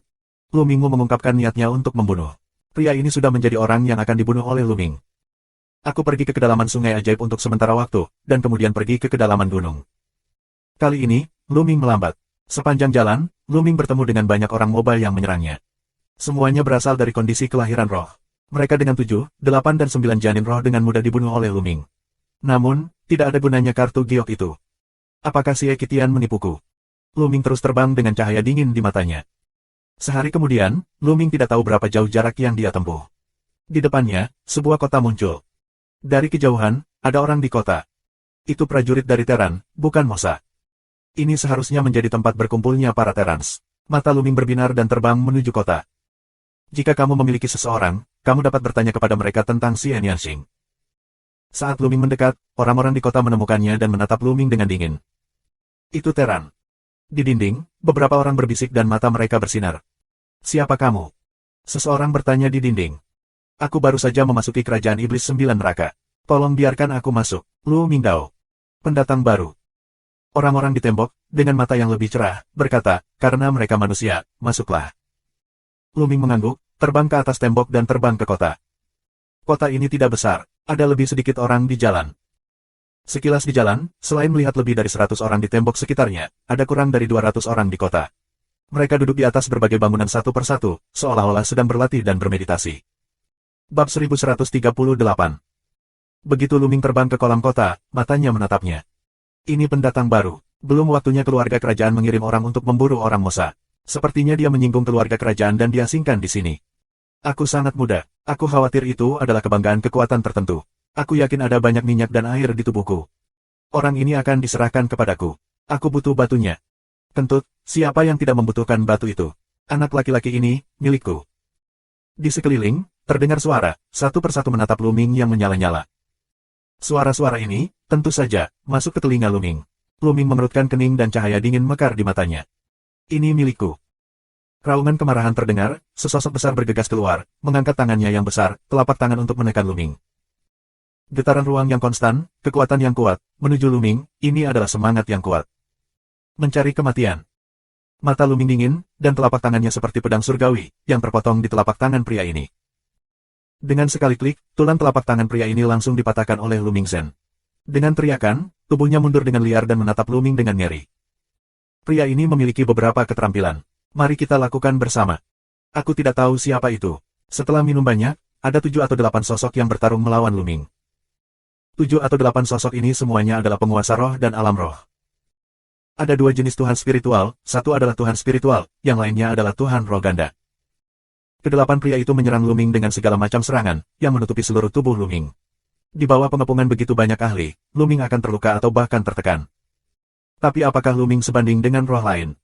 Lu Ming mengungkapkan niatnya untuk membunuh. Pria ini sudah menjadi orang yang akan dibunuh oleh Lu Ming. Aku pergi ke kedalaman sungai ajaib untuk sementara waktu, dan kemudian pergi ke kedalaman gunung. Kali ini, Lu Ming melambat. Sepanjang jalan, Lu Ming bertemu dengan banyak orang mobile yang menyerangnya. Semuanya berasal dari kondisi kelahiran roh. Mereka dengan 7, 8 dan 9 janin roh dengan mudah dibunuh oleh Lu Ming. Namun, tidak ada gunanya kartu giok itu. Apakah Xie Qitian menipuku? Lu Ming terus terbang dengan cahaya dingin di matanya. Sehari kemudian, Lu Ming tidak tahu berapa jauh jarak yang dia tempuh. Di depannya, sebuah kota muncul. Dari kejauhan, ada orang di kota. Itu prajurit dari Teran, bukan Mosa. Ini seharusnya menjadi tempat berkumpulnya para Terans. Mata Lu Ming berbinar dan terbang menuju kota. Jika kamu memiliki seseorang, kamu dapat bertanya kepada mereka tentang Xie Nianxing. Saat Lu Ming mendekat, orang-orang di kota menemukannya dan menatap Lu Ming dengan dingin. Itu Teran. Di dinding, beberapa orang berbisik dan mata mereka bersinar. Siapa kamu? Seseorang bertanya di dinding. Aku baru saja memasuki kerajaan iblis 9 neraka. Tolong biarkan aku masuk. Lu Ming Dao. Pendatang baru. Orang-orang di tembok, dengan mata yang lebih cerah, berkata, karena mereka manusia, masuklah. Lu Ming mengangguk, terbang ke atas tembok dan terbang ke kota. Kota ini tidak besar, ada lebih sedikit orang di jalan. Sekilas di jalan, selain melihat lebih dari 100 orang di tembok sekitarnya, ada kurang dari 200 orang di kota. Mereka duduk di atas berbagai bangunan satu persatu, seolah-olah sedang berlatih dan bermeditasi. Bab 1138. Begitu Lu Ming terbang ke kolam kota, matanya menatapnya. Ini pendatang baru. Belum waktunya keluarga kerajaan mengirim orang untuk memburu orang Mosa. Sepertinya dia menyinggung keluarga kerajaan dan diasingkan di sini. Aku sangat muda. Aku khawatir itu adalah kebanggaan kekuatan tertentu. Aku yakin ada banyak minyak dan air di tubuhku. Orang ini akan diserahkan kepadaku. Aku butuh batunya. Kentut, siapa yang tidak membutuhkan batu itu? Anak laki-laki ini, milikku. Di sekeliling, terdengar suara, satu persatu menatap Luming yang menyala-nyala. Suara-suara ini, tentu saja, masuk ke telinga Luming. Luming mengerutkan kening dan cahaya dingin mekar di matanya. Ini milikku. Raungan kemarahan terdengar, sesosok besar bergegas keluar, mengangkat tangannya yang besar, telapak tangan untuk menekan Luming. Getaran ruang yang konstan, kekuatan yang kuat, menuju Luming, ini adalah semangat yang kuat. Mencari kematian. Mata Luming dingin, dan telapak tangannya seperti pedang surgawi, yang terpotong di telapak tangan pria ini. Dengan sekali klik, tulang telapak tangan pria ini langsung dipatahkan oleh Luming Zen. Dengan teriakan, tubuhnya mundur dengan liar dan menatap Luming dengan ngeri. Pria ini memiliki beberapa keterampilan. Mari kita lakukan bersama. Aku tidak tahu siapa itu. Setelah minum banyak, ada 7 atau 8 sosok yang bertarung melawan Luming. 7 atau 8 sosok ini semuanya adalah penguasa roh dan alam roh. Ada 2 jenis Tuhan spiritual, satu adalah Tuhan spiritual, yang lainnya adalah Tuhan roh ganda. Kedelapan pria itu menyerang Luming dengan segala macam serangan, yang menutupi seluruh tubuh Luming. Di bawah pengepungan begitu banyak ahli, Luming akan terluka atau bahkan tertekan. Tapi apakah Luming sebanding dengan roh lain?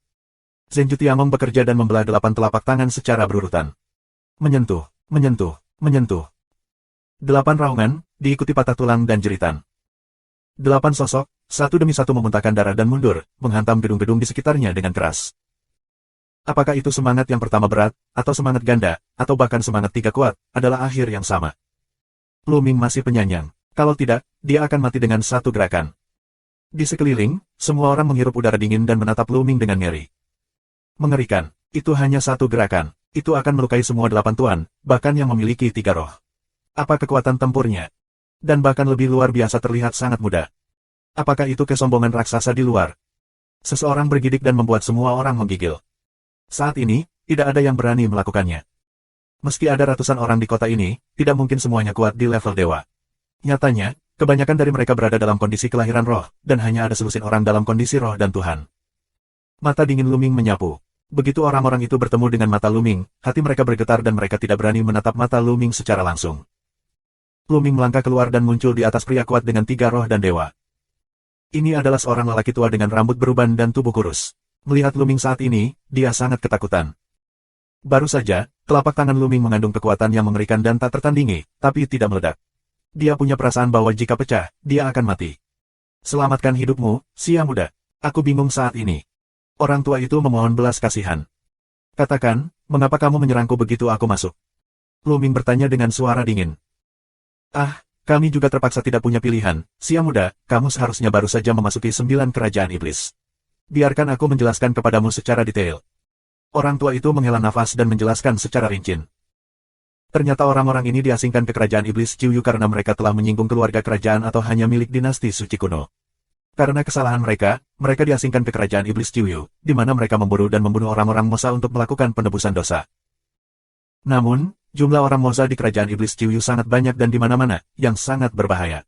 Zenju Tiamong bekerja dan membelah 8 telapak tangan secara berurutan. Menyentuh, menyentuh, menyentuh. 8 raungan, diikuti patah tulang dan jeritan. 8 sosok, satu demi satu memuntahkan darah dan mundur, menghantam gedung-gedung di sekitarnya dengan keras. Apakah itu semangat yang pertama berat, atau semangat ganda, atau bahkan semangat 3 kuat, adalah akhir yang sama. Luming masih penyanyang. Kalau tidak, dia akan mati dengan satu gerakan. Di sekeliling, semua orang menghirup udara dingin dan menatap Luming dengan ngeri. Mengerikan, itu hanya satu gerakan. Itu akan melukai semua 8 tuan, bahkan yang memiliki 3 roh. Apa kekuatan tempurnya? Dan bahkan lebih luar biasa terlihat sangat mudah. Apakah itu kesombongan raksasa di luar? Seseorang bergidik dan membuat semua orang menggigil. Saat ini, tidak ada yang berani melakukannya. Meski ada ratusan orang di kota ini, tidak mungkin semuanya kuat di level dewa. Nyatanya, kebanyakan dari mereka berada dalam kondisi kelahiran roh, dan hanya ada selusin orang dalam kondisi roh dan Tuhan. Mata dingin Luming menyapu. Begitu orang-orang itu bertemu dengan mata Luming, hati mereka bergetar dan mereka tidak berani menatap mata Luming secara langsung. Luming melangkah keluar dan muncul di atas pria kuat dengan 3 roh dan dewa. Ini adalah seorang lelaki tua dengan rambut beruban dan tubuh kurus. Melihat Luming saat ini, dia sangat ketakutan. Baru saja, telapak tangan Luming mengandung kekuatan yang mengerikan dan tak tertandingi, tapi tidak meledak. Dia punya perasaan bahwa jika pecah, dia akan mati. Selamatkan hidupmu, Sia muda. Aku bingung saat ini. Orang tua itu memohon belas kasihan. Katakan, mengapa kamu menyerangku begitu aku masuk? Luming bertanya dengan suara dingin. Ah, kami juga terpaksa tidak punya pilihan. Sia muda, kamu seharusnya baru saja memasuki 9 kerajaan iblis. Biarkan aku menjelaskan kepadamu secara detail. Orang tua itu menghela nafas dan menjelaskan secara rinci. Ternyata orang-orang ini diasingkan ke kerajaan iblis Ciuyu karena mereka telah menyinggung keluarga kerajaan atau hanya milik dinasti suci kuno. Karena kesalahan mereka diasingkan ke kerajaan iblis Ciuyu, di mana mereka memburu dan membunuh orang-orang Mosa untuk melakukan penebusan dosa. Namun, jumlah orang Mosa di kerajaan iblis Ciuyu sangat banyak dan di mana-mana, yang sangat berbahaya.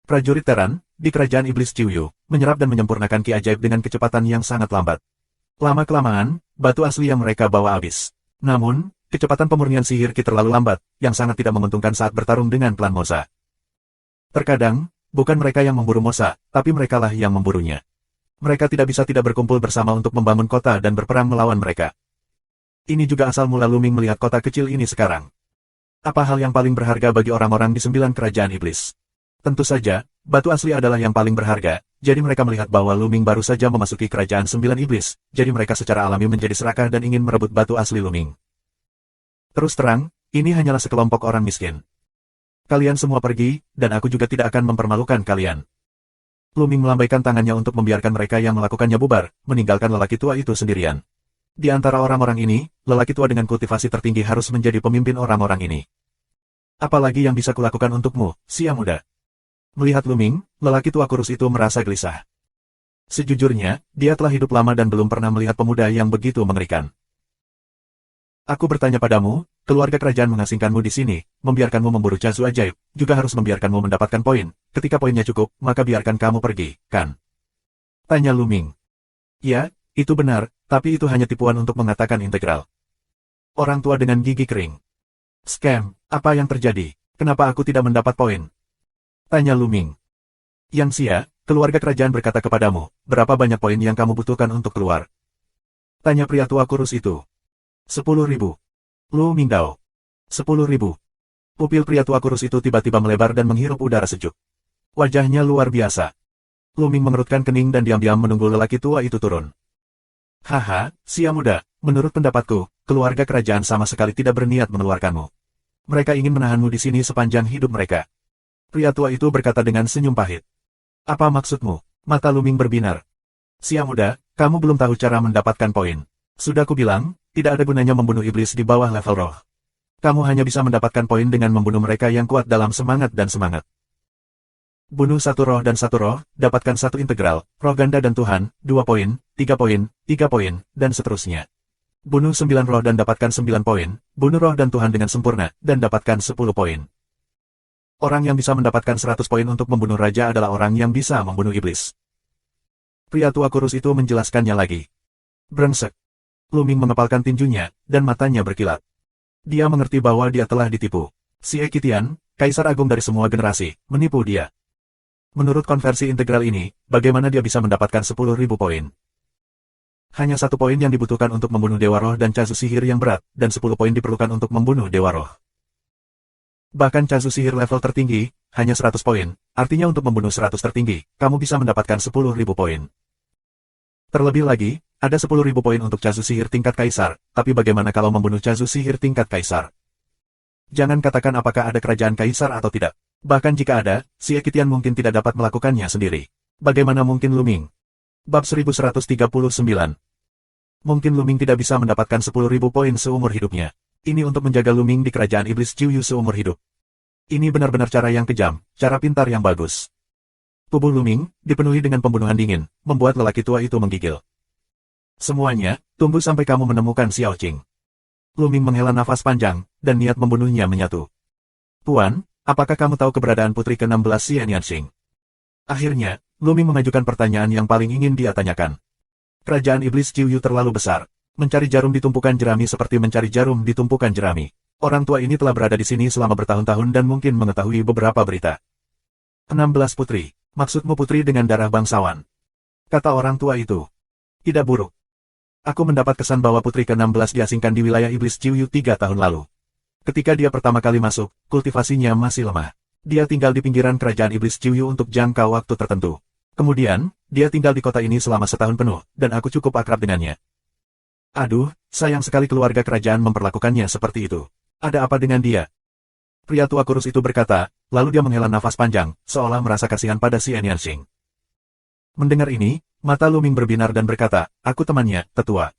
Prajurit Teran, di kerajaan iblis Ciuyu, menyerap dan menyempurnakan ki ajaib dengan kecepatan yang sangat lambat. Lama-kelamaan, batu asli yang mereka bawa habis. Namun, kecepatan pemurnian sihir ki terlalu lambat, yang sangat tidak menguntungkan saat bertarung dengan klan Mosa. Terkadang, bukan mereka yang memburu Mosa, tapi merekalah yang memburunya. Mereka tidak bisa tidak berkumpul bersama untuk membangun kota dan berperang melawan mereka. Ini juga asal mula Luming melihat kota kecil ini sekarang. Apa hal yang paling berharga bagi orang-orang di 9 kerajaan iblis? Tentu saja, batu asli adalah yang paling berharga, jadi mereka melihat bahwa Luming baru saja memasuki kerajaan 9 iblis, jadi mereka secara alami menjadi serakah dan ingin merebut batu asli Luming. Terus terang, ini hanyalah sekelompok orang miskin. Kalian semua pergi, dan aku juga tidak akan mempermalukan kalian. Luming melambaikan tangannya untuk membiarkan mereka yang melakukannya bubar, meninggalkan lelaki tua itu sendirian. Di antara orang-orang ini, lelaki tua dengan kultivasi tertinggi harus menjadi pemimpin orang-orang ini. Apalagi yang bisa kulakukan untukmu, Sia muda? Melihat Luming, lelaki tua kurus itu merasa gelisah. Sejujurnya, dia telah hidup lama dan belum pernah melihat pemuda yang begitu mengerikan. Aku bertanya padamu, keluarga kerajaan mengasingkanmu di sini, membiarkanmu memburu casu ajaib, juga harus membiarkanmu mendapatkan poin. Ketika poinnya cukup, maka biarkan kamu pergi, kan? Tanya Luming. Ya, itu benar, tapi itu hanya tipuan untuk mengatakan integral. Orang tua dengan gigi kering. Scam, apa yang terjadi? Kenapa aku tidak mendapat poin? Tanya Luming. Yang Xia, keluarga kerajaan berkata kepadamu, berapa banyak poin yang kamu butuhkan untuk keluar? Tanya pria tua kurus itu. 10.000. Lu Mingdao. 10.000. Pupil pria tua kurus itu tiba-tiba melebar dan menghirup udara sejuk. Wajahnya luar biasa. Lu Ming mengerutkan kening dan diam-diam menunggu lelaki tua itu turun. Haha, Xia muda, menurut pendapatku, keluarga kerajaan sama sekali tidak berniat mengeluarkanmu. Mereka ingin menahanmu di sini sepanjang hidup mereka. Pria tua itu berkata dengan senyum pahit. Apa maksudmu? Mata Lu Ming berbinar. Xia muda, kamu belum tahu cara mendapatkan poin. Sudah kubilang, tidak ada gunanya membunuh iblis di bawah level roh. Kamu hanya bisa mendapatkan poin dengan membunuh mereka yang kuat dalam semangat dan semangat. Bunuh satu roh dan satu roh, dapatkan satu integral, roh ganda dan Tuhan, 2 poin, 3 poin, 3 poin, dan seterusnya. Bunuh 9 roh dan dapatkan 9 poin, bunuh roh dan Tuhan dengan sempurna, dan dapatkan 10 poin. Orang yang bisa mendapatkan 100 poin untuk membunuh raja adalah orang yang bisa membunuh iblis. Pria tua kurus itu menjelaskannya lagi. Brengsek. Lu Ming mengepalkan tinjunya, dan matanya berkilat. Dia mengerti bahwa dia telah ditipu. Si Ekitian, Kaisar Agung dari semua generasi, menipu dia. Menurut konversi integral ini, bagaimana dia bisa mendapatkan 10.000 poin? Hanya 1 poin yang dibutuhkan untuk membunuh Dewa Roh dan casu sihir yang berat, dan 10 poin diperlukan untuk membunuh Dewa Roh. Bahkan casu sihir level tertinggi, hanya 100 poin, artinya untuk membunuh 100 tertinggi, kamu bisa mendapatkan 10.000 poin. Terlebih lagi, ada 10.000 poin untuk casu sihir tingkat Kaisar, tapi bagaimana kalau membunuh casu sihir tingkat Kaisar? Jangan katakan apakah ada kerajaan Kaisar atau tidak. Bahkan jika ada, si Ekitian mungkin tidak dapat melakukannya sendiri. Bagaimana mungkin Lu Ming? Bab 1139. Mungkin Lu Ming tidak bisa mendapatkan 10.000 poin seumur hidupnya. Ini untuk menjaga Lu Ming di kerajaan iblis Jiuyu seumur hidup. Ini benar-benar cara yang kejam, cara pintar yang bagus. Tubuh Lu Ming, dipenuhi dengan pembunuhan dingin, membuat lelaki tua itu menggigil. Semuanya, tunggu sampai kamu menemukan Xiao Qing. Lu Ming menghela nafas panjang, dan niat membunuhnya menyatu. Tuan, apakah kamu tahu keberadaan putri ke-16 Xian Yanxing? Akhirnya, Lu Ming mengajukan pertanyaan yang paling ingin dia tanyakan. Kerajaan iblis Jiuyu terlalu besar. Mencari jarum di tumpukan jerami seperti mencari jarum di tumpukan jerami. Orang tua ini telah berada di sini selama bertahun-tahun dan mungkin mengetahui beberapa berita. 16 putri. Maksudmu putri dengan darah bangsawan? Kata orang tua itu. Tidak buruk. Aku mendapat kesan bahwa putri ke-16 diasingkan di wilayah iblis Jiuyu 3 tahun lalu. Ketika dia pertama kali masuk, kultivasinya masih lemah. Dia tinggal di pinggiran kerajaan iblis Jiuyu untuk jangka waktu tertentu. Kemudian, dia tinggal di kota ini selama setahun penuh, dan aku cukup akrab dengannya. Aduh, sayang sekali keluarga kerajaan memperlakukannya seperti itu. Ada apa dengan dia? Pria tua kurus itu berkata, lalu dia menghela nafas panjang, seolah merasa kasihan pada Xian Yanxing. Mendengar ini, mata Lu Ming berbinar dan berkata, aku temannya, tetua.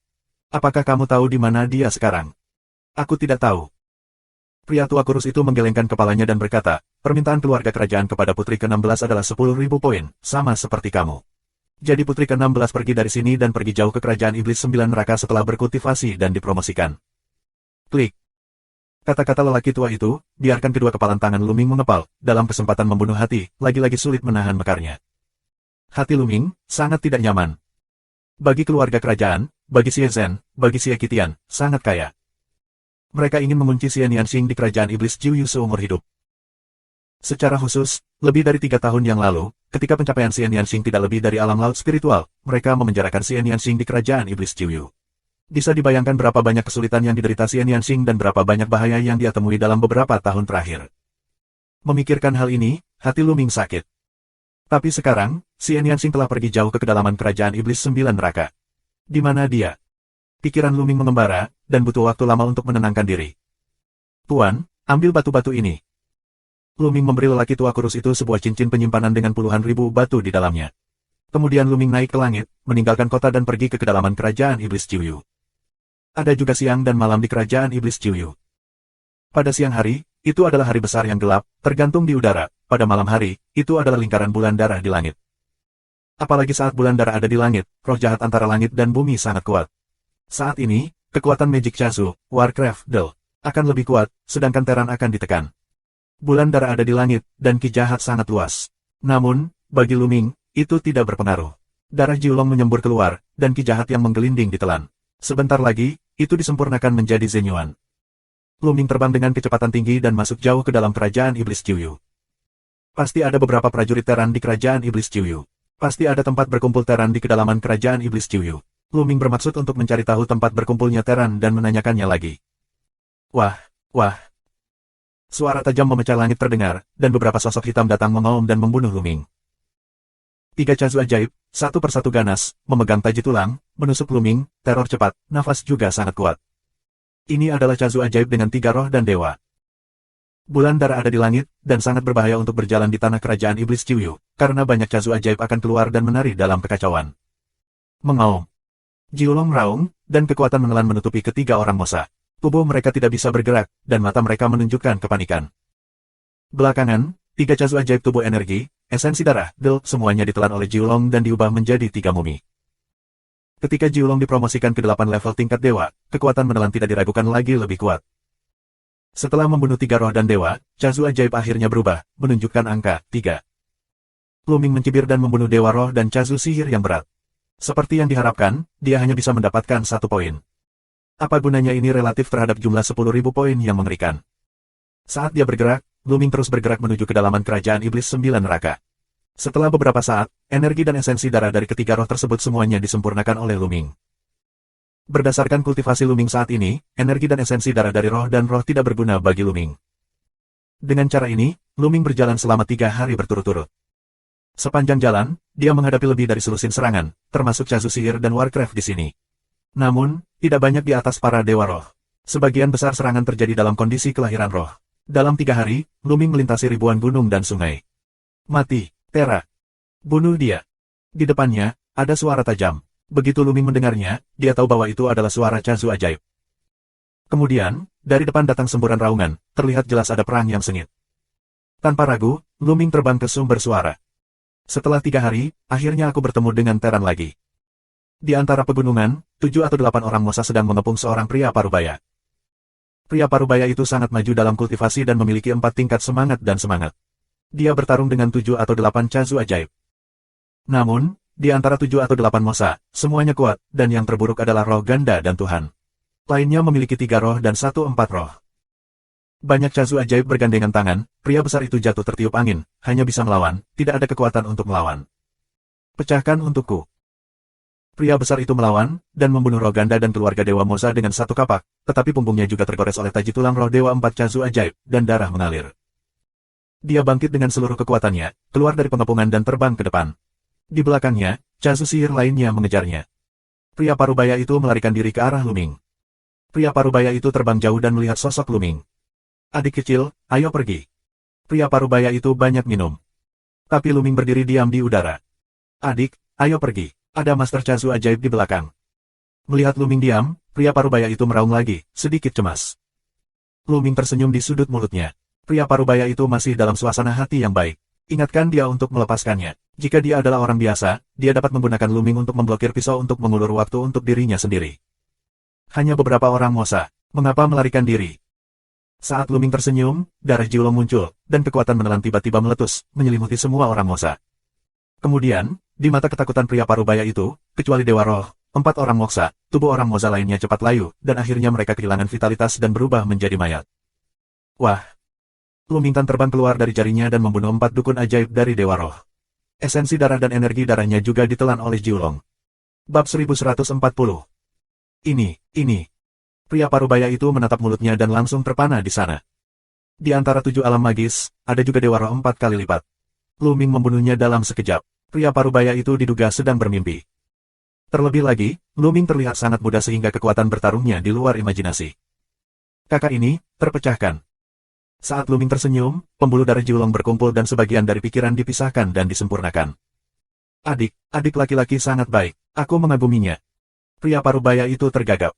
Apakah kamu tahu di mana dia sekarang? Aku tidak tahu. Pria tua kurus itu menggelengkan kepalanya dan berkata, permintaan keluarga kerajaan kepada putri ke-16 adalah 10.000 poin, sama seperti kamu. Jadi putri ke-16 pergi dari sini dan pergi jauh ke kerajaan iblis 9 neraka setelah berkultivasi dan dipromosikan. Klik. Kata-kata lelaki tua itu, biarkan kedua kepalan tangan Lu Ming mengepal, dalam kesempatan membunuh hati, lagi-lagi sulit menahan mekarnya. Hati Lu Ming, sangat tidak nyaman. Bagi keluarga kerajaan, bagi Xie Zhen, bagi Xie Qitian, sangat kaya. Mereka ingin mengunci Xian Yanxing di kerajaan iblis Jiuyu seumur hidup. Secara khusus, lebih dari 3 tahun yang lalu, ketika pencapaian Xian Yanxing tidak lebih dari alam laut spiritual, mereka memenjarakan Xian Yanxing di kerajaan iblis Jiuyu. Bisa dibayangkan berapa banyak kesulitan yang diderita Xian Yanxing dan berapa banyak bahaya yang dia temui dalam beberapa tahun terakhir. Memikirkan hal ini, hati Lu Ming sakit. Tapi sekarang, Xian Yanxing telah pergi jauh ke kedalaman kerajaan iblis 9 neraka. Di mana dia? Pikiran Lu Ming mengembara, dan butuh waktu lama untuk menenangkan diri. Tuan, ambil batu-batu ini. Lu Ming memberi lelaki tua kurus itu sebuah cincin penyimpanan dengan puluhan ribu batu di dalamnya. Kemudian Lu Ming naik ke langit, meninggalkan kota dan pergi ke kedalaman kerajaan iblis Jiuyu. Ada juga siang dan malam di kerajaan iblis Jiuyu. Pada siang hari, itu adalah hari besar yang gelap, tergantung di udara. Pada malam hari, itu adalah lingkaran bulan darah di langit. Apalagi saat bulan darah ada di langit, roh jahat antara langit dan bumi sangat kuat. Saat ini, kekuatan Magic Chasu, Warcraft, Del, akan lebih kuat, sedangkan Teran akan ditekan. Bulan darah ada di langit, dan ki jahat sangat luas. Namun, bagi Lu Ming, itu tidak berpengaruh. Darah Jiulong menyembur keluar, dan ki jahat yang menggelinding ditelan. Sebentar lagi, itu disempurnakan menjadi Zenyuan. Lu Ming terbang dengan kecepatan tinggi dan masuk jauh ke dalam kerajaan iblis Jiuyu. Pasti ada beberapa prajurit Teran di kerajaan Iblis Ciuyu. Pasti ada tempat berkumpul Teran di kedalaman kerajaan Iblis Ciuyu. Luming bermaksud untuk mencari tahu tempat berkumpulnya Teran dan menanyakannya lagi. Wah, wah. Suara tajam memecah langit terdengar, dan beberapa sosok hitam datang mengaum dan membunuh Luming. 3 cazu ajaib, satu persatu ganas, memegang taji tulang, menusuk Luming, teror cepat, nafas juga sangat kuat. Ini adalah cazu ajaib dengan 3 roh dan dewa. Bulan darah ada di langit, dan sangat berbahaya untuk berjalan di tanah kerajaan Iblis Ciuyu, karena banyak cazu ajaib akan keluar dan menari dalam kekacauan. Mengaum. Jiulong meraung, dan kekuatan menelan menutupi ketiga orang Mosa. Tubuh mereka tidak bisa bergerak, dan mata mereka menunjukkan kepanikan. Belakangan, 3 cazu ajaib tubuh energi, esensi darah, semuanya ditelan oleh Jiulong dan diubah menjadi 3 mumi. Ketika Jiulong dipromosikan ke 8 level tingkat dewa, kekuatan menelan tidak diragukan lagi lebih kuat. Setelah membunuh 3 roh dan dewa, cazu ajaib akhirnya berubah, menunjukkan angka 3. Luming mencibir dan membunuh dewa roh dan cazu sihir yang berat. Seperti yang diharapkan, dia hanya bisa mendapatkan 1 poin. Apa gunanya ini relatif terhadap jumlah 10.000 poin yang mengerikan? Saat dia bergerak, Luming terus bergerak menuju kedalaman kerajaan Iblis 9 neraka. Setelah beberapa saat, energi dan esensi darah dari ketiga roh tersebut semuanya disempurnakan oleh Luming. Berdasarkan kultivasi Luming saat ini, energi dan esensi darah dari roh dan roh tidak berguna bagi Luming. Dengan cara ini, Luming berjalan selama 3 hari berturut-turut. Sepanjang jalan, dia menghadapi lebih dari selusin serangan, termasuk cazu sihir dan warcraft di sini. Namun, tidak banyak di atas para dewa roh. Sebagian besar serangan terjadi dalam kondisi kelahiran roh. Dalam 3 hari, Luming melintasi ribuan gunung dan sungai. Mati, Tera. Bunuh dia. Di depannya, ada suara tajam. Begitu Luming mendengarnya, dia tahu bahwa itu adalah suara cazu ajaib. Kemudian, dari depan datang semburan raungan, terlihat jelas ada perang yang sengit. Tanpa ragu, Luming terbang ke sumber suara. Setelah 3 hari, akhirnya aku bertemu dengan Teran lagi. Di antara pegunungan, 7 atau 8 orang Mosa sedang mengepung seorang pria parubaya. Pria parubaya itu sangat maju dalam kultivasi dan memiliki 4 tingkat semangat dan semangat. Dia bertarung dengan 7 atau 8 cazu ajaib. Namun, di antara 7 atau 8 Mosa, semuanya kuat, dan yang terburuk adalah roh ganda dan Tuhan. Lainnya memiliki 3 roh dan 1 4 roh. Banyak cazu ajaib bergandengan tangan, pria besar itu jatuh tertiup angin, hanya bisa melawan, tidak ada kekuatan untuk melawan. Pecahkan untukku. Pria besar itu melawan, dan membunuh roh ganda dan keluarga Dewa Mosa dengan 1 kapak, tetapi punggungnya juga tergores oleh taji tulang roh Dewa 4 cazu ajaib, dan darah mengalir. Dia bangkit dengan seluruh kekuatannya, keluar dari pengepungan dan terbang ke depan. Di belakangnya, cazu sihir lainnya mengejarnya. Pria parubaya itu melarikan diri ke arah Luming. Pria parubaya itu terbang jauh dan melihat sosok Luming. Adik kecil, ayo pergi. Pria parubaya itu banyak minum. Tapi Luming berdiri diam di udara. Adik, ayo pergi. Ada master cazu ajaib di belakang. Melihat Luming diam, pria parubaya itu meraung lagi, sedikit cemas. Luming tersenyum di sudut mulutnya. Pria parubaya itu masih dalam suasana hati yang baik. Ingatkan dia untuk melepaskannya. Jika dia adalah orang biasa, dia dapat menggunakan Luming untuk memblokir pisau untuk mengulur waktu untuk dirinya sendiri. Hanya beberapa orang Mosa. Mengapa melarikan diri? Saat Luming tersenyum, darah Jiulong muncul, dan kekuatan menelan tiba-tiba meletus, menyelimuti semua orang Mosa. Kemudian, di mata ketakutan pria parubaya itu, kecuali Dewa Roh, 4 orang Mosa, tubuh orang Mosa lainnya cepat layu, dan akhirnya mereka kehilangan vitalitas dan berubah menjadi mayat. Wah! Luming Tan terbang keluar dari jarinya dan membunuh 4 dukun ajaib dari Dewa Roh. Esensi darah dan energi darahnya juga ditelan oleh Jiulong. Bab 1140. Ini. Pria parubaya itu menatap mulutnya dan langsung terpana di sana. Di antara 7 alam magis, ada juga Dewa Roh 4 kali lipat. Luming membunuhnya dalam sekejap. Pria parubaya itu diduga sedang bermimpi. Terlebih lagi, Luming terlihat sangat muda sehingga kekuatan bertarungnya di luar imajinasi. Kakak ini, terpecahkan. Saat Luming tersenyum, pembuluh darah Jiulong berkumpul dan sebagian dari pikiran dipisahkan dan disempurnakan. Adik laki-laki sangat baik, aku mengaguminya. Pria parubaya itu tergagap.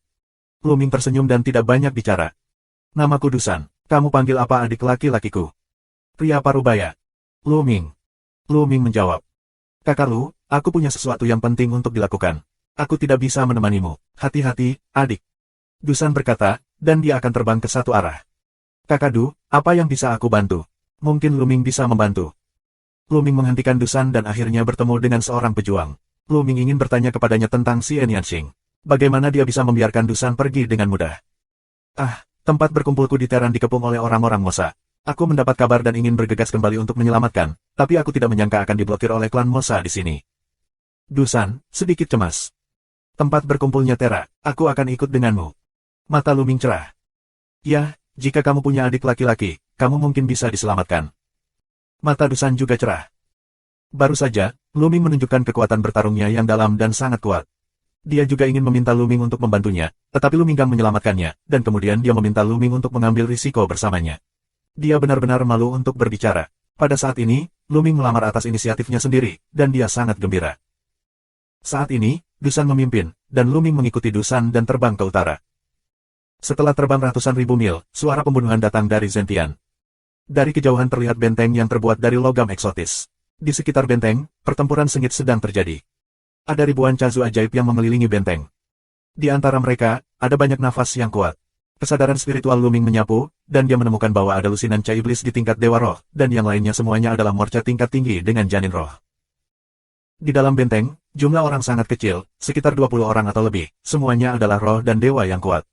Luming tersenyum dan tidak banyak bicara. Namaku Dusan, kamu panggil apa adik laki-lakiku? Pria parubaya. Luming menjawab. Kakak Lu, aku punya sesuatu yang penting untuk dilakukan. Aku tidak bisa menemanimu, hati-hati, adik. Dusan berkata, dan dia akan terbang ke satu arah. Kakak Du, apa yang bisa aku bantu? Mungkin Luming bisa membantu. Luming menghentikan Dusan dan akhirnya bertemu dengan seorang pejuang. Luming ingin bertanya kepadanya tentang si Enianxing. Bagaimana dia bisa membiarkan Dusan pergi dengan mudah? Tempat berkumpulku di Teran dikepung oleh orang-orang Mosa. Aku mendapat kabar dan ingin bergegas kembali untuk menyelamatkan, tapi aku tidak menyangka akan diblokir oleh klan Mosa di sini. Dusan, sedikit cemas. Tempat berkumpulnya Tera, aku akan ikut denganmu. Mata Luming cerah. Ya, jika kamu punya adik laki-laki, kamu mungkin bisa diselamatkan. Mata Dusan juga cerah. Baru saja, Luming menunjukkan kekuatan bertarungnya yang dalam dan sangat kuat. Dia juga ingin meminta Luming untuk membantunya, tetapi Luming Gang menyelamatkannya, dan kemudian dia meminta Luming untuk mengambil risiko bersamanya. Dia benar-benar malu untuk berbicara. Pada saat ini, Luming melamar atas inisiatifnya sendiri, dan dia sangat gembira. Saat ini, Dusan memimpin, dan Luming mengikuti Dusan dan terbang ke utara. Setelah terbang ratusan ribu mil, suara pembunuhan datang dari Zentian. Dari kejauhan terlihat benteng yang terbuat dari logam eksotis. Di sekitar benteng, pertempuran sengit sedang terjadi. Ada ribuan cazu ajaib yang mengelilingi benteng. Di antara mereka, ada banyak nafas yang kuat. Kesadaran spiritual Luming menyapu, dan dia menemukan bahwa ada lusinan Ca Iblis di tingkat Dewa Roh, dan yang lainnya semuanya adalah morca tingkat tinggi dengan janin roh. Di dalam benteng, jumlah orang sangat kecil, sekitar 20 orang atau lebih, semuanya adalah roh dan dewa yang kuat.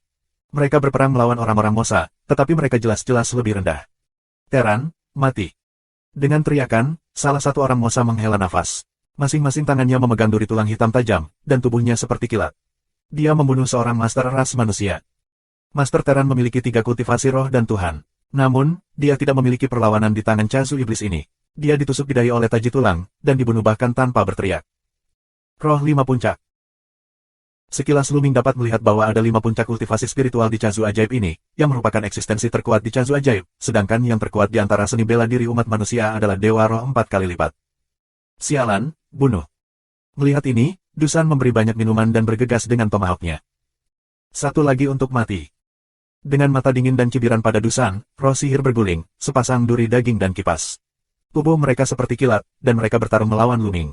Mereka berperang melawan orang-orang Mosa, tetapi mereka jelas-jelas lebih rendah. Teran, mati. Dengan teriakan, salah satu orang Mosa menghela nafas. Masing-masing tangannya memegang duri tulang hitam tajam, dan tubuhnya seperti kilat. Dia membunuh seorang master ras manusia. Master Teran memiliki 3 kultivasi roh dan Tuhan. Namun, dia tidak memiliki perlawanan di tangan cazu iblis ini. Dia ditusuk di dahi oleh taji tulang, dan dibunuh bahkan tanpa berteriak. Roh 5 puncak. Sekilas Luming dapat melihat bahwa ada 5 puncak kultivasi spiritual di cazu ajaib ini, yang merupakan eksistensi terkuat di cazu ajaib, sedangkan yang terkuat di antara seni bela diri umat manusia adalah Dewa Roh 4 kali lipat. Sialan, bunuh. Melihat ini, Dusan memberi banyak minuman dan bergegas dengan tomahawk-nya. Satu lagi untuk mati. Dengan mata dingin dan cibiran pada Dusan, roh sihir berguling, sepasang duri daging dan kipas. Tubuh mereka seperti kilat, dan mereka bertarung melawan Luming.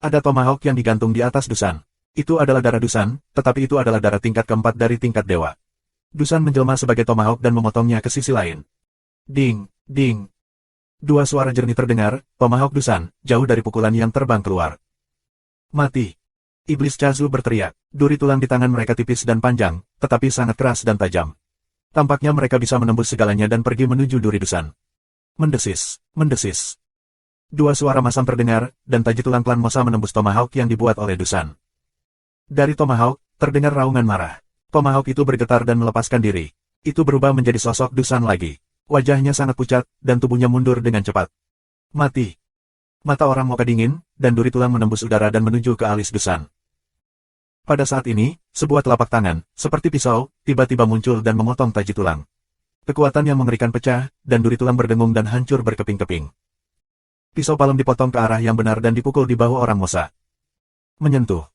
Ada tomahawk yang digantung di atas Dusan. Itu adalah darah Dusan, tetapi itu adalah darah tingkat keempat dari tingkat dewa. Dusan menjelma sebagai tomahawk dan memotongnya ke sisi lain. Ding, ding. Dua suara jernih terdengar, tomahawk Dusan, jauh dari pukulan yang terbang keluar. Mati. Iblis Cazu berteriak, duri tulang di tangan mereka tipis dan panjang, tetapi sangat keras dan tajam. Tampaknya mereka bisa menembus segalanya dan pergi menuju duri Dusan. Mendesis, mendesis. Dua suara masam terdengar, dan taji tulang klan Mosa menembus tomahawk yang dibuat oleh Dusan. Dari tomahawk, terdengar raungan marah. Tomahawk itu bergetar dan melepaskan diri. Itu berubah menjadi sosok Dusan lagi. Wajahnya sangat pucat, dan tubuhnya mundur dengan cepat. Mati. Mata orang Moka dingin, dan duri tulang menembus udara dan menuju ke alis Dusan. Pada saat ini, sebuah telapak tangan, seperti pisau, tiba-tiba muncul dan memotong taji tulang. Kekuatan yang mengerikan pecah, dan duri tulang berdengung dan hancur berkeping-keping. Pisau palem dipotong ke arah yang benar dan dipukul di bahu orang Mosa. Menyentuh.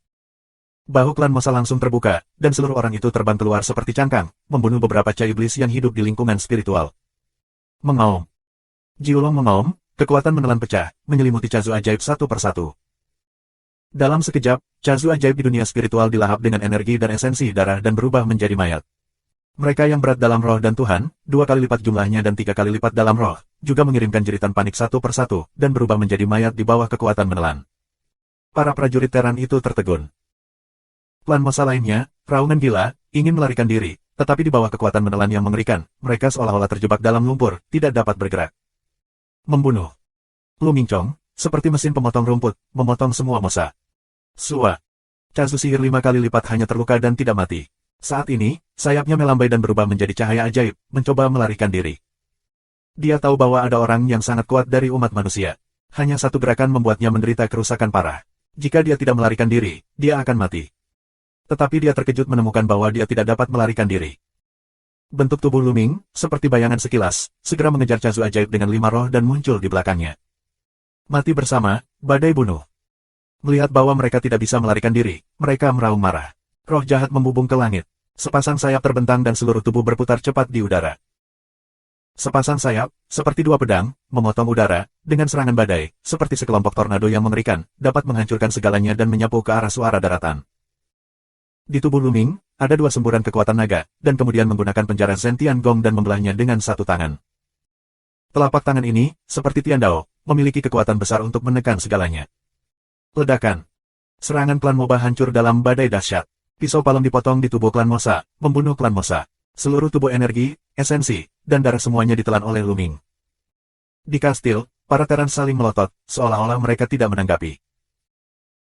Bahu klan Mosa langsung terbuka, dan seluruh orang itu terbang keluar seperti cangkang, membunuh beberapa Ca Iblis yang hidup di lingkungan spiritual. Mengaum. Jiulong mengaum, kekuatan menelan pecah, menyelimuti Cazu ajaib satu persatu. Dalam sekejap, Cazu ajaib di dunia spiritual dilahap dengan energi dan esensi darah dan berubah menjadi mayat. Mereka yang berat dalam roh dan Tuhan, 2 kali lipat jumlahnya dan 3 kali lipat dalam roh, juga mengirimkan jeritan panik satu persatu, dan berubah menjadi mayat di bawah kekuatan menelan. Para prajurit Teran itu tertegun. Klan Mosa lainnya, raungan gila, ingin melarikan diri, tetapi di bawah kekuatan menelan yang mengerikan, mereka seolah-olah terjebak dalam lumpur, tidak dapat bergerak. Membunuh. Luming Chong, seperti mesin pemotong rumput, memotong semua Mosa. Sua. Cazu sihir 5 kali lipat hanya terluka dan tidak mati. Saat ini, sayapnya melambai dan berubah menjadi cahaya ajaib, mencoba melarikan diri. Dia tahu bahwa ada orang yang sangat kuat dari umat manusia. Hanya satu gerakan membuatnya menderita kerusakan parah. Jika dia tidak melarikan diri, dia akan mati. Tetapi dia terkejut menemukan bahwa dia tidak dapat melarikan diri. Bentuk tubuh Luming, seperti bayangan sekilas, segera mengejar Cazu ajaib dengan 5 roh dan muncul di belakangnya. Mati bersama, badai bunuh. Melihat bahwa mereka tidak bisa melarikan diri, mereka meraung marah. Roh jahat membubung ke langit. Sepasang sayap terbentang dan seluruh tubuh berputar cepat di udara. Sepasang sayap, seperti 2 pedang, memotong udara, dengan serangan badai, seperti sekelompok tornado yang mengerikan, dapat menghancurkan segalanya dan menyapu ke arah suara daratan. Di tubuh Luming, ada 2 semburan kekuatan naga, dan kemudian menggunakan penjara Zentian Gong dan membelahnya dengan satu tangan. Telapak tangan ini, seperti Tiandao, memiliki kekuatan besar untuk menekan segalanya. Ledakan. Serangan klan Moba hancur dalam badai dahsyat. Pisau palem dipotong di tubuh klan Mosa, membunuh klan Mosa. Seluruh tubuh energi esensi, dan darah semuanya ditelan oleh Luming. Di kastil, para teran saling melotot, seolah-olah mereka tidak menanggapi.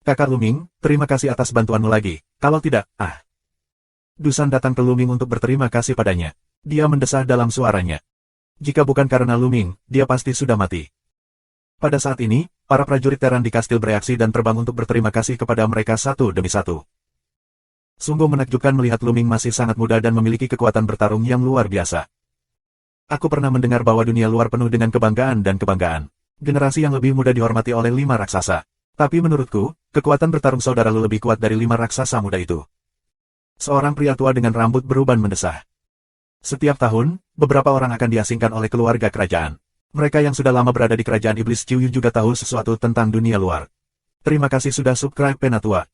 Kakak Luming, terima kasih atas bantuanmu lagi, kalau tidak, Dusan datang ke Luming untuk berterima kasih padanya. Dia mendesah dalam suaranya. Jika bukan karena Luming, dia pasti sudah mati. Pada saat ini, para prajurit teran di kastil bereaksi dan terbang untuk berterima kasih kepada mereka satu demi satu. Sungguh menakjubkan melihat Luming masih sangat muda dan memiliki kekuatan bertarung yang luar biasa. Aku pernah mendengar bahwa dunia luar penuh dengan kebanggaan dan kebanggaan. Generasi yang lebih muda dihormati oleh 5 raksasa. Tapi menurutku, kekuatan bertarung saudara lu lebih kuat dari 5 raksasa muda itu. Seorang pria tua dengan rambut beruban mendesah. Setiap tahun, beberapa orang akan diasingkan oleh keluarga kerajaan. Mereka yang sudah lama berada di kerajaan iblis Ciuyu juga tahu sesuatu tentang dunia luar. Terima kasih sudah subscribe Penatua.